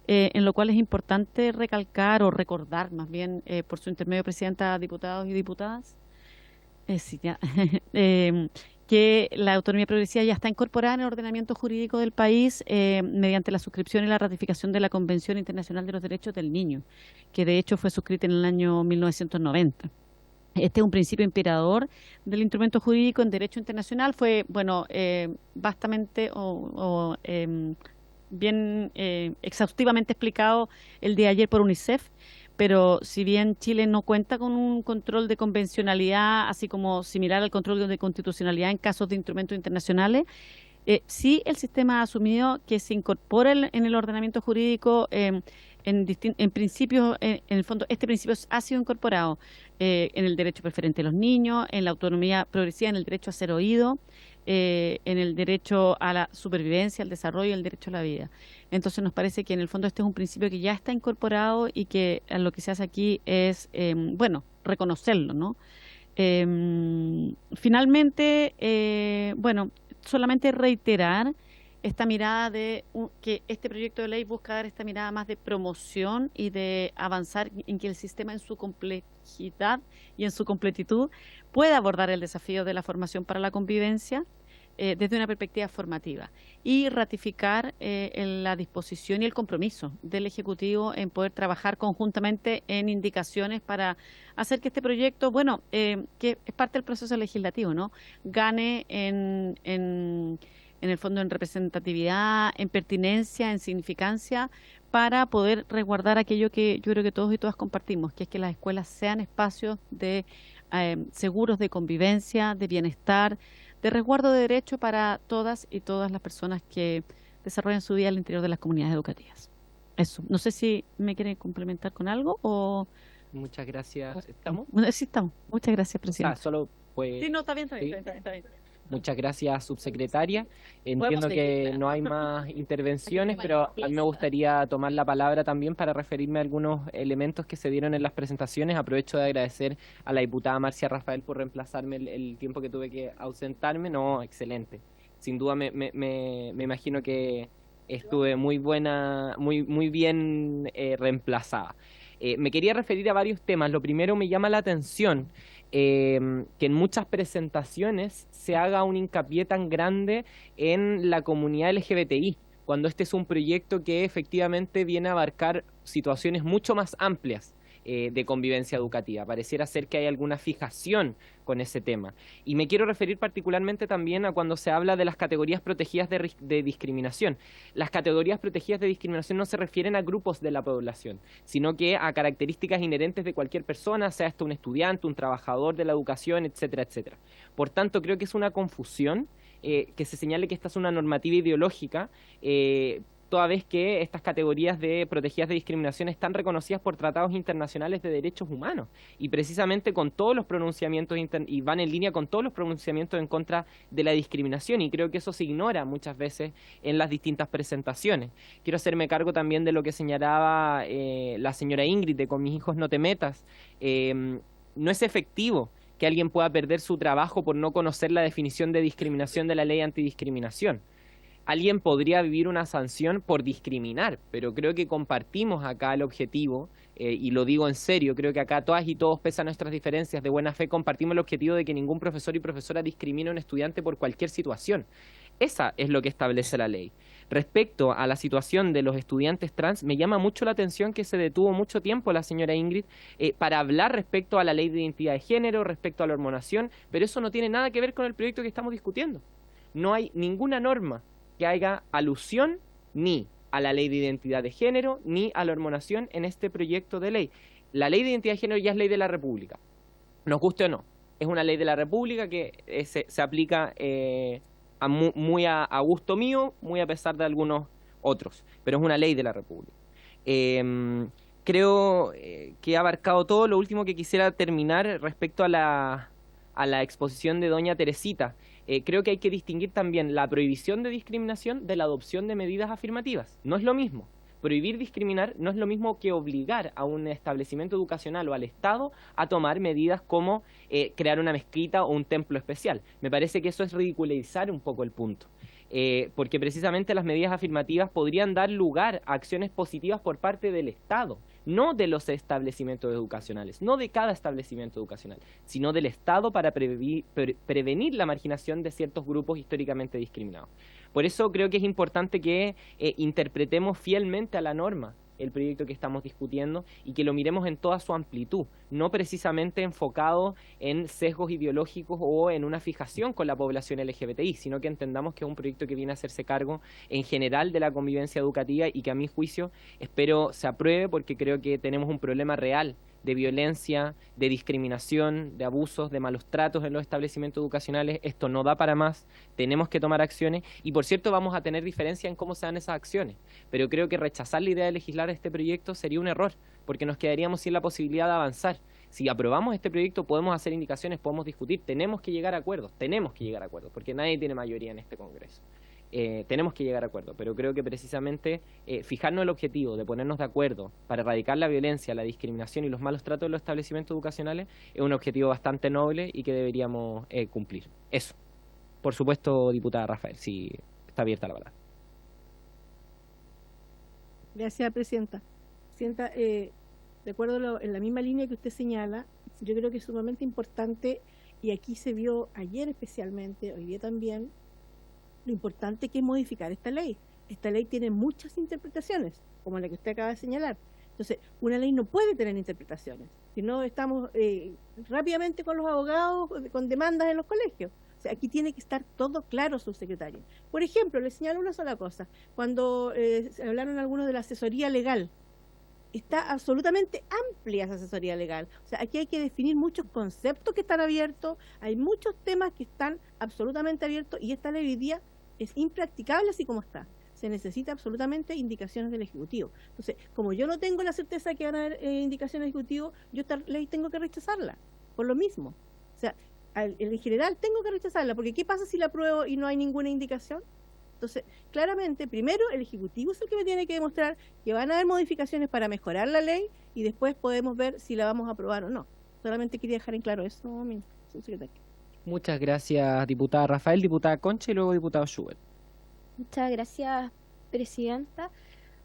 Speaker 12: en lo cual es importante recalcar o recordar, más bien, por su intermedio, Presidenta, diputados y diputadas, sí, ya, que la autonomía progresiva ya está incorporada en el ordenamiento jurídico del país mediante la suscripción y la ratificación de la Convención Internacional de los Derechos del Niño, que de hecho fue suscrita en el año 1990. Este es un principio inspirador del instrumento jurídico en derecho internacional. Fue, bueno, bastante bien exhaustivamente explicado el día de ayer por UNICEF, pero si bien Chile no cuenta con un control de convencionalidad, así como similar al control de constitucionalidad en casos de instrumentos internacionales, sí el sistema ha asumido que se incorpora en el ordenamiento jurídico en principios, en el fondo, este principio ha sido incorporado en el derecho preferente de los niños, en la autonomía progresiva, en el derecho a ser oído, en el derecho a la supervivencia, al desarrollo y el derecho a la vida. Entonces nos parece que en el fondo este es un principio que ya está incorporado y que lo que se hace aquí es, bueno, reconocerlo, ¿no? Finalmente, bueno, solamente reiterar esta mirada de que este proyecto de ley busca dar esta mirada más de promoción y de avanzar en que el sistema en su complejidad y en su completitud pueda abordar el desafío de la formación para la convivencia desde una perspectiva formativa y ratificar la disposición y el compromiso del Ejecutivo en poder trabajar conjuntamente en indicaciones para hacer que este proyecto, bueno, que es parte del proceso legislativo, ¿no?, gane en el fondo en representatividad, en pertinencia, en significancia, para poder resguardar aquello que yo creo que todos y todas compartimos, que es que las escuelas sean espacios de seguros de convivencia, de bienestar, de resguardo de derechos para todas y todas las personas que desarrollan su vida al interior de las comunidades educativas. Eso. No sé si me quieren complementar con algo o...
Speaker 1: Muchas gracias. ¿Estamos?
Speaker 12: Sí, estamos. Muchas gracias, Presidente.
Speaker 1: Solo pues...
Speaker 12: Sí, no, está bien, está bien,
Speaker 1: ¿sí?
Speaker 12: está bien.
Speaker 1: Muchas gracias, subsecretaria. Entiendo que no hay más intervenciones, pero a mí me gustaría tomar la palabra también para referirme a algunos elementos que se dieron en las presentaciones. Aprovecho de agradecer a la diputada Marcia Rafael por reemplazarme el tiempo que tuve que ausentarme. No, excelente. Sin duda me imagino que estuve muy bien reemplazada. Me quería referir a varios temas. Lo primero, me llama la atención que en muchas presentaciones se haga un hincapié tan grande en la comunidad LGBTI, cuando este es un proyecto que efectivamente viene a abarcar situaciones mucho más amplias de convivencia educativa. Pareciera ser que hay alguna fijación con ese tema. Y me quiero referir particularmente también a cuando se habla de las categorías protegidas de discriminación. Las categorías protegidas de discriminación no se refieren a grupos de la población, sino que a características inherentes de cualquier persona, sea esto un estudiante, un trabajador de la educación, etcétera, etcétera. Por tanto, creo que es una confusión que se señale que esta es una normativa ideológica, toda vez que estas categorías protegidas de discriminación están reconocidas por tratados internacionales de derechos humanos y precisamente con todos los pronunciamientos y van en línea con todos los pronunciamientos en contra de la discriminación, y creo que eso se ignora muchas veces en las distintas presentaciones. Quiero hacerme cargo también de lo que señalaba la señora Ingrid de Con mis hijos no te metas. No es efectivo que alguien pueda perder su trabajo por no conocer la definición de discriminación de la ley antidiscriminación. Alguien podría vivir una sanción por discriminar, pero creo que compartimos acá el objetivo, y lo digo en serio, creo que acá todas y todos, pese a nuestras diferencias de buena fe, compartimos el objetivo de que ningún profesor y profesora discrimine a un estudiante por cualquier situación. Esa es lo que establece la ley. Respecto a la situación de los estudiantes trans, me llama mucho la atención que se detuvo mucho tiempo la señora Ingrid para hablar respecto a la ley de identidad de género, respecto a la hormonación, pero eso no tiene nada que ver con el proyecto que estamos discutiendo. No hay ninguna norma que haga alusión ni a la ley de identidad de género ni a la hormonación en este proyecto de ley. La ley de identidad de género ya es ley de la República, nos guste o no, es una ley de la República que se aplica muy a gusto mío, muy a pesar de algunos otros, pero es una ley de la República. Creo que he abarcado todo. Lo último que quisiera terminar respecto a la exposición de doña Teresita. Creo que hay que distinguir también la prohibición de discriminación de la adopción de medidas afirmativas. No es lo mismo. Prohibir discriminar no es lo mismo que obligar a un establecimiento educacional o al Estado a tomar medidas como crear una mezquita o un templo especial. Me parece que eso es ridiculizar un poco el punto. Porque precisamente las medidas afirmativas podrían dar lugar a acciones positivas por parte del Estado, no de los establecimientos educacionales, no de cada establecimiento educacional, sino del Estado para prevenir la marginación de ciertos grupos históricamente discriminados. Por eso creo que es importante que interpretemos fielmente a la norma el proyecto que estamos discutiendo y que lo miremos en toda su amplitud, no precisamente enfocado en sesgos ideológicos o en una fijación con la población LGBTI, sino que entendamos que es un proyecto que viene a hacerse cargo en general de la convivencia educativa y que a mi juicio espero se apruebe porque creo que tenemos un problema real de violencia, de discriminación, de abusos, de malos tratos en los establecimientos educacionales. Esto no da para más, tenemos que tomar acciones y por cierto vamos a tener diferencia en cómo se dan esas acciones, pero creo que rechazar la idea de legislar este proyecto sería un error, porque nos quedaríamos sin la posibilidad de avanzar. Si aprobamos este proyecto podemos hacer indicaciones, podemos discutir, tenemos que llegar a acuerdos, porque nadie tiene mayoría en este Congreso. Tenemos que llegar a acuerdo, pero creo que precisamente fijarnos el objetivo de ponernos de acuerdo para erradicar la violencia, la discriminación y los malos tratos de los establecimientos educacionales es un objetivo bastante noble y que deberíamos cumplir. Eso. Por supuesto, diputada Rafael, si está abierta la palabra.
Speaker 13: Gracias, Presidenta. Presidenta, de acuerdo en la misma línea que usted señala, yo creo que es sumamente importante, y aquí se vio ayer especialmente, hoy día también, lo importante que es modificar esta ley. Esta ley tiene muchas interpretaciones, como la que usted acaba de señalar. Entonces, una ley no puede tener interpretaciones. Si no, estamos rápidamente con los abogados, con demandas en los colegios. O sea, aquí tiene que estar todo claro, subsecretario. Por ejemplo, le señalo una sola cosa. Cuando hablaron algunos de la asesoría legal, está absolutamente amplia esa asesoría legal. O sea, aquí hay que definir muchos conceptos que están abiertos, hay muchos temas que están absolutamente abiertos y esta ley hoy día es impracticable así como está. Se necesita absolutamente indicaciones del Ejecutivo. Entonces, como yo no tengo la certeza de que van a haber indicaciones del Ejecutivo, yo esta ley tengo que rechazarla, por lo mismo. O sea, en general tengo que rechazarla, porque ¿qué pasa si la apruebo y no hay ninguna indicación? Entonces, claramente, primero el Ejecutivo es el que me tiene que demostrar que van a haber modificaciones para mejorar la ley y después podemos ver si la vamos a aprobar o no. Solamente quería dejar en claro eso, mi subsecretario.
Speaker 1: Muchas gracias, diputada Rafael, diputada Concha y luego diputado Schubert.
Speaker 9: Muchas gracias, Presidenta.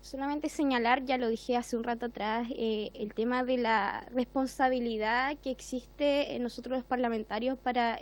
Speaker 9: Solamente señalar, ya lo dije hace un rato atrás, el tema de la responsabilidad que existe en nosotros los parlamentarios para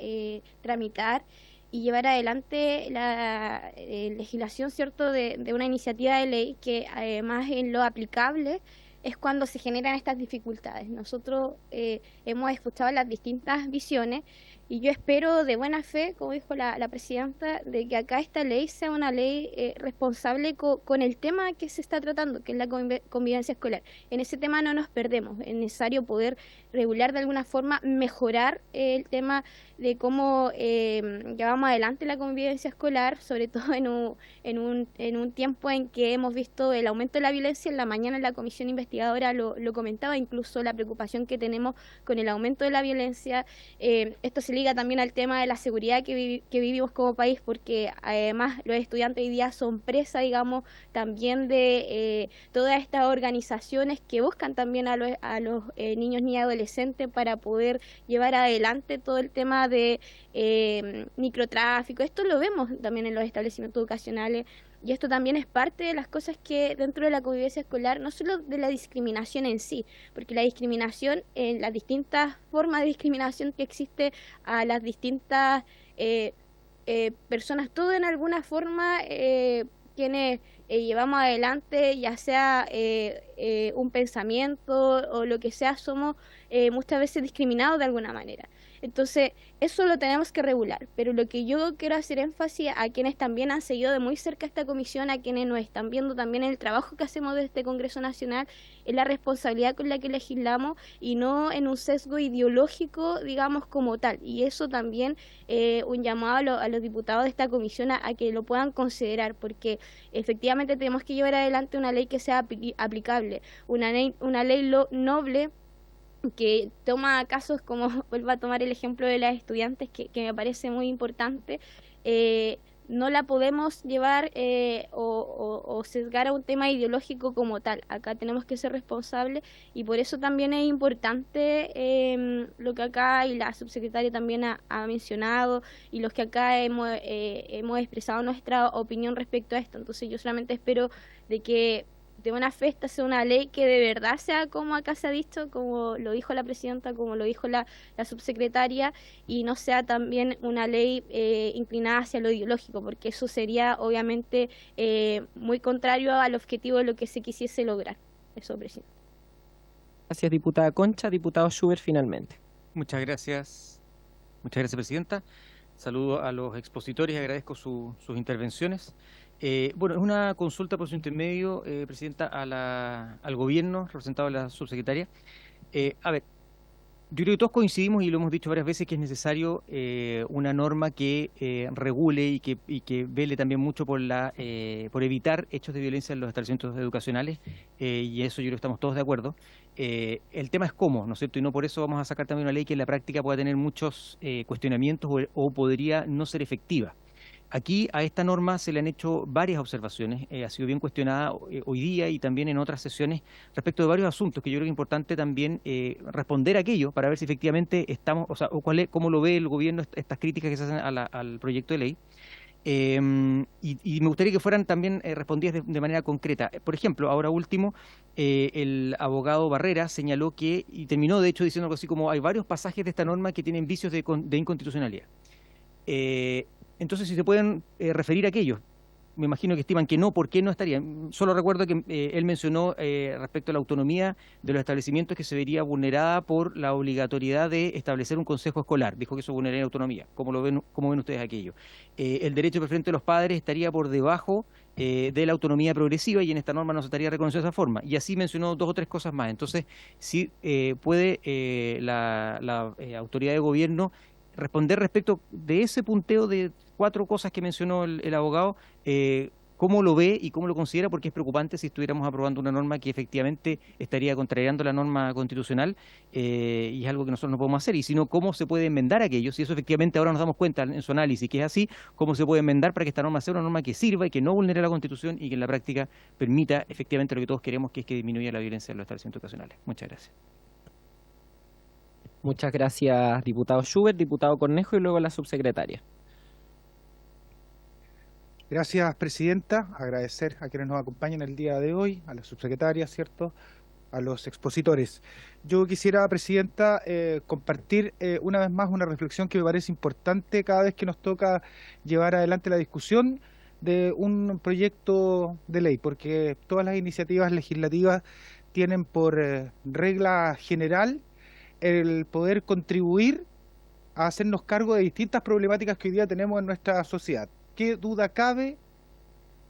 Speaker 9: tramitar y llevar adelante la legislación, ¿cierto?, de una iniciativa de ley que además en lo aplicable es cuando se generan estas dificultades. Nosotros hemos escuchado las distintas visiones y yo espero de buena fe, como dijo la Presidenta, de que acá esta ley sea una ley responsable con el tema que se está tratando, que es la convivencia escolar. En ese tema no nos perdemos, es necesario poder regular de alguna forma, mejorar el tema de cómo llevamos adelante la convivencia escolar, sobre todo en un tiempo en que hemos visto el aumento de la violencia. En la mañana la comisión investigadora lo comentaba, incluso la preocupación que tenemos con el aumento de la violencia. Esto se liga también al tema de la seguridad que vivimos como país, porque además los estudiantes hoy día son presa, digamos, también de todas estas organizaciones que buscan también a los niños ni adolescentes para poder llevar adelante todo el tema de microtráfico. Esto lo vemos también en los establecimientos educacionales y esto también es parte de las cosas que dentro de la convivencia escolar, no solo de la discriminación en sí, porque la discriminación, las distintas formas de discriminación que existe a las distintas personas, todo en alguna forma quienes llevamos adelante, ya sea un pensamiento o lo que sea, somos muchas veces discriminados de alguna manera. Entonces, eso lo tenemos que regular, pero lo que yo quiero hacer énfasis a quienes también han seguido de muy cerca esta comisión, a quienes nos están viendo también el trabajo que hacemos desde este Congreso Nacional, es la responsabilidad con la que legislamos y no en un sesgo ideológico, digamos, como tal. Y eso también un llamado a los diputados de esta comisión a que lo puedan considerar, porque efectivamente tenemos que llevar adelante una ley que sea aplicable, una ley noble, que toma casos como, vuelvo a tomar el ejemplo de las estudiantes, que me parece muy importante. No la podemos llevar o sesgar a un tema ideológico como tal. Acá tenemos que ser responsables y por eso también es importante lo que acá y la subsecretaria también ha mencionado y los que acá hemos expresado nuestra opinión respecto a esto. Entonces yo solamente espero de que de una fe esta sea una ley que de verdad sea como acá se ha dicho, como lo dijo la presidenta, como lo dijo la subsecretaria, y no sea también una ley inclinada hacia lo ideológico, porque eso sería obviamente muy contrario al objetivo de lo que se quisiese lograr. Eso, presidente.
Speaker 1: Gracias, diputada Concha. Diputado Schubert, finalmente.
Speaker 6: Muchas gracias, presidenta. Saludo a los expositores y agradezco sus intervenciones. Bueno, es una consulta por su intermedio, presidenta, al gobierno, representado a la subsecretaria. A ver, yo creo que todos coincidimos y lo hemos dicho varias veces que es necesario una norma que regule y que vele también mucho por evitar hechos de violencia en los establecimientos educacionales, y eso yo creo que estamos todos de acuerdo. El tema es cómo, ¿no es cierto? Y no por eso vamos a sacar también una ley que en la práctica pueda tener muchos cuestionamientos o podría no ser efectiva. Aquí a esta norma se le han hecho varias observaciones, ha sido bien cuestionada hoy día y también en otras sesiones respecto de varios asuntos que yo creo que es importante también responder a aquello para ver si efectivamente estamos, o sea, cómo lo ve el gobierno estas críticas que se hacen al proyecto de ley. Y me gustaría que fueran también respondidas de manera concreta. Por ejemplo, ahora último, el abogado Barrera señaló que, y terminó de hecho diciendo algo así como hay varios pasajes de esta norma que tienen vicios de inconstitucionalidad. Entonces, si se pueden referir a aquellos, me imagino que estiman que no, ¿por qué no estarían? Solo recuerdo que él mencionó respecto a la autonomía de los establecimientos que se vería vulnerada por la obligatoriedad de establecer un consejo escolar. Dijo que eso vulneraría autonomía. ¿Cómo ven ustedes aquello? El derecho preferente de los padres estaría por debajo de la autonomía progresiva y en esta norma no se estaría reconocido de esa forma. Y así mencionó 2 o 3 cosas más. Entonces, sí puede la autoridad de gobierno responder respecto de ese punteo de 4 cosas que mencionó el abogado, cómo lo ve y cómo lo considera, porque es preocupante si estuviéramos aprobando una norma que efectivamente estaría contrariando la norma constitucional, y es algo que nosotros no podemos hacer, y si no, cómo se puede enmendar aquello, si eso efectivamente ahora nos damos cuenta en su análisis que es así, cómo se puede enmendar para que esta norma sea una norma que sirva y que no vulnere la Constitución y que en la práctica permita efectivamente lo que todos queremos, que es que disminuya la violencia en los establecimientos educacionales. Muchas gracias.
Speaker 1: Muchas gracias, diputado Schubert, diputado Cornejo y luego la subsecretaria.
Speaker 14: Gracias, presidenta. Agradecer a quienes nos acompañan el día de hoy, a la subsecretaria, ¿cierto?, a los expositores. Yo quisiera, presidenta, compartir una vez más una reflexión que me parece importante cada vez que nos toca llevar adelante la discusión de un proyecto de ley, porque todas las iniciativas legislativas tienen por regla general el poder contribuir a hacernos cargo de distintas problemáticas que hoy día tenemos en nuestra sociedad. ¿Qué duda cabe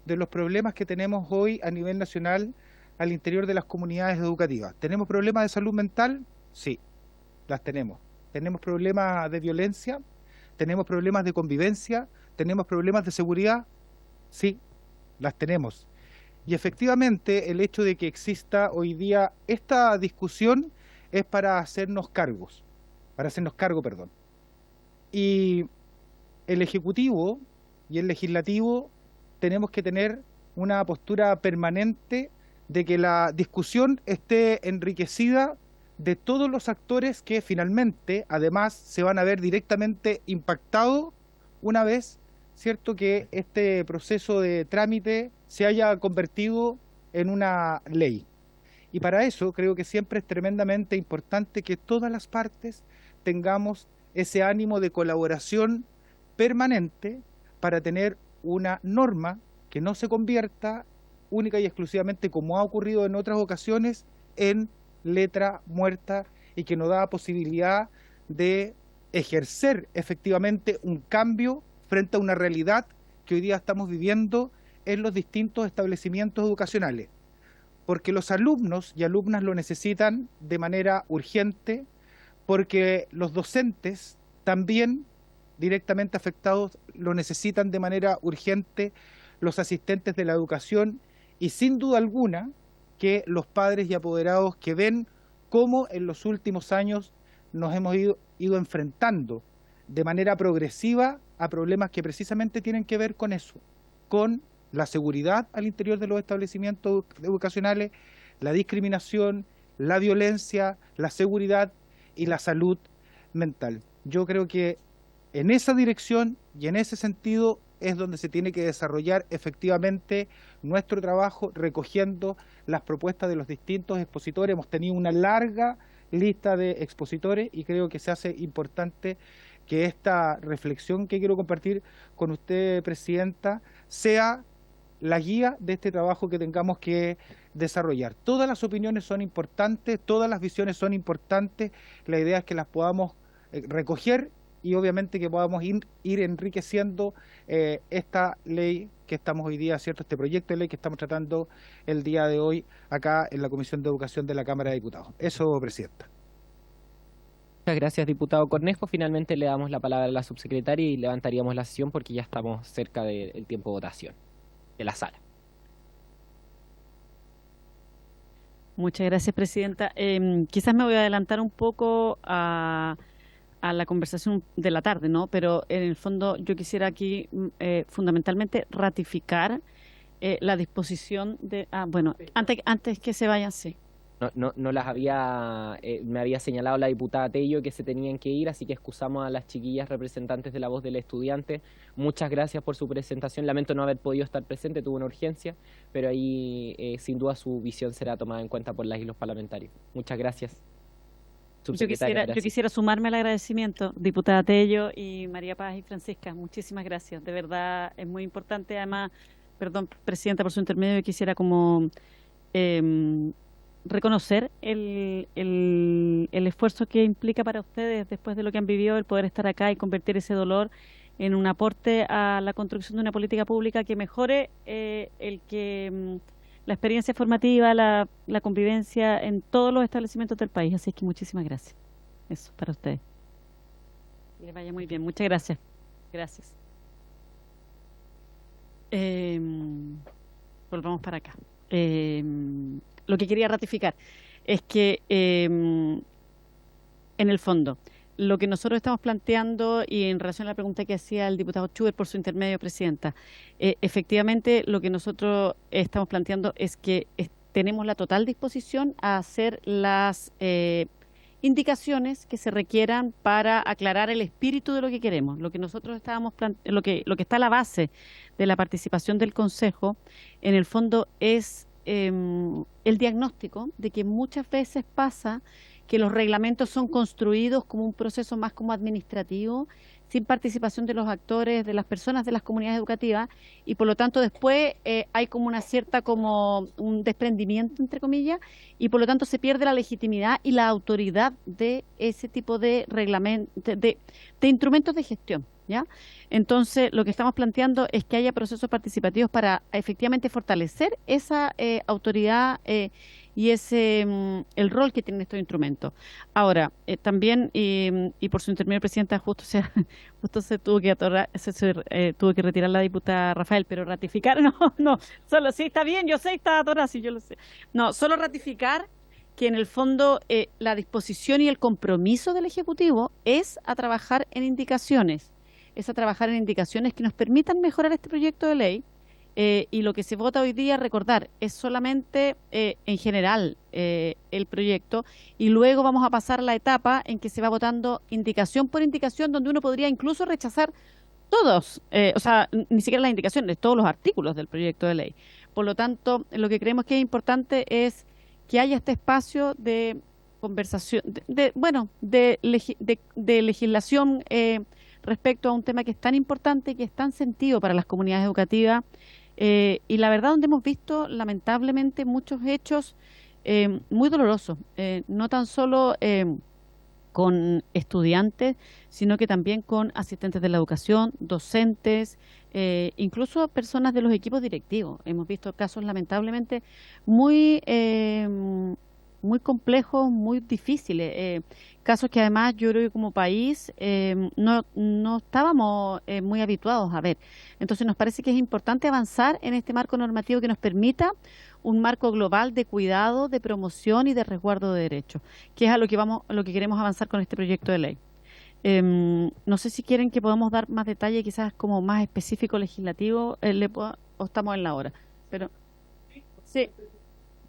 Speaker 14: de los problemas que tenemos hoy a nivel nacional al interior de las comunidades educativas? ¿Tenemos problemas de salud mental? Sí, las tenemos. ¿Tenemos problemas de violencia? ¿Tenemos problemas de convivencia? ¿Tenemos problemas de seguridad? Sí, las tenemos. Y efectivamente el hecho de que exista hoy día esta discusión es para hacernos cargo. Y el Ejecutivo y el Legislativo tenemos que tener una postura permanente de que la discusión esté enriquecida de todos los actores que finalmente, además, se van a ver directamente impactados una vez, ¿cierto?, que este proceso de trámite se haya convertido en una ley. Y para eso creo que siempre es tremendamente importante que todas las partes tengamos ese ánimo de colaboración permanente para tener una norma que no se convierta única y exclusivamente, como ha ocurrido en otras ocasiones, en letra muerta y que nos da posibilidad de ejercer efectivamente un cambio frente a una realidad que hoy día estamos viviendo en los distintos establecimientos educacionales, porque los alumnos y alumnas lo necesitan de manera urgente, porque los docentes también directamente afectados lo necesitan de manera urgente, los asistentes de la educación y sin duda alguna que los padres y apoderados que ven cómo en los últimos años nos hemos ido enfrentando de manera progresiva a problemas que precisamente tienen que ver con eso, con la seguridad al interior de los establecimientos educacionales, la discriminación, la violencia, la seguridad y la salud mental. Yo creo que en esa dirección y en ese sentido es donde se tiene que desarrollar efectivamente nuestro trabajo, recogiendo las propuestas de los distintos expositores. Hemos tenido una larga lista de expositores y creo que se hace importante que esta reflexión que quiero compartir con usted, Presidenta, sea la guía de este trabajo que tengamos que desarrollar. Todas las opiniones son importantes, todas las visiones son importantes, la idea es que las podamos recoger y obviamente que podamos ir enriqueciendo esta ley que estamos hoy día, ¿cierto? Este proyecto de ley que estamos tratando el día de hoy acá en la Comisión de Educación de la Cámara de Diputados. Eso, Presidenta.
Speaker 1: Muchas gracias, diputado Cornejo. Finalmente le damos la palabra a la subsecretaria y levantaríamos la sesión porque ya estamos cerca del tiempo de votación de la sala.
Speaker 12: Muchas gracias, Presidenta. Quizás me voy a adelantar un poco a la conversación de la tarde, ¿no? Pero en el fondo yo quisiera aquí fundamentalmente ratificar la disposición de... bueno, antes que se vayan, sí.
Speaker 1: No las había, me había señalado la diputada Tello que se tenían que ir, así que excusamos a las chiquillas representantes de la voz del estudiante. Muchas gracias por su presentación. Lamento no haber podido estar presente, tuve una urgencia, pero ahí sin duda su visión será tomada en cuenta por las y los parlamentarios. Muchas gracias.
Speaker 12: Yo quisiera sumarme al agradecimiento, diputada Tello y María Paz y Francisca. Muchísimas gracias. De verdad es muy importante. Además, perdón, Presidenta, por su intermedio, yo quisiera como reconocer el esfuerzo que implica para ustedes después de lo que han vivido el poder estar acá y convertir ese dolor en un aporte a la construcción de una política pública que mejore la experiencia formativa, la convivencia en todos los establecimientos del país. Así es que muchísimas gracias. Eso, para ustedes. Que les vaya muy bien. Muchas gracias. Gracias. Volvamos para acá. Lo que quería ratificar es que en el fondo lo que nosotros estamos planteando y en relación a la pregunta que hacía el diputado Schubert por su intermedio, Presidenta, efectivamente lo que nosotros estamos planteando es que tenemos la total disposición a hacer las indicaciones que se requieran para aclarar el espíritu de lo que queremos. Lo que nosotros estábamos lo que está a la base de la participación del Consejo, en el fondo es el diagnóstico de que muchas veces pasa que los reglamentos son construidos como un proceso más como administrativo, sin participación de los actores, de las personas de las comunidades educativas, y por lo tanto después hay como una cierta, como un desprendimiento, entre comillas, y por lo tanto se pierde la legitimidad y la autoridad de ese tipo de reglamentos, de instrumentos de gestión, ¿ya? Entonces, lo que estamos planteando es que haya procesos participativos para efectivamente fortalecer esa autoridad y ese el rol que tienen estos instrumentos. Ahora, también, y por su intermedio, Presidenta, justo se tuvo que atorar, tuvo que retirar la diputada Rafael, pero ratificar, no, solo sí, está bien, yo sé, está atorada, sí, yo lo sé. No, solo ratificar que en el fondo la disposición y el compromiso del Ejecutivo es a trabajar en indicaciones, que nos permitan mejorar este proyecto de ley. Y lo que se vota hoy día, recordar, es solamente en general el proyecto, y luego vamos a pasar a la etapa en que se va votando indicación por indicación, donde uno podría incluso rechazar todos, o sea, ni siquiera las indicaciones, todos los artículos del proyecto de ley. Por lo tanto, lo que creemos que es importante es que haya este espacio de conversación, de legislación respecto a un tema que es tan importante, que es tan sentido para las comunidades educativas, y la verdad donde hemos visto lamentablemente muchos hechos muy dolorosos, no tan solo con estudiantes, sino que también con asistentes de la educación, docentes, incluso personas de los equipos directivos. Hemos visto casos lamentablemente muy muy complejos, muy difíciles, casos que además yo creo que como país no estábamos muy habituados a ver. Entonces nos parece que es importante avanzar en este marco normativo que nos permita un marco global de cuidado, de promoción y de resguardo de derechos, que es a lo que queremos avanzar con este proyecto de ley. No sé si quieren que podamos dar más detalle, quizás como más específico legislativo, o estamos en la hora, pero sí.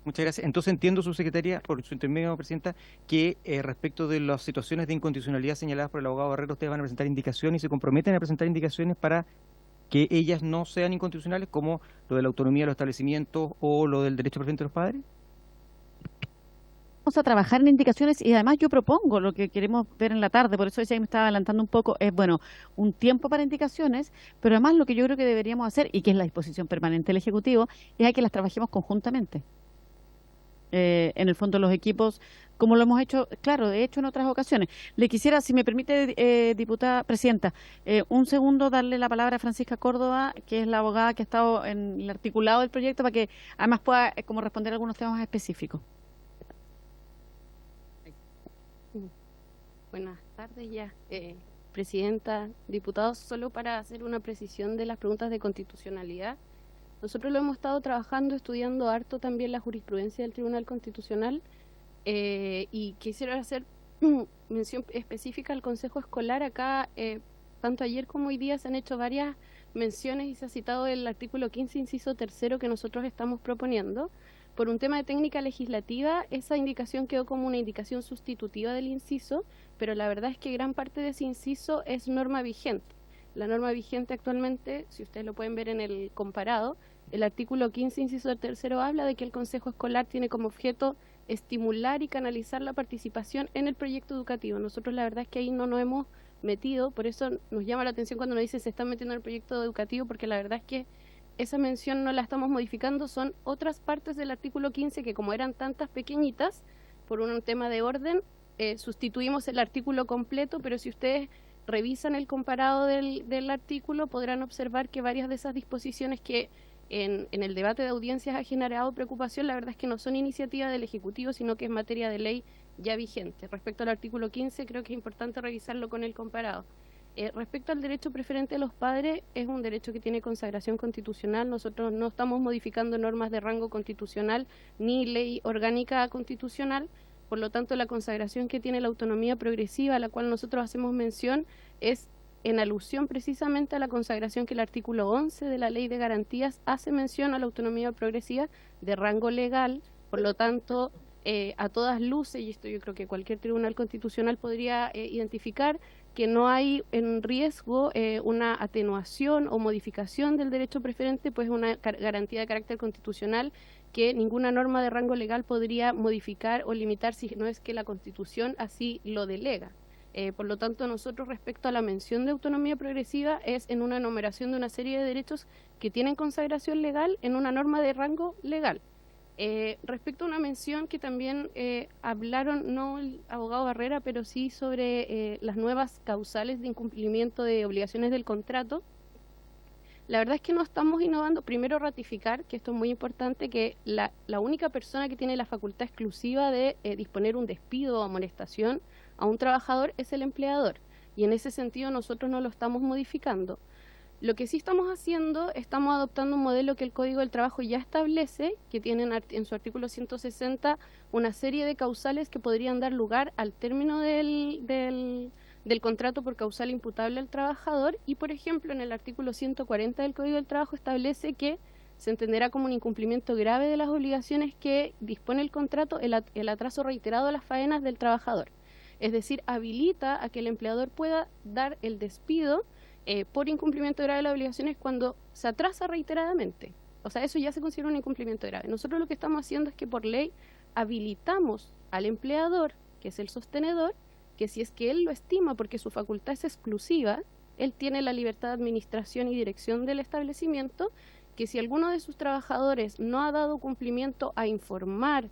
Speaker 15: Muchas gracias. Entonces entiendo, subsecretaria, por su intermedio, presidenta, que respecto de las situaciones de inconstitucionalidad señaladas por el abogado Barrera, ustedes van a presentar indicaciones y se comprometen a presentar indicaciones para que ellas no sean inconstitucionales, como lo de la autonomía de los establecimientos o lo del derecho preferente de los padres.
Speaker 12: Vamos a trabajar en indicaciones y además yo propongo lo que queremos ver en la tarde, por eso decía que me estaba adelantando un poco, es bueno, un tiempo para indicaciones, pero además lo que yo creo que deberíamos hacer, y que es la disposición permanente del Ejecutivo, es a que las trabajemos conjuntamente. En el fondo los equipos, como lo hemos hecho, claro, de hecho en otras ocasiones. Le quisiera, si me permite, diputada presidenta, un segundo darle la palabra a Francisca Córdoba, que es la abogada que ha estado en el articulado del proyecto, para que además pueda como responder algunos temas específicos.
Speaker 16: Buenas tardes ya, presidenta, diputados, solo para hacer una precisión de las preguntas de constitucionalidad. Nosotros lo hemos estado trabajando, estudiando harto también la jurisprudencia del Tribunal Constitucional y quisiera hacer mención específica al Consejo Escolar. Acá, tanto ayer como hoy día se han hecho varias menciones y se ha citado el artículo 15, inciso 3 que nosotros estamos proponiendo. Por un tema de técnica legislativa, esa indicación quedó como una indicación sustitutiva del inciso, pero la verdad es que gran parte de ese inciso es norma vigente. La norma vigente actualmente, si ustedes lo pueden ver en el comparado, el artículo 15, inciso 3 habla de que el Consejo Escolar tiene como objeto estimular y canalizar la participación en el proyecto educativo. Nosotros la verdad es que ahí no nos hemos metido, por eso nos llama la atención cuando nos dice se están metiendo en el proyecto educativo, porque la verdad es que esa mención no la estamos modificando, son otras partes del artículo 15 que como eran tantas pequeñitas, por un tema de orden, sustituimos el artículo completo, pero si ustedes revisan el comparado del artículo, podrán observar que varias de esas disposiciones que en el debate de audiencias ha generado preocupación, la verdad es que no son iniciativa del Ejecutivo, sino que es materia de ley ya vigente. Respecto al artículo 15, creo que es importante revisarlo con el comparado. Respecto al derecho preferente de los padres, es un derecho que tiene consagración constitucional. Nosotros no estamos modificando normas de rango constitucional ni ley orgánica constitucional. Por lo tanto, la consagración que tiene la autonomía progresiva, a la cual nosotros hacemos mención, es en alusión precisamente a la consagración que el artículo 11 de la Ley de Garantías hace mención a la autonomía progresiva de rango legal. Por lo tanto, a todas luces, y esto yo creo que cualquier tribunal constitucional podría identificar, que no hay en riesgo una atenuación o modificación del derecho preferente, pues una garantía de carácter constitucional que ninguna norma de rango legal podría modificar o limitar si no es que la Constitución así lo delega. Por lo tanto, nosotros respecto a la mención de autonomía progresiva es en una enumeración de una serie de derechos que tienen consagración legal en una norma de rango legal. Respecto a una mención que también hablaron, no el abogado Barrera, pero sí sobre las nuevas causales de incumplimiento de obligaciones del contrato. La verdad es que no estamos innovando. Primero, ratificar, que esto es muy importante, que la única persona que tiene la facultad exclusiva de disponer un despido o amonestación a un trabajador es el empleador. Y en ese sentido nosotros no lo estamos modificando. Lo que sí estamos haciendo, estamos adoptando un modelo que el Código del Trabajo ya establece, que tiene en su artículo 160 una serie de causales que podrían dar lugar al término del contrato por causal imputable al trabajador, y por ejemplo en el artículo 140 del Código del Trabajo establece que se entenderá como un incumplimiento grave de las obligaciones que dispone el contrato el atraso reiterado a las faenas del trabajador. Es decir, habilita a que el empleador pueda dar el despido por incumplimiento grave de las obligaciones cuando se atrasa reiteradamente. O sea, eso ya se considera un incumplimiento grave. Nosotros lo que estamos haciendo es que por ley habilitamos al empleador, que es el sostenedor, que si es que él lo estima porque su facultad es exclusiva, él tiene la libertad de administración y dirección del establecimiento, que si alguno de sus trabajadores no ha dado cumplimiento a informar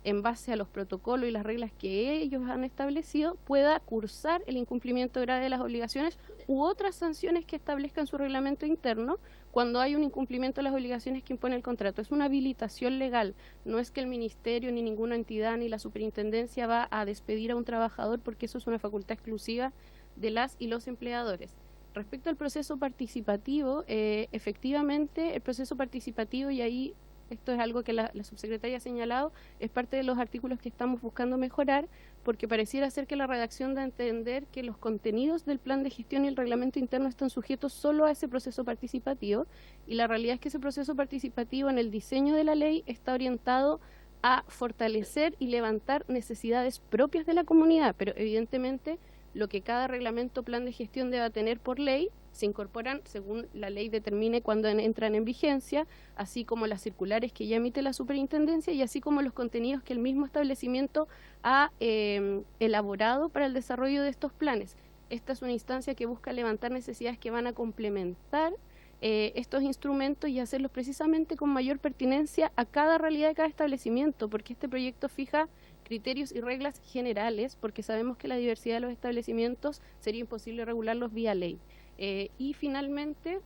Speaker 16: en base a los protocolos y las reglas que ellos han establecido, pueda cursar el incumplimiento grave de las obligaciones u otras sanciones que establezca en su reglamento interno cuando hay un incumplimiento de las obligaciones que impone el contrato. Es una habilitación legal, no es que el ministerio, ni ninguna entidad, ni la superintendencia va a despedir a un trabajador, porque eso es una facultad exclusiva de las y los empleadores. Respecto al proceso participativo, efectivamente el proceso participativo, y ahí esto es algo que la subsecretaria ha señalado, es parte de los artículos que estamos buscando mejorar, porque pareciera ser que la redacción da a entender que los contenidos del plan de gestión y el reglamento interno están sujetos solo a ese proceso participativo, y la realidad es que ese proceso participativo en el diseño de la ley está orientado a fortalecer y levantar necesidades propias de la comunidad, pero evidentemente lo que cada reglamento plan de gestión deba tener por ley se incorporan según la ley determine cuando entran en vigencia, así como las circulares que ya emite la superintendencia y así como los contenidos que el mismo establecimiento ha elaborado para el desarrollo de estos planes. Esta es una instancia que busca levantar necesidades que van a complementar estos instrumentos y hacerlos precisamente con mayor pertinencia a cada realidad de cada establecimiento, porque este proyecto fija criterios y reglas generales, porque sabemos que la diversidad de los establecimientos sería imposible regularlos vía ley. Y finalmente,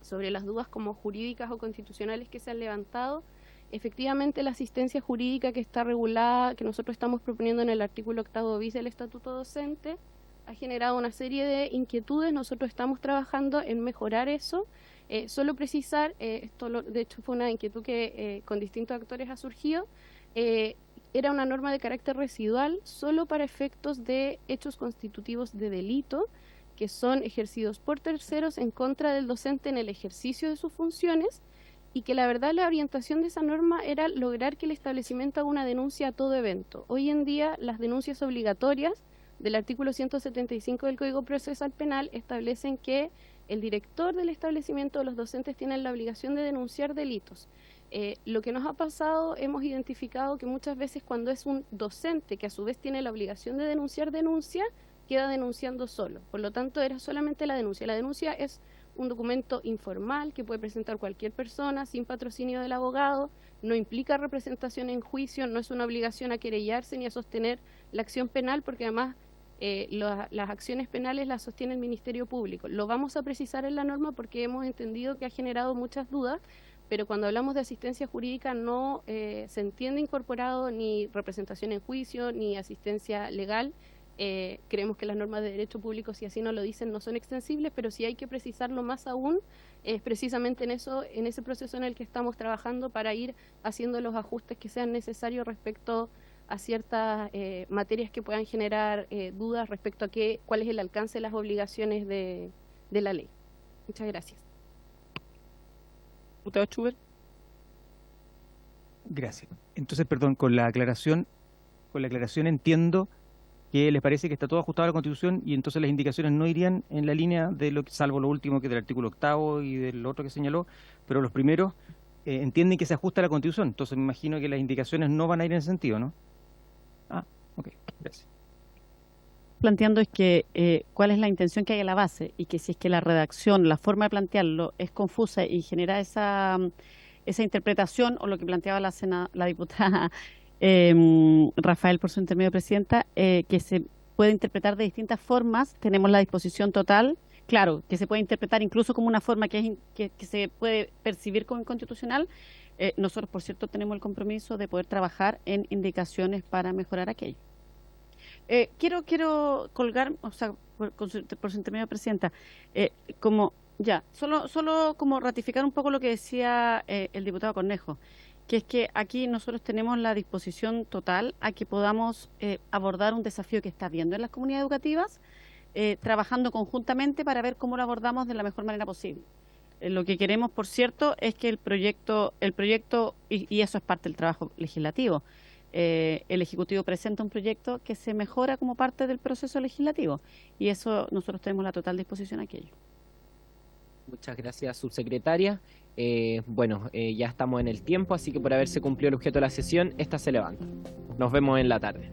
Speaker 16: sobre las dudas como jurídicas o constitucionales que se han levantado, efectivamente la asistencia jurídica que está regulada, que nosotros estamos proponiendo en el artículo 8º bis del Estatuto Docente, ha generado una serie de inquietudes. Nosotros estamos trabajando en mejorar eso. Solo precisar, de hecho fue una inquietud que con distintos actores ha surgido, era una norma de carácter residual solo para efectos de hechos constitutivos de delito que son ejercidos por terceros en contra del docente en el ejercicio de sus funciones, y que la verdad la orientación de esa norma era lograr que el establecimiento haga una denuncia a todo evento. Hoy en día las denuncias obligatorias del artículo 175 del Código Procesal Penal establecen que el director del establecimiento o los docentes tienen la obligación de denunciar delitos. Lo que nos ha pasado, hemos identificado que muchas veces cuando es un docente que a su vez tiene la obligación de denuncia, queda denunciando solo. Por lo tanto, era solamente la denuncia. La denuncia es un documento informal que puede presentar cualquier persona sin patrocinio del abogado, no implica representación en juicio, no es una obligación a querellarse ni a sostener la acción penal, porque además las acciones penales las sostiene el Ministerio Público. Lo vamos a precisar en la norma porque hemos entendido que ha generado muchas dudas, pero cuando hablamos de asistencia jurídica no se entiende incorporado ni representación en juicio ni asistencia legal. Creemos que las normas de derecho público, si así no lo dicen, no son extensibles, pero si hay que precisarlo más aún, es precisamente en ese proceso en el que estamos trabajando para ir haciendo los ajustes que sean necesarios respecto a ciertas materias que puedan generar dudas respecto a cuál es el alcance de las obligaciones de la ley. Muchas gracias.
Speaker 15: Diputado Schubert. Gracias. Entonces, perdón, con la aclaración entiendo que les parece que está todo ajustado a la Constitución y entonces las indicaciones no irían en la línea de lo que, salvo lo último que es del artículo 8º y del otro que señaló, pero los primeros entienden que se ajusta a la Constitución, entonces me imagino que las indicaciones no van a ir en ese sentido, ¿no? Ah, ok, gracias.
Speaker 12: Planteando es que cuál es la intención que hay a la base y que si es que la redacción, la forma de plantearlo es confusa y genera esa interpretación, o lo que planteaba la diputada Rafael por su intermedio, presidenta, que se puede interpretar de distintas formas. Tenemos la disposición total, claro, que se puede interpretar incluso como una forma que se puede percibir como inconstitucional. Nosotros, por cierto, tenemos el compromiso de poder trabajar en indicaciones para mejorar aquello. Quiero colgar, o sea, por su intermedio, presidenta, solo como ratificar un poco lo que decía el diputado Cornejo, que es que aquí nosotros tenemos la disposición total a que podamos abordar un desafío que está habiendo en las comunidades educativas, trabajando conjuntamente para ver cómo lo abordamos de la mejor manera posible. Lo que queremos, por cierto, es que el proyecto y eso es parte del trabajo legislativo, el Ejecutivo presenta un proyecto que se mejora como parte del proceso legislativo, y eso nosotros tenemos la total disposición a aquello.
Speaker 1: Muchas gracias, subsecretaria. Ya estamos en el tiempo, así que por haberse cumplido el objeto de la sesión, esta se levanta. Nos vemos en la tarde.